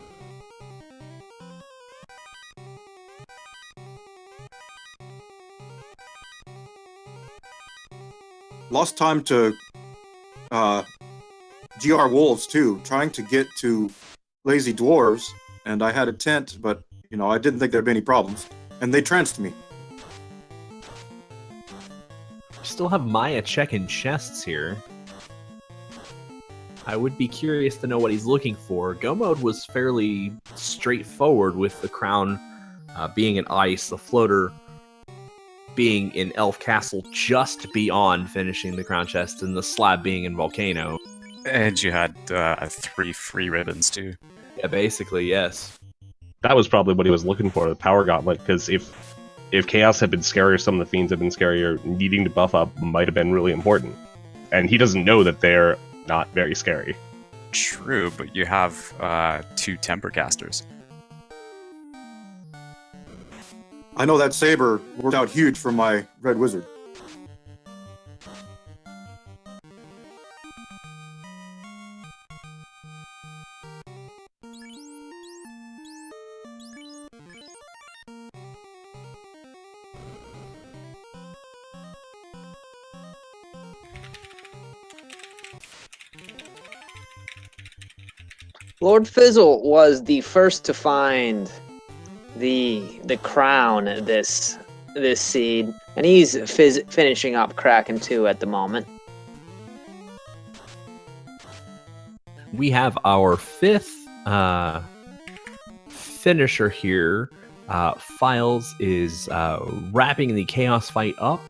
[SPEAKER 5] Lost time to GR Wolves, too, trying to get to Lazy Dwarves, and I had a tent, but, I didn't think there'd be any problems. And they tranced me.
[SPEAKER 2] Still have Maya checking chests here. I would be curious to know what he's looking for. Go mode was fairly straightforward with the crown being in ice, the floater being in Elf Castle just beyond finishing the crown chest, and the slab being in Volcano.
[SPEAKER 3] And you had 3 free ribbons, too.
[SPEAKER 2] Yeah, basically, yes.
[SPEAKER 4] That was probably what he was looking for, the Power Gauntlet, because if Chaos had been scarier, some of the Fiends had been scarier, needing to buff up might have been really important. And he doesn't know that they're not very scary.
[SPEAKER 3] True, but you have 2 Temper Casters.
[SPEAKER 5] I know that Saber worked out huge for my Red Wizard.
[SPEAKER 1] Lord Fizzle was the first to find the crown this seed, and he's finishing up Kraken 2 at the moment.
[SPEAKER 2] We have our 5th finisher here. Files is wrapping the Chaos fight up.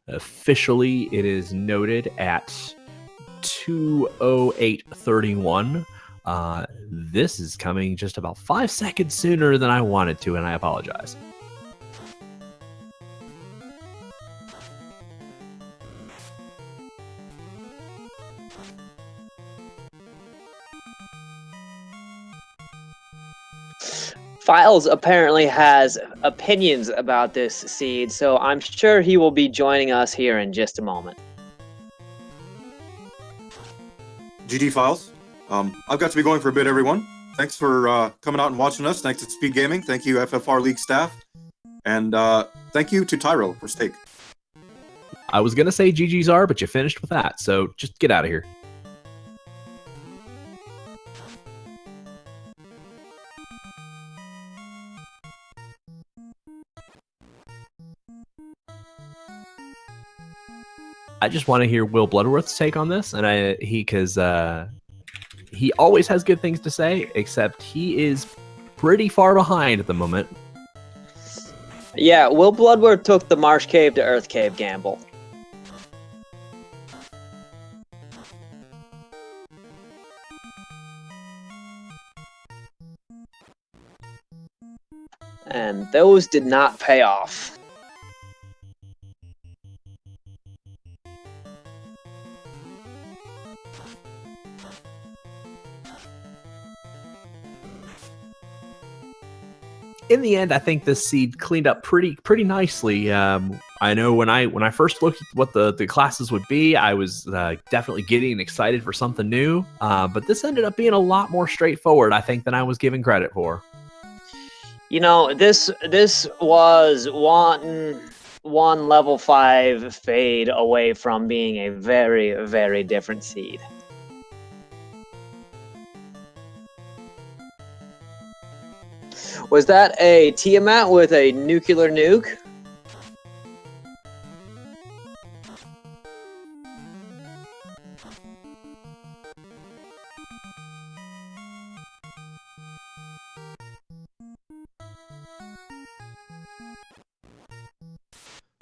[SPEAKER 2] Officially, it is noted at 2:08:31. This is coming just about 5 seconds sooner than I wanted to, and I apologize.
[SPEAKER 1] Files apparently has opinions about this seed, so I'm sure he will be joining us here in just a moment.
[SPEAKER 5] GD Files. I've got to be going for a bit, everyone. Thanks for coming out and watching us. Thanks to Speed Gaming. Thank you, FFR League staff. And thank you to Tyro for steak.
[SPEAKER 2] I was going to say GG's are, but you finished with that, so just get out of here. I just want to hear Will Bloodworth's take on this, and because he always has good things to say, except he is pretty far behind at the moment.
[SPEAKER 1] Yeah, Will Bloodworth took the Marsh Cave to Earth Cave gamble. And those did not pay off.
[SPEAKER 2] In the end, I think this seed cleaned up pretty nicely. I know when I first looked at what the classes would be, I was definitely getting excited for something new. But this ended up being a lot more straightforward, I think, than I was given credit for.
[SPEAKER 1] You know, this was one level 5 fade away from being a very, very different seed. Was that a Tiamat with a nuclear nuke?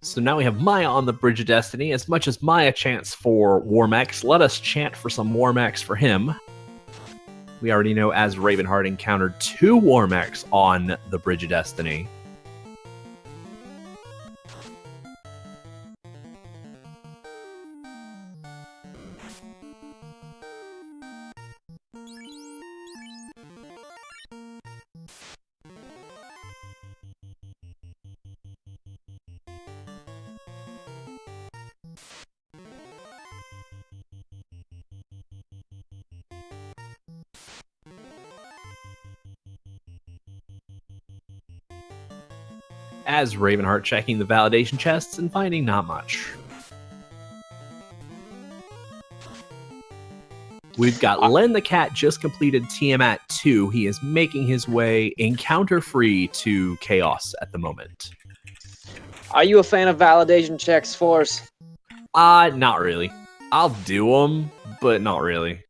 [SPEAKER 2] So now we have Maya on the Bridge of Destiny. As much as Maya chants for Warmex, let us chant for some Warmex for him. We already know as Ravenheart encountered 2 Warmex on the Bridge of Destiny. As Ravenheart checking the validation chests and finding not much. We've got Len the Cat just completed Tiamat 2. He is making his way encounter-free to Chaos at the moment.
[SPEAKER 1] Are you a fan of validation checks, Force?
[SPEAKER 2] Not really. I'll do them, but not really.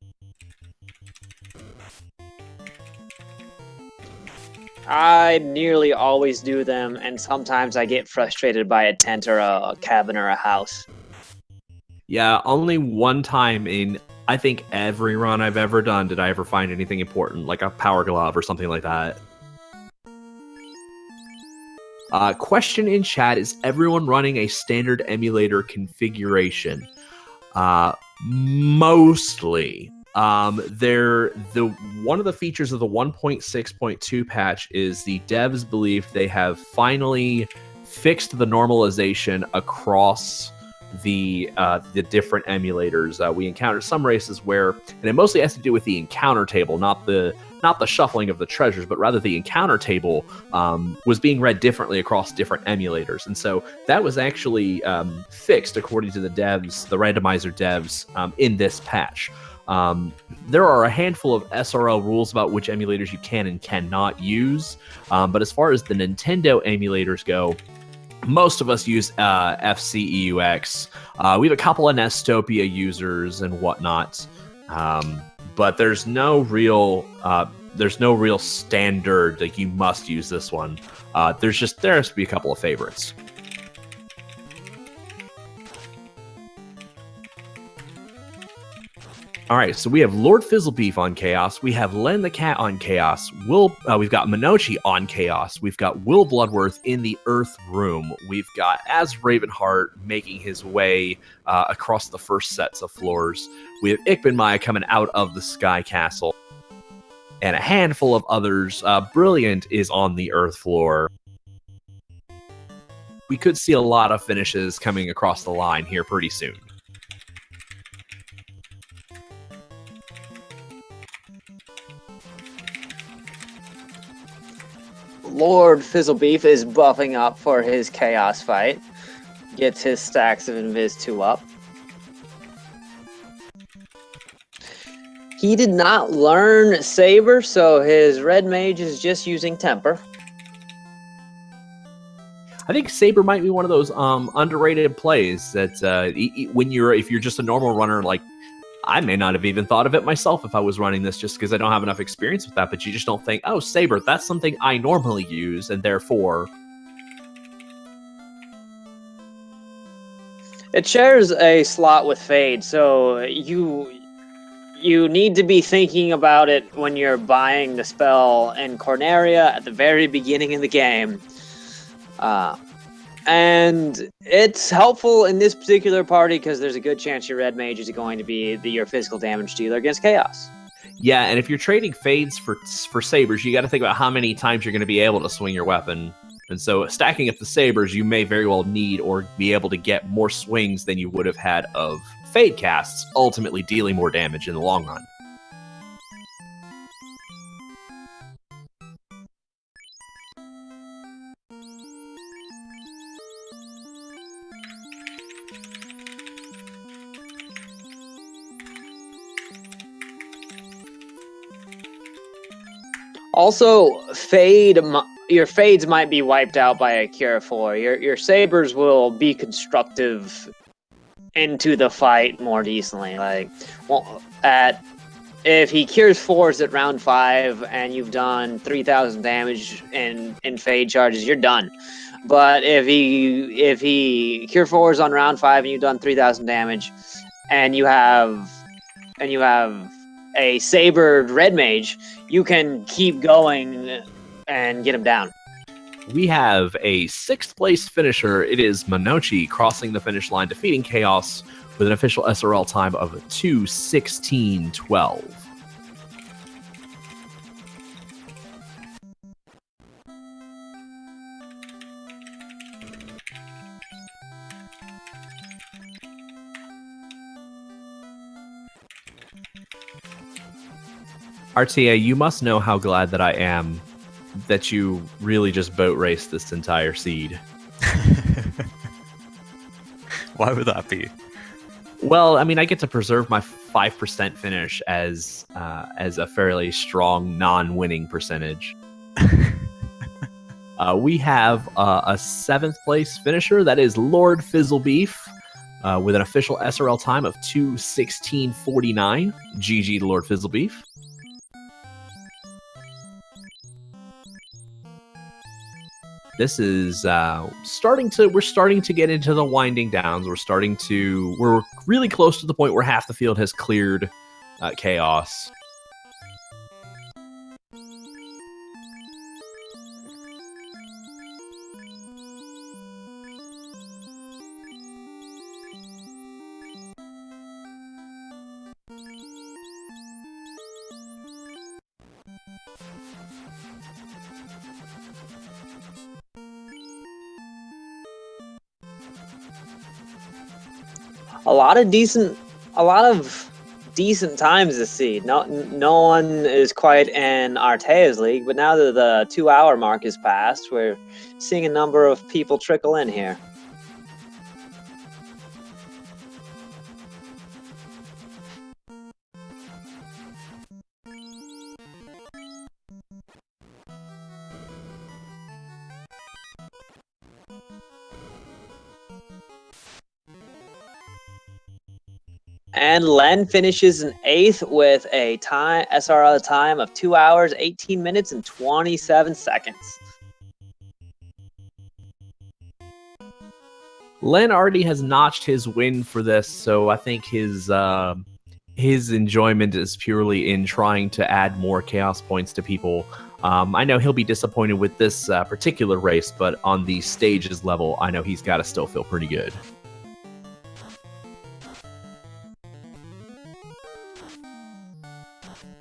[SPEAKER 1] I nearly always do them, and sometimes I get frustrated by a tent or a cabin or a house.
[SPEAKER 2] Yeah, only one time in, I think, every run I've ever done did I ever find anything important, like a power glove or something like that. Question in chat, is everyone running a standard emulator configuration? Mostly. One of the features of the 1.6.2 patch is the devs believe they have finally fixed the normalization across the different emulators. We encountered some races where, and it mostly has to do with the encounter table, not the shuffling of the treasures, but rather the encounter table was being read differently across different emulators. And so that was actually fixed according to the devs, the randomizer devs, in this patch. There are a handful of SRL rules about which emulators you can and cannot use. But as far as the Nintendo emulators go, most of us use FCEUX. We have a couple of Nestopia users and whatnot. But there's no real standard like you must use this one. There has to be a couple of favorites. All right, so we have Lord Fizzlebeef on Chaos. We have Len the Cat on Chaos. We've got Minochi on Chaos. We've got Will Bloodworth in the Earth Room. We've got Az Ravenheart making his way across the first sets of floors. We have Ikben Maya coming out of the Sky Castle. And a handful of others. Brilliant is on the Earth floor. We could see a lot of finishes coming across the line here pretty soon.
[SPEAKER 1] Lord Fizzlebeef is buffing up for his Chaos fight. Gets his stacks of Invis 2 up. He did not learn Saber, so his red mage is just using Temper.
[SPEAKER 2] I think Saber might be one of those underrated plays that if you're just a normal runner, like I may not have even thought of it myself if I was running this, just because I don't have enough experience with that, but you just don't think, oh, Saber, that's something I normally use, and therefore...
[SPEAKER 1] It shares a slot with Fade, so you need to be thinking about it when you're buying the spell in Corneria at the very beginning of the game. And it's helpful in this particular party because there's a good chance your red mage is going to be your physical damage dealer against Chaos.
[SPEAKER 2] Yeah, and if you're trading Fades for Sabers, you got to think about how many times you're going to be able to swing your weapon. And so stacking up the Sabers, you may very well need or be able to get more swings than you would have had of Fade casts, ultimately dealing more damage in the long run.
[SPEAKER 1] Also, your Fades might be wiped out by a Cure 4. Your Sabers will be constructive into the fight more decently. Like, well, if he cures 4s at round 5 and you've done 3,000 damage in Fade charges, you're done. But if he cure 4s on round 5 and you've done 3,000 damage, and you have a sabered red mage, you can keep going and get him down.
[SPEAKER 2] We have a 6th place finisher. It is Manochi crossing the finish line, defeating Chaos with an official SRL time of 2:16:12. RTA, you must know how glad that I am that you really just boat raced this entire seed.
[SPEAKER 3] Why would that be?
[SPEAKER 2] Well, I mean, I get to preserve my 5% finish as a fairly strong non-winning percentage. We have a 7th place finisher. That is Lord Fizzlebeef with an official SRL time of 2:16:49. GG to Lord Fizzlebeef. This is we're starting to get into the winding downs. We're really close to the point where half the field has cleared Chaos.
[SPEAKER 1] A lot of decent times this seed. No one is quite in Artea's league, but now that the 2-hour mark is passed, we're seeing a number of people trickle in here. And Len finishes in 8th with a SRL time of 2 hours, 18 minutes, and 27 seconds.
[SPEAKER 2] Len already has notched his win for this, so I think his enjoyment is purely in trying to add more chaos points to people. I know he'll be disappointed with this particular race, but on the stages level, I know he's got to still feel pretty good.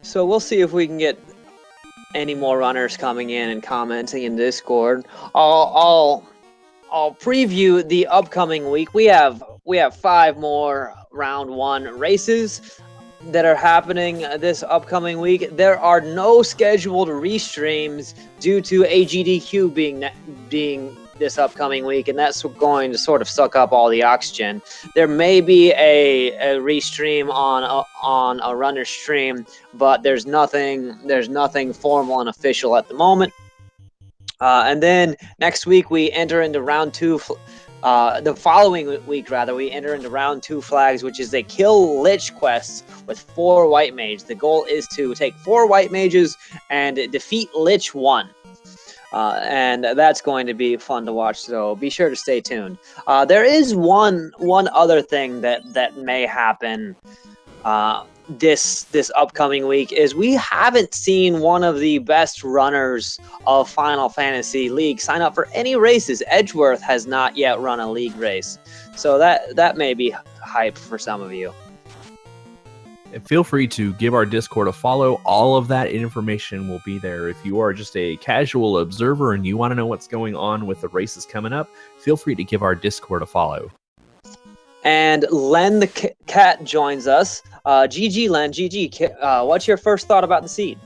[SPEAKER 1] So we'll see if we can get any more runners coming in and commenting in Discord. I'll preview the upcoming week. We have 5 more round 1 races that are happening this upcoming week. There are no scheduled restreams due to AGDQ being this upcoming week, and that's going to sort of suck up all the oxygen. There may be a restream on a runner stream, but there's nothing formal and official at the moment. And then next week we enter into round 2 The following week, rather, we enter into round 2 flags, which is a kill lich quest with 4 white mages. The goal is to take 4 white mages and defeat lich 1. And that's going to be fun to watch, so be sure to stay tuned. There is one other thing that may happen this upcoming week is we haven't seen one of the best runners of Final Fantasy League sign up for any races. Edgeworth has not yet run a league race, so that may be hype for some of you.
[SPEAKER 2] And feel free to give our Discord a follow. All of that information will be there. If you are just a casual observer and you want to know what's going on with the races coming up, feel free to give our Discord a follow.
[SPEAKER 1] And Len the cat joins us. GG, Len. GG. What's your first thought about the seed?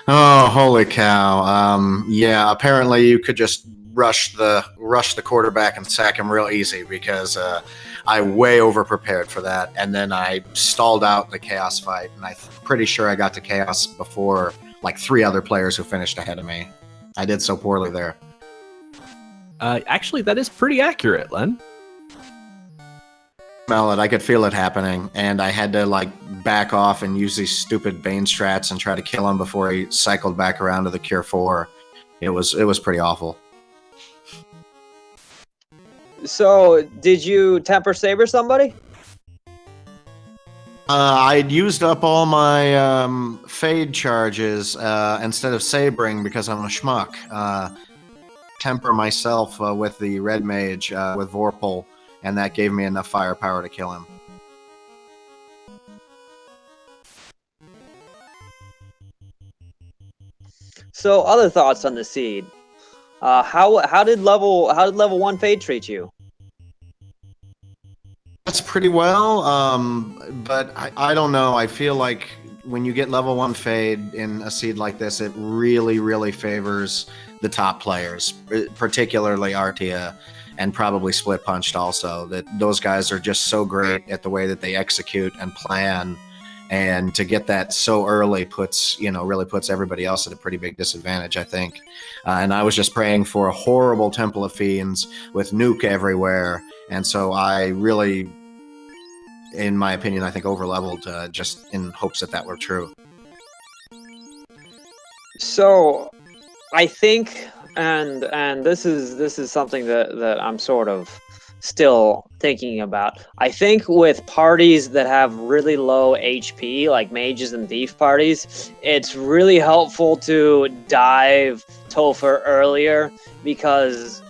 [SPEAKER 6] Oh, holy cow! Yeah, apparently you could just rush the quarterback and sack him real easy because I way over prepared for that, and then I stalled out the chaos fight, and I'm pretty sure I got to chaos before like 3 other players who finished ahead of me. I did so poorly there.
[SPEAKER 2] Actually, that is pretty accurate, Len.
[SPEAKER 6] Smell it. I could feel it happening, and I had to like back off and use these stupid Bane strats and try to kill him before he cycled back around to the Cure 4. It was pretty awful.
[SPEAKER 1] So, did you temper saber somebody?
[SPEAKER 6] I'd used up all my fade charges instead of sabering because I'm a schmuck. Temper myself with the red mage with Vorpal, and that gave me enough firepower to kill him.
[SPEAKER 1] So, other thoughts on the seed? How did level 1 fade treat you?
[SPEAKER 6] That's pretty well, but I don't know. I feel like when you get level 1 fade in a seed like this, it really, really favors the top players, particularly Artia, and probably Split Punched also. That those guys are just so great at the way that they execute and plan, and to get that so early really puts everybody else at a pretty big disadvantage, I think. And I was just praying for a horrible Temple of Fiends with nuke everywhere, and so I really, in my opinion, I think overleveled just in hopes that were true.
[SPEAKER 1] So, I think, and this is something that I'm sort of still thinking about. I think with parties that have really low HP, like mages and thief parties, it's really helpful to dive Topher earlier, because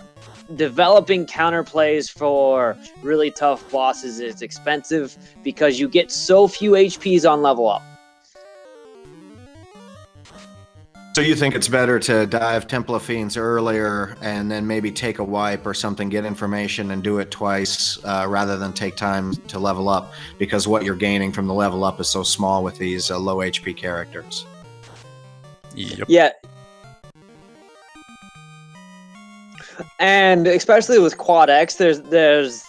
[SPEAKER 1] developing counterplays for really tough bosses is expensive because you get so few HPs on level up.
[SPEAKER 6] So you think it's better to dive Temple of Fiends earlier and then maybe take a wipe or something, get information and do it twice rather than take time to level up, because what you're gaining from the level up is so small with these low HP characters.
[SPEAKER 3] Yep.
[SPEAKER 1] Yeah. And especially with Quad X, there's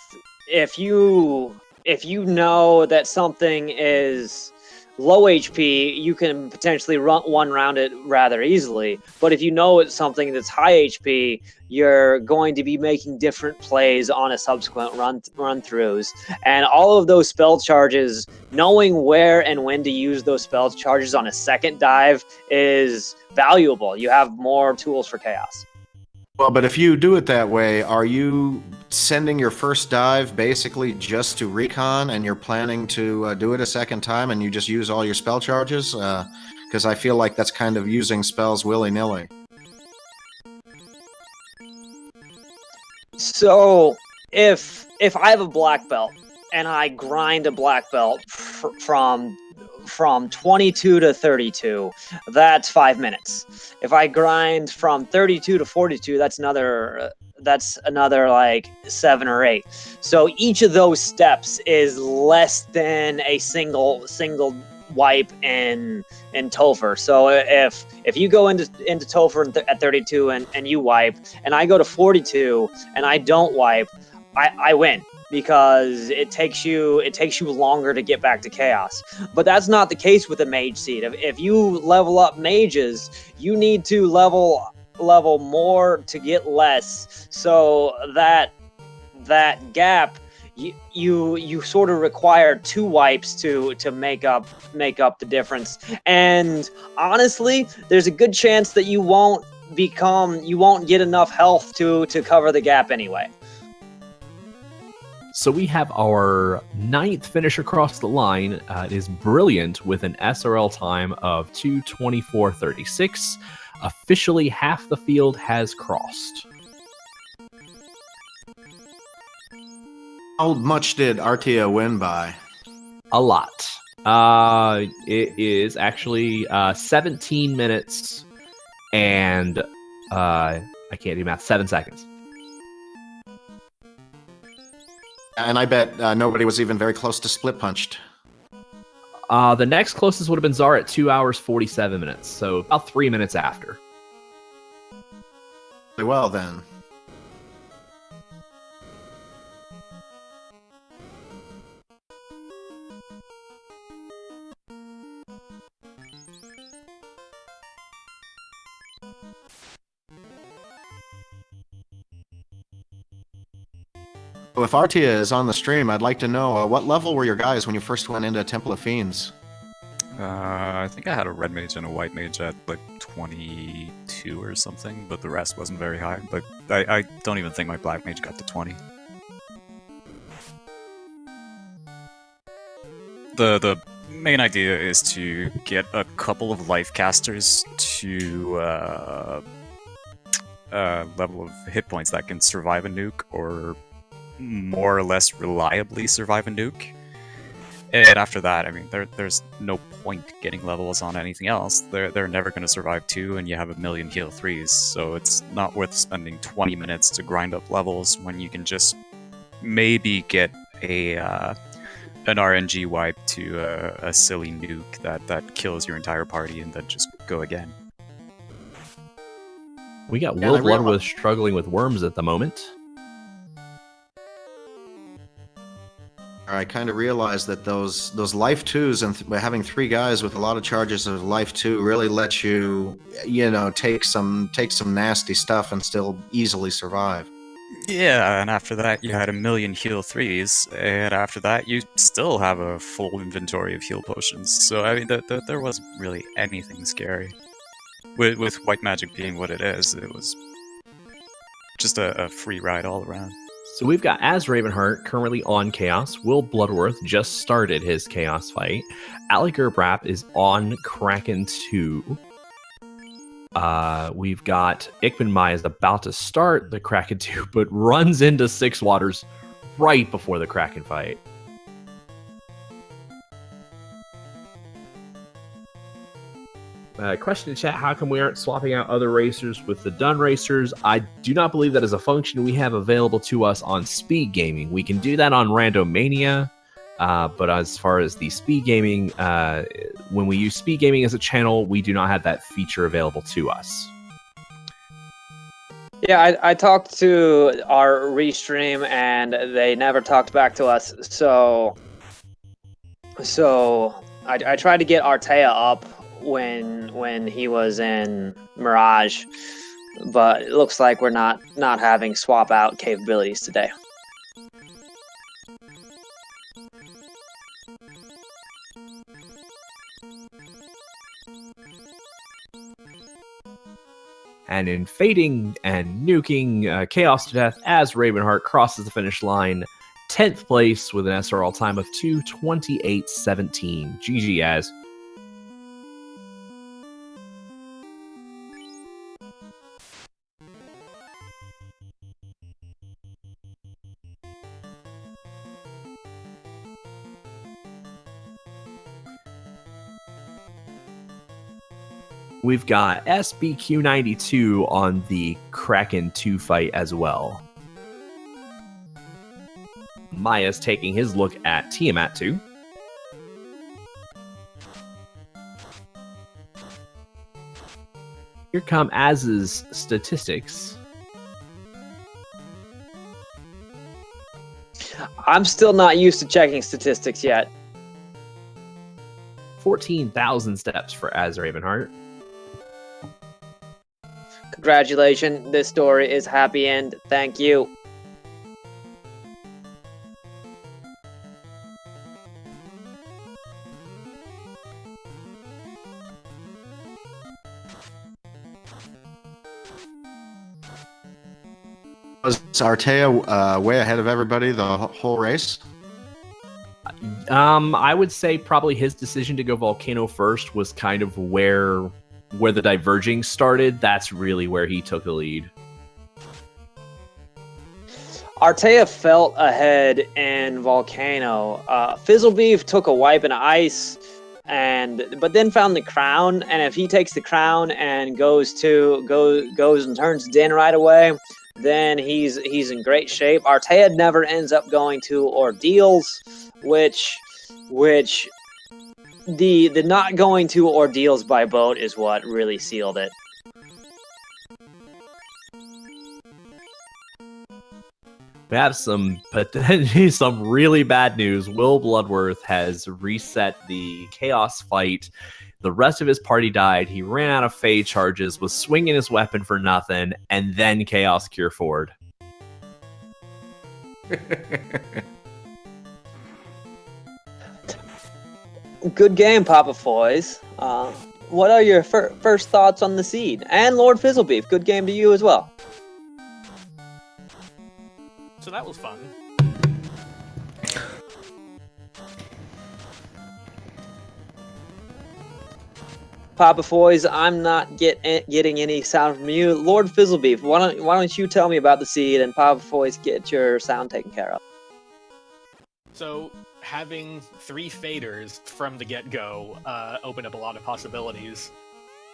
[SPEAKER 1] if you know that something is low HP, you can potentially one round it rather easily. But if you know it's something that's high HP, you're going to be making different plays on a subsequent run-throughs. And all of those spell charges, knowing where and when to use those spell charges on a second dive is valuable. You have more tools for chaos.
[SPEAKER 6] Well, but if you do it that way, are you sending your first dive basically just to recon, and you're planning to do it a second time and you just use all your spell charges? Because I feel like that's kind of using spells willy-nilly.
[SPEAKER 1] So if I have a black belt and I grind a black belt from 22 to 32, that's 5 minutes. If I grind from 32 to 42, that's another like 7 or 8. So each of those steps is less than a single wipe in Topher. So if you go into Topher at 32 and you wipe, and I go to 42 and I don't wipe, I win, because it takes you longer to get back to chaos. But that's not the case with a mage seed. If you level up mages, you need to level more to get less, so that that gap, you sort of require 2 wipes to make up the difference. And honestly, there's a good chance that you won't get enough health to cover the gap anyway.
[SPEAKER 2] So we have our 9th finish across the line. It is Brilliant with an SRL time of 2:24.36. Officially, half the field has crossed.
[SPEAKER 6] How much did Artia win by?
[SPEAKER 2] A lot. It is actually 17 minutes and I can't do math. 7 seconds.
[SPEAKER 6] And I bet nobody was even very close to split punched.
[SPEAKER 2] The next closest would have been Zara at 2 hours 47 minutes, so about 3 minutes after.
[SPEAKER 6] Well then. Well, if Artia is on the stream, I'd like to know what level were your guys when you first went into Temple of Fiends?
[SPEAKER 3] I think I had a red mage and a white mage at like 22 or something, but the rest wasn't very high. But I don't even think my black mage got to 20. The main idea is to get a couple of life casters to a level of hit points that can survive a nuke, or more or less reliably survive a nuke. And after that, I mean, there's no point getting levels on anything else. They're never going to survive 2, and you have a million heal 3s, so it's not worth spending 20 minutes to grind up levels when you can just maybe get an RNG wipe to a silly nuke that kills your entire party and then just go again.
[SPEAKER 2] We got Will Bloodworth struggling with worms at the moment.
[SPEAKER 6] I kind of realized that those life 2s and having 3 guys with a lot of charges of life 2 really let you, take some nasty stuff and still easily survive.
[SPEAKER 3] Yeah, and after that you had a million heal 3s, and after that you still have a full inventory of heal potions. So I mean, there wasn't really anything scary. With white magic being what it is, it was just a free ride all around.
[SPEAKER 2] So we've got Az Ravenheart currently on Chaos. Will Bloodworth just started his Chaos fight. Alec Gerbrap is on Kraken 2. We've got Ickman Mai is about to start the Kraken 2, but runs into Six Waters right before the Kraken fight. Question in chat, how come we aren't swapping out other racers with the done racers? I do not believe that is a function we have available to us on Speed Gaming. We can do that on Randomania, but as far as the Speed Gaming, when we use Speed Gaming as a channel, we do not have that feature available to us.
[SPEAKER 1] Yeah, I talked to our restream and they never talked back to us, so I tried to get Artea up when he was in Mirage, but it looks like we're not having swap out capabilities today.
[SPEAKER 2] And in fading and nuking Chaos to death, Az Ravenheart crosses the finish line, 10th place with an SRL time of 2:28.17. GG, Az. We've got SBQ92 on the Kraken 2 fight as well. Maya's taking his look at Tiamat 2. Here come Az's statistics.
[SPEAKER 1] I'm still not used to checking statistics yet.
[SPEAKER 2] 14,000 steps for Az Ravenheart.
[SPEAKER 1] Congratulations, this story is happy end. Thank you.
[SPEAKER 6] Was Artea way ahead of everybody the whole race?
[SPEAKER 2] I would say probably his decision to go Volcano first was kind of where the diverging started. That's really where he took the lead.
[SPEAKER 1] Artea felt ahead in Volcano. Fizzlebeef took a wipe in ice, but then found the crown. And if he takes the crown and goes and turns Din right away, then he's in great shape. Artea never ends up going to ordeals, which the not going to ordeals by boat is what really sealed it.
[SPEAKER 2] We have some really bad news. Will Bloodworth has reset the Chaos fight. The rest of his party died. He ran out of Fey charges, was swinging his weapon for nothing, and then Chaos Cure Ford.
[SPEAKER 1] Good game, Papa Foys. What are your first thoughts on the seed? And Lord Fizzlebeef, good game to you as well.
[SPEAKER 7] So that was fun.
[SPEAKER 1] Papa Foys, I'm not getting any sound from you. Lord Fizzlebeef, why don't you tell me about the seed, and Papa Foys get your sound taken care of.
[SPEAKER 7] So having 3 faders from the get-go opened up a lot of possibilities.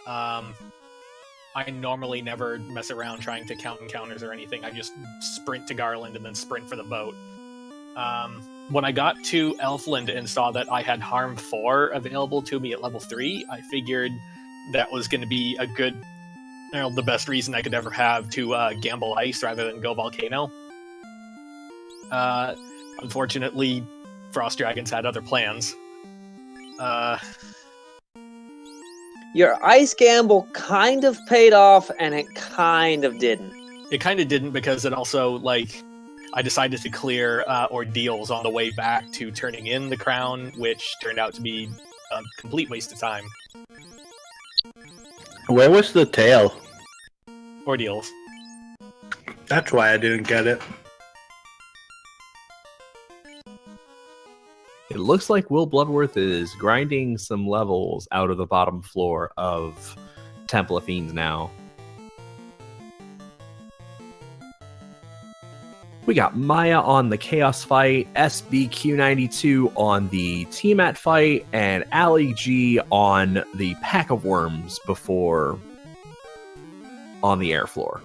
[SPEAKER 7] I normally never mess around trying to count encounters or anything. I just sprint to Garland and then sprint for the boat. When I got to Elfland and saw that I had Harm 4 available to me at level 3, I figured that was going to be a good, the best reason I could ever have to gamble Ice rather than go Volcano. Unfortunately, Frost Dragons had other plans.
[SPEAKER 1] Your Ice gamble kind of paid off, and it kind of didn't.
[SPEAKER 7] It kind of didn't because it also, I decided to clear ordeals on the way back to turning in the crown, which turned out to be a complete waste of time.
[SPEAKER 8] Where was the tail?
[SPEAKER 7] Ordeals.
[SPEAKER 8] That's why I didn't get it.
[SPEAKER 2] It looks like Will Bloodworth is grinding some levels out of the bottom floor of Temple of Fiends now. We got Maya on the Chaos fight, SBQ92 on the Tiamat fight, and Ali G on the Pack of Worms before on the air floor.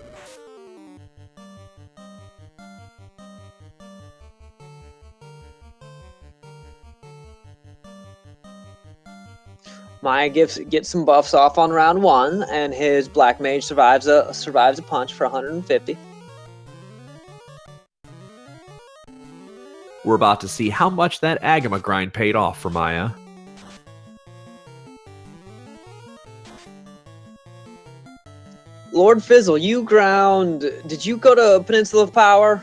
[SPEAKER 1] Maya gets some buffs off on round 1, and his Black Mage survives a punch for 150.
[SPEAKER 2] We're about to see how much that Agama grind paid off for Maya.
[SPEAKER 1] Lord Fizzle, you ground... Did you go to Peninsula of Power?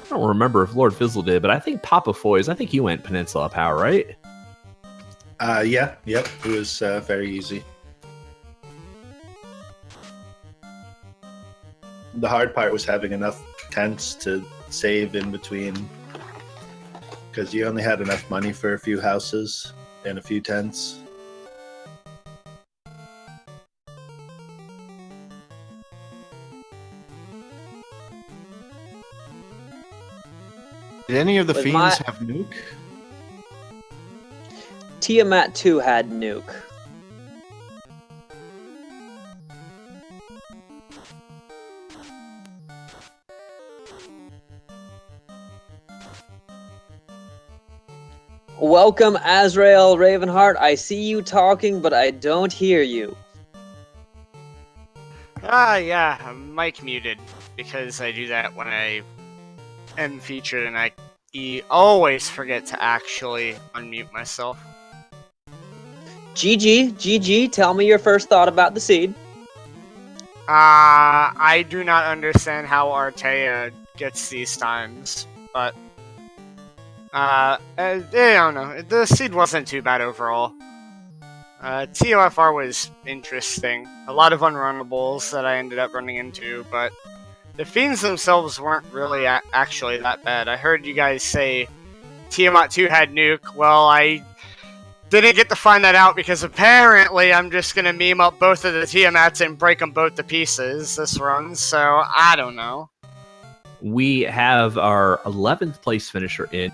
[SPEAKER 2] I don't remember if Lord Fizzle did, but I think Papa Foys, I think you went Peninsula Power, right?
[SPEAKER 8] Yep. It was very easy. The hard part was having enough tents to save in between, because you only had enough money for a few houses and a few tents.
[SPEAKER 6] Did any of the
[SPEAKER 1] With
[SPEAKER 6] fiends have nuke?
[SPEAKER 1] Tiamat 2 had nuke. Welcome, Azrael Ravenheart. I see you talking, but I don't hear you.
[SPEAKER 9] Yeah, I'm mic muted because I do that when I am featured and I always forget to actually unmute myself.
[SPEAKER 1] GG, tell me your first thought about the seed.
[SPEAKER 9] I do not understand how Artea gets these times, but I don't know. The seed wasn't too bad overall. TOFR was interesting. A lot of unrunnables that I ended up running into, but the fiends themselves weren't really actually that bad. I heard you guys say Tiamat 2 had nuke. Well, I didn't get to find that out because apparently I'm just gonna meme up both of the Tiamats and break them both to pieces this run, so I don't know.
[SPEAKER 2] We have our 11th place finisher in.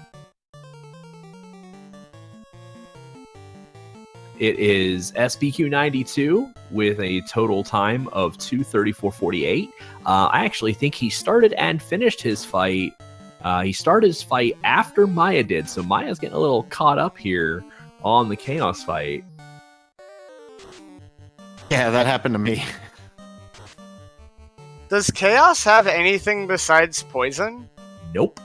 [SPEAKER 2] It is SBQ92 with a total time of 2:34:48. I actually think he started and finished his fight. He started his fight after Maya did, so Maya's getting a little caught up here on the Chaos fight.
[SPEAKER 6] Yeah, that happened to me.
[SPEAKER 9] Does Chaos have anything besides poison?
[SPEAKER 2] Nope.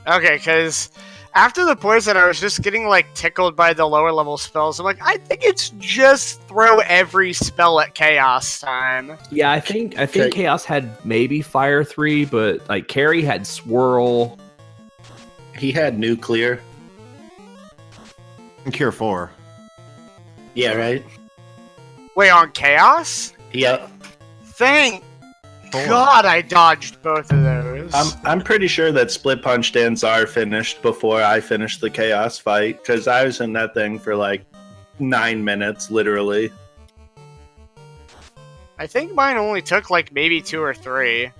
[SPEAKER 9] Okay, because after the poison, I was just getting like tickled by the lower level spells. I'm like, I think it's just throw every spell at Chaos time.
[SPEAKER 2] Yeah, I think Chaos had maybe Fire 3, but like Carrie had Swirl.
[SPEAKER 8] He had nuclear.
[SPEAKER 6] And Cure 4.
[SPEAKER 8] Yeah, right?
[SPEAKER 9] Wait, on Chaos?
[SPEAKER 8] Yeah.
[SPEAKER 9] Thank God I dodged both of those.
[SPEAKER 8] I'm pretty sure that Split Punch and Czar finished before I finished the Chaos fight, because I was in that thing for like 9 minutes, literally.
[SPEAKER 9] I think mine only took like maybe 2 or 3.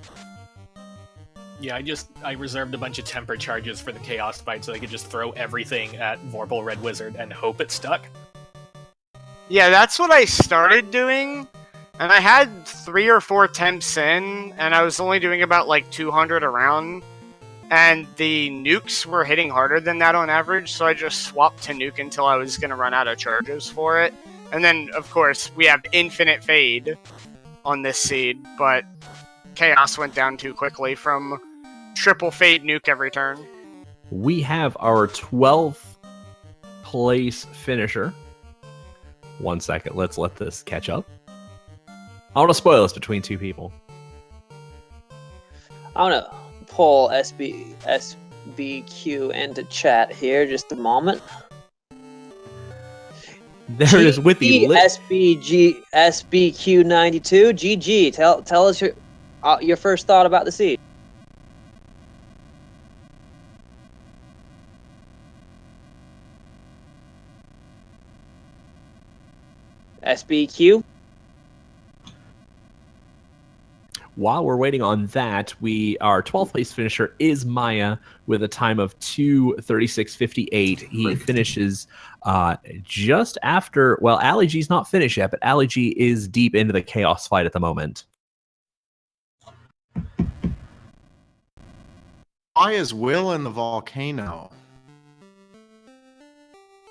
[SPEAKER 7] Yeah, I reserved a bunch of temper charges for the Chaos fight so I could just throw everything at Vorpal Red Wizard and hope it stuck.
[SPEAKER 9] Yeah, that's what I started doing. And I had 3 or 4 temps in, and I was only doing about like 200 a round. And the nukes were hitting harder than that on average, so I just swapped to nuke until I was going to run out of charges for it. And then, of course, we have infinite fade on this seed, but Chaos went down too quickly from triple fade nuke every turn.
[SPEAKER 2] We have our 12th place finisher. 1 second, let's let this catch up. I want to spoil this between two people.
[SPEAKER 1] I want to pull SBQ into chat here just a moment.
[SPEAKER 2] There it is with the
[SPEAKER 1] SBQ92. GG. Tell us your first thought about the seed. SBQ.
[SPEAKER 2] While we're waiting on that, our 12th place finisher is Maya with a time of 2:36:58. He finishes just after. Well, Ali G's not finished yet, but Ali G is deep into the Chaos fight at the moment.
[SPEAKER 6] Why is Will in the volcano?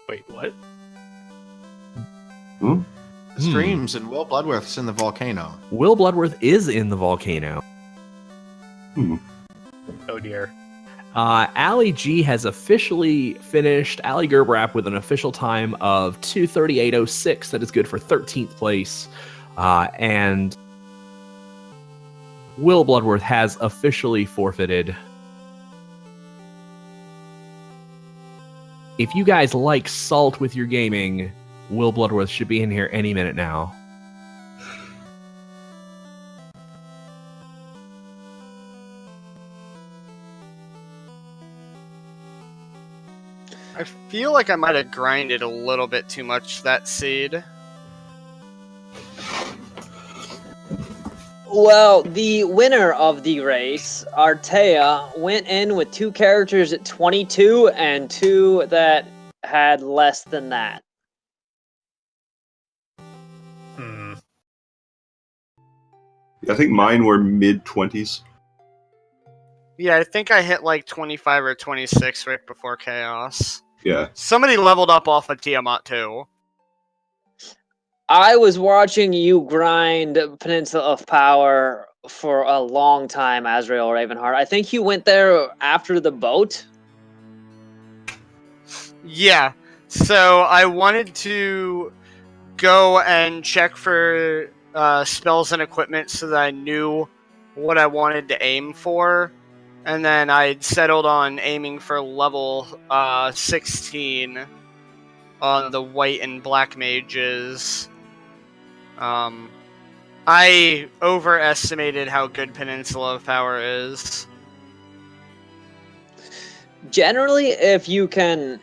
[SPEAKER 7] Wait, what?
[SPEAKER 6] Streams and Will Bloodworth's in the volcano.
[SPEAKER 2] Will Bloodworth is in the volcano.
[SPEAKER 7] Oh dear.
[SPEAKER 2] Ali G has officially finished Ali Gerbrap with an official time of 2:38:06. That is good for 13th place. And Will Bloodworth has officially forfeited. If you guys like salt with your gaming, Will Bloodworth should be in here any minute now.
[SPEAKER 9] I feel like I might have grinded a little bit too much that seed.
[SPEAKER 1] Well, the winner of the race, Artea, went in with 2 characters at 22 and 2 that had less than that.
[SPEAKER 10] I think mine were mid-20s.
[SPEAKER 9] Yeah, I think I hit like 25 or 26 right before Chaos.
[SPEAKER 10] Yeah.
[SPEAKER 9] Somebody leveled up off of Tiamat too.
[SPEAKER 1] I was watching you grind Peninsula of Power for a long time, Azrael Ravenheart. I think you went there after the boat.
[SPEAKER 9] Yeah, so I wanted to go and check for spells and equipment so that I knew what I wanted to aim for. And then I settled on aiming for level 16. on the white and black mages. I overestimated how good Peninsula of Power is.
[SPEAKER 1] Generally, if you can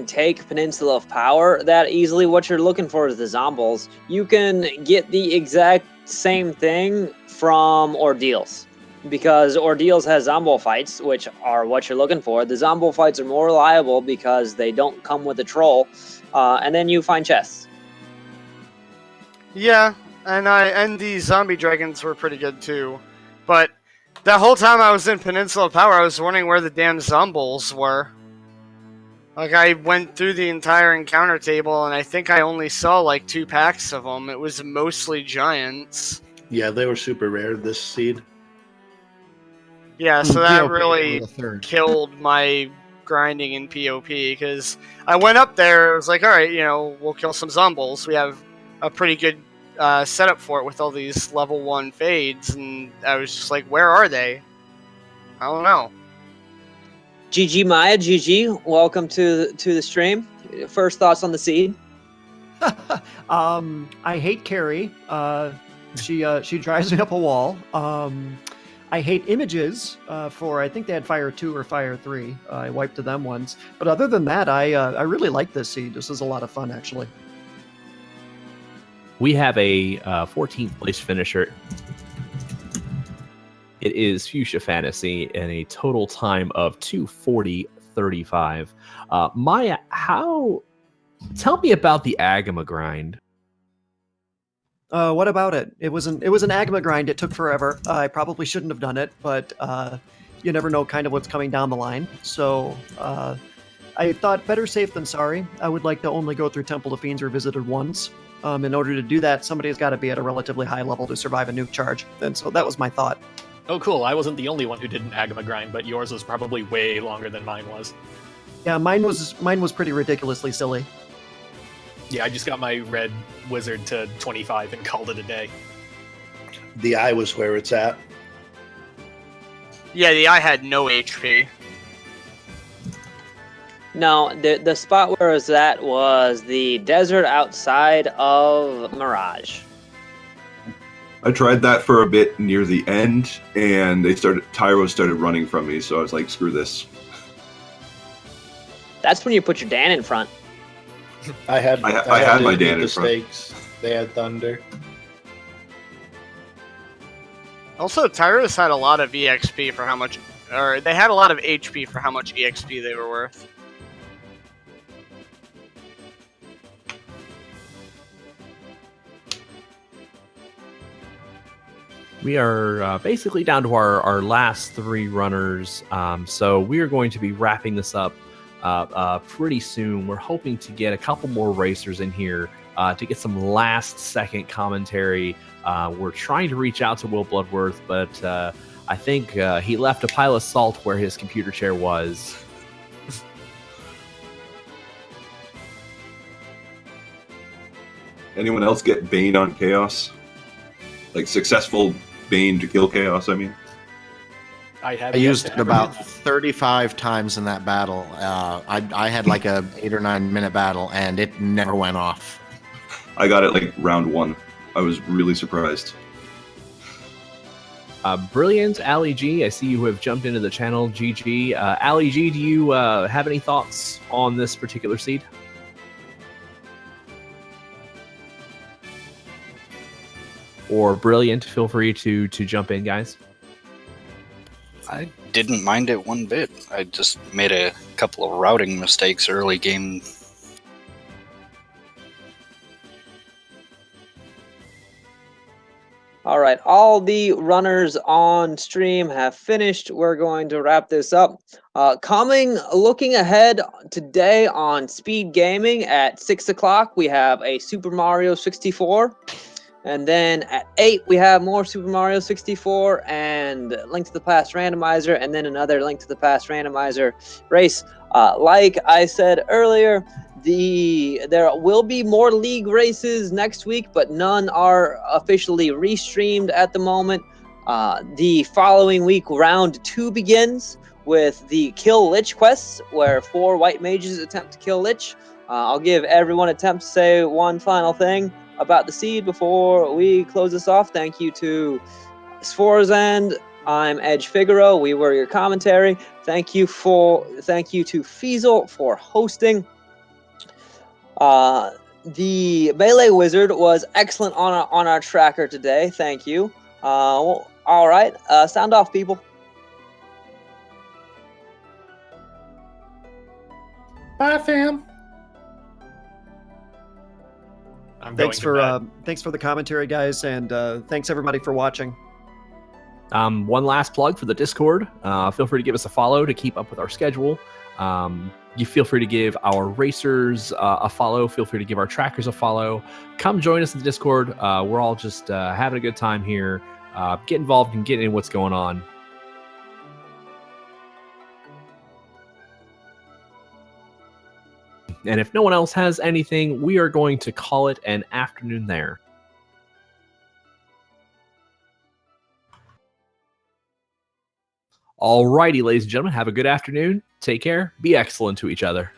[SPEAKER 1] take Peninsula of Power that easily, what you're looking for is the zombies. You can get the exact same thing from Ordeals, because Ordeals has zombie fights, which are what you're looking for. The zombie fights are more reliable because they don't come with a troll, and then you find chests.
[SPEAKER 9] Yeah, and the zombie dragons were pretty good too, but that whole time I was in Peninsula of Power, I was wondering where the damn zombies were. Like, I went through the entire encounter table, and I think I only saw like 2 packs of them. It was mostly giants.
[SPEAKER 8] Yeah, they were super rare this seed.
[SPEAKER 9] Yeah, so that
[SPEAKER 6] POP
[SPEAKER 9] really
[SPEAKER 6] were the third.
[SPEAKER 9] killed my grinding in POP, because I went up there, it was like, alright, we'll kill some zombies. We have a pretty good setup for it with all these level 1 fades, and I was just like, where are they? I don't know.
[SPEAKER 1] GG Maya, GG, welcome to the stream. First thoughts on the seed?
[SPEAKER 11] I hate Carrie. She drives me up a wall. I hate images for, I think they had Fire 2 or Fire 3. I wiped to them once. But other than that, I really like this seed. This is a lot of fun, actually.
[SPEAKER 2] We have a 14th place finisher. It is Fuchsia Fantasy and a total time of 2:40:35. Maya, tell me about the Agama grind.
[SPEAKER 11] What about it? It was an Agma grind. It took forever. I probably shouldn't have done it, but you never know kind of what's coming down the line. So I thought better safe than sorry. I would like to only go through Temple of Fiends Revisited once. In order to do that, somebody's got to be at a relatively high level to survive a nuke charge. And so that was my thought.
[SPEAKER 7] Oh, cool. I wasn't the only one who did an Agama grind, but yours was probably way longer than mine was.
[SPEAKER 11] Yeah, mine was pretty ridiculously silly.
[SPEAKER 7] Yeah, I just got my red wizard to 25 and called it a day.
[SPEAKER 8] The eye was where it's at.
[SPEAKER 9] Yeah, the eye had no HP.
[SPEAKER 1] No, the spot where it was at was the desert outside of Mirage.
[SPEAKER 10] I tried that for a bit near the end, and Tyro started running from me, so I was like, screw this.
[SPEAKER 1] That's when you put your Dan in front.
[SPEAKER 8] I had
[SPEAKER 10] my Dan in front.
[SPEAKER 8] stakes. They had thunder.
[SPEAKER 9] Also, Tyrus had a lot of EXP for how much, or they had a lot of HP for how much EXP they were worth.
[SPEAKER 2] We are basically down to our last 3 runners, so we are going to be wrapping this up pretty soon. We're hoping to get a couple more racers in here to get some last-second commentary. We're trying to reach out to Will Bloodworth, but I think he left a pile of salt where his computer chair was.
[SPEAKER 10] Anyone else get Bane on Chaos? Like, successful Bane to kill Chaos, I mean?
[SPEAKER 6] I used it about 35 times in that battle. I had like a 8 or 9 minute battle, and it never went off.
[SPEAKER 10] I got it like round 1. I was really surprised.
[SPEAKER 2] Brilliant, Ali G. I see you have jumped into the channel. GG. Ali G, do you have any thoughts on this particular seed? Or Brilliant, feel free to jump in, guys.
[SPEAKER 12] I didn't mind it one bit. I just made a couple of routing mistakes early game.
[SPEAKER 1] All right, all the runners on stream have finished. We're going to wrap this up. Looking ahead today on Speed Gaming at 6 o'clock, we have a Super Mario 64. And then at 8, we have more Super Mario 64 and Link to the Past Randomizer, and then another Link to the Past Randomizer race. Like I said earlier, there will be more league races next week, but none are officially restreamed at the moment. The following week, round 2 begins with the Kill Lich quests, where 4 white mages attempt to kill Lich. I'll give everyone a attempt to say one final thing about the seed before we close this off. Thank you to Sforzand. I'm Edge Figaro. We were your commentary. Thank you to Feasel for hosting. The Melee Wizard was excellent on our tracker today. Thank you. Well, all right. Sound off, people.
[SPEAKER 8] Bye, fam.
[SPEAKER 11] Thanks for the commentary, guys, and thanks everybody for watching.
[SPEAKER 2] One last plug for the Discord. Feel free to give us a follow to keep up with our schedule. You feel free to give our racers a follow. Feel free to give our trackers a follow. Come join us in the Discord. We're all just having a good time here. Get involved and get in what's going on. And if no one else has anything, we are going to call it an afternoon there. Alrighty, ladies and gentlemen, have a good afternoon. Take care. Be excellent to each other.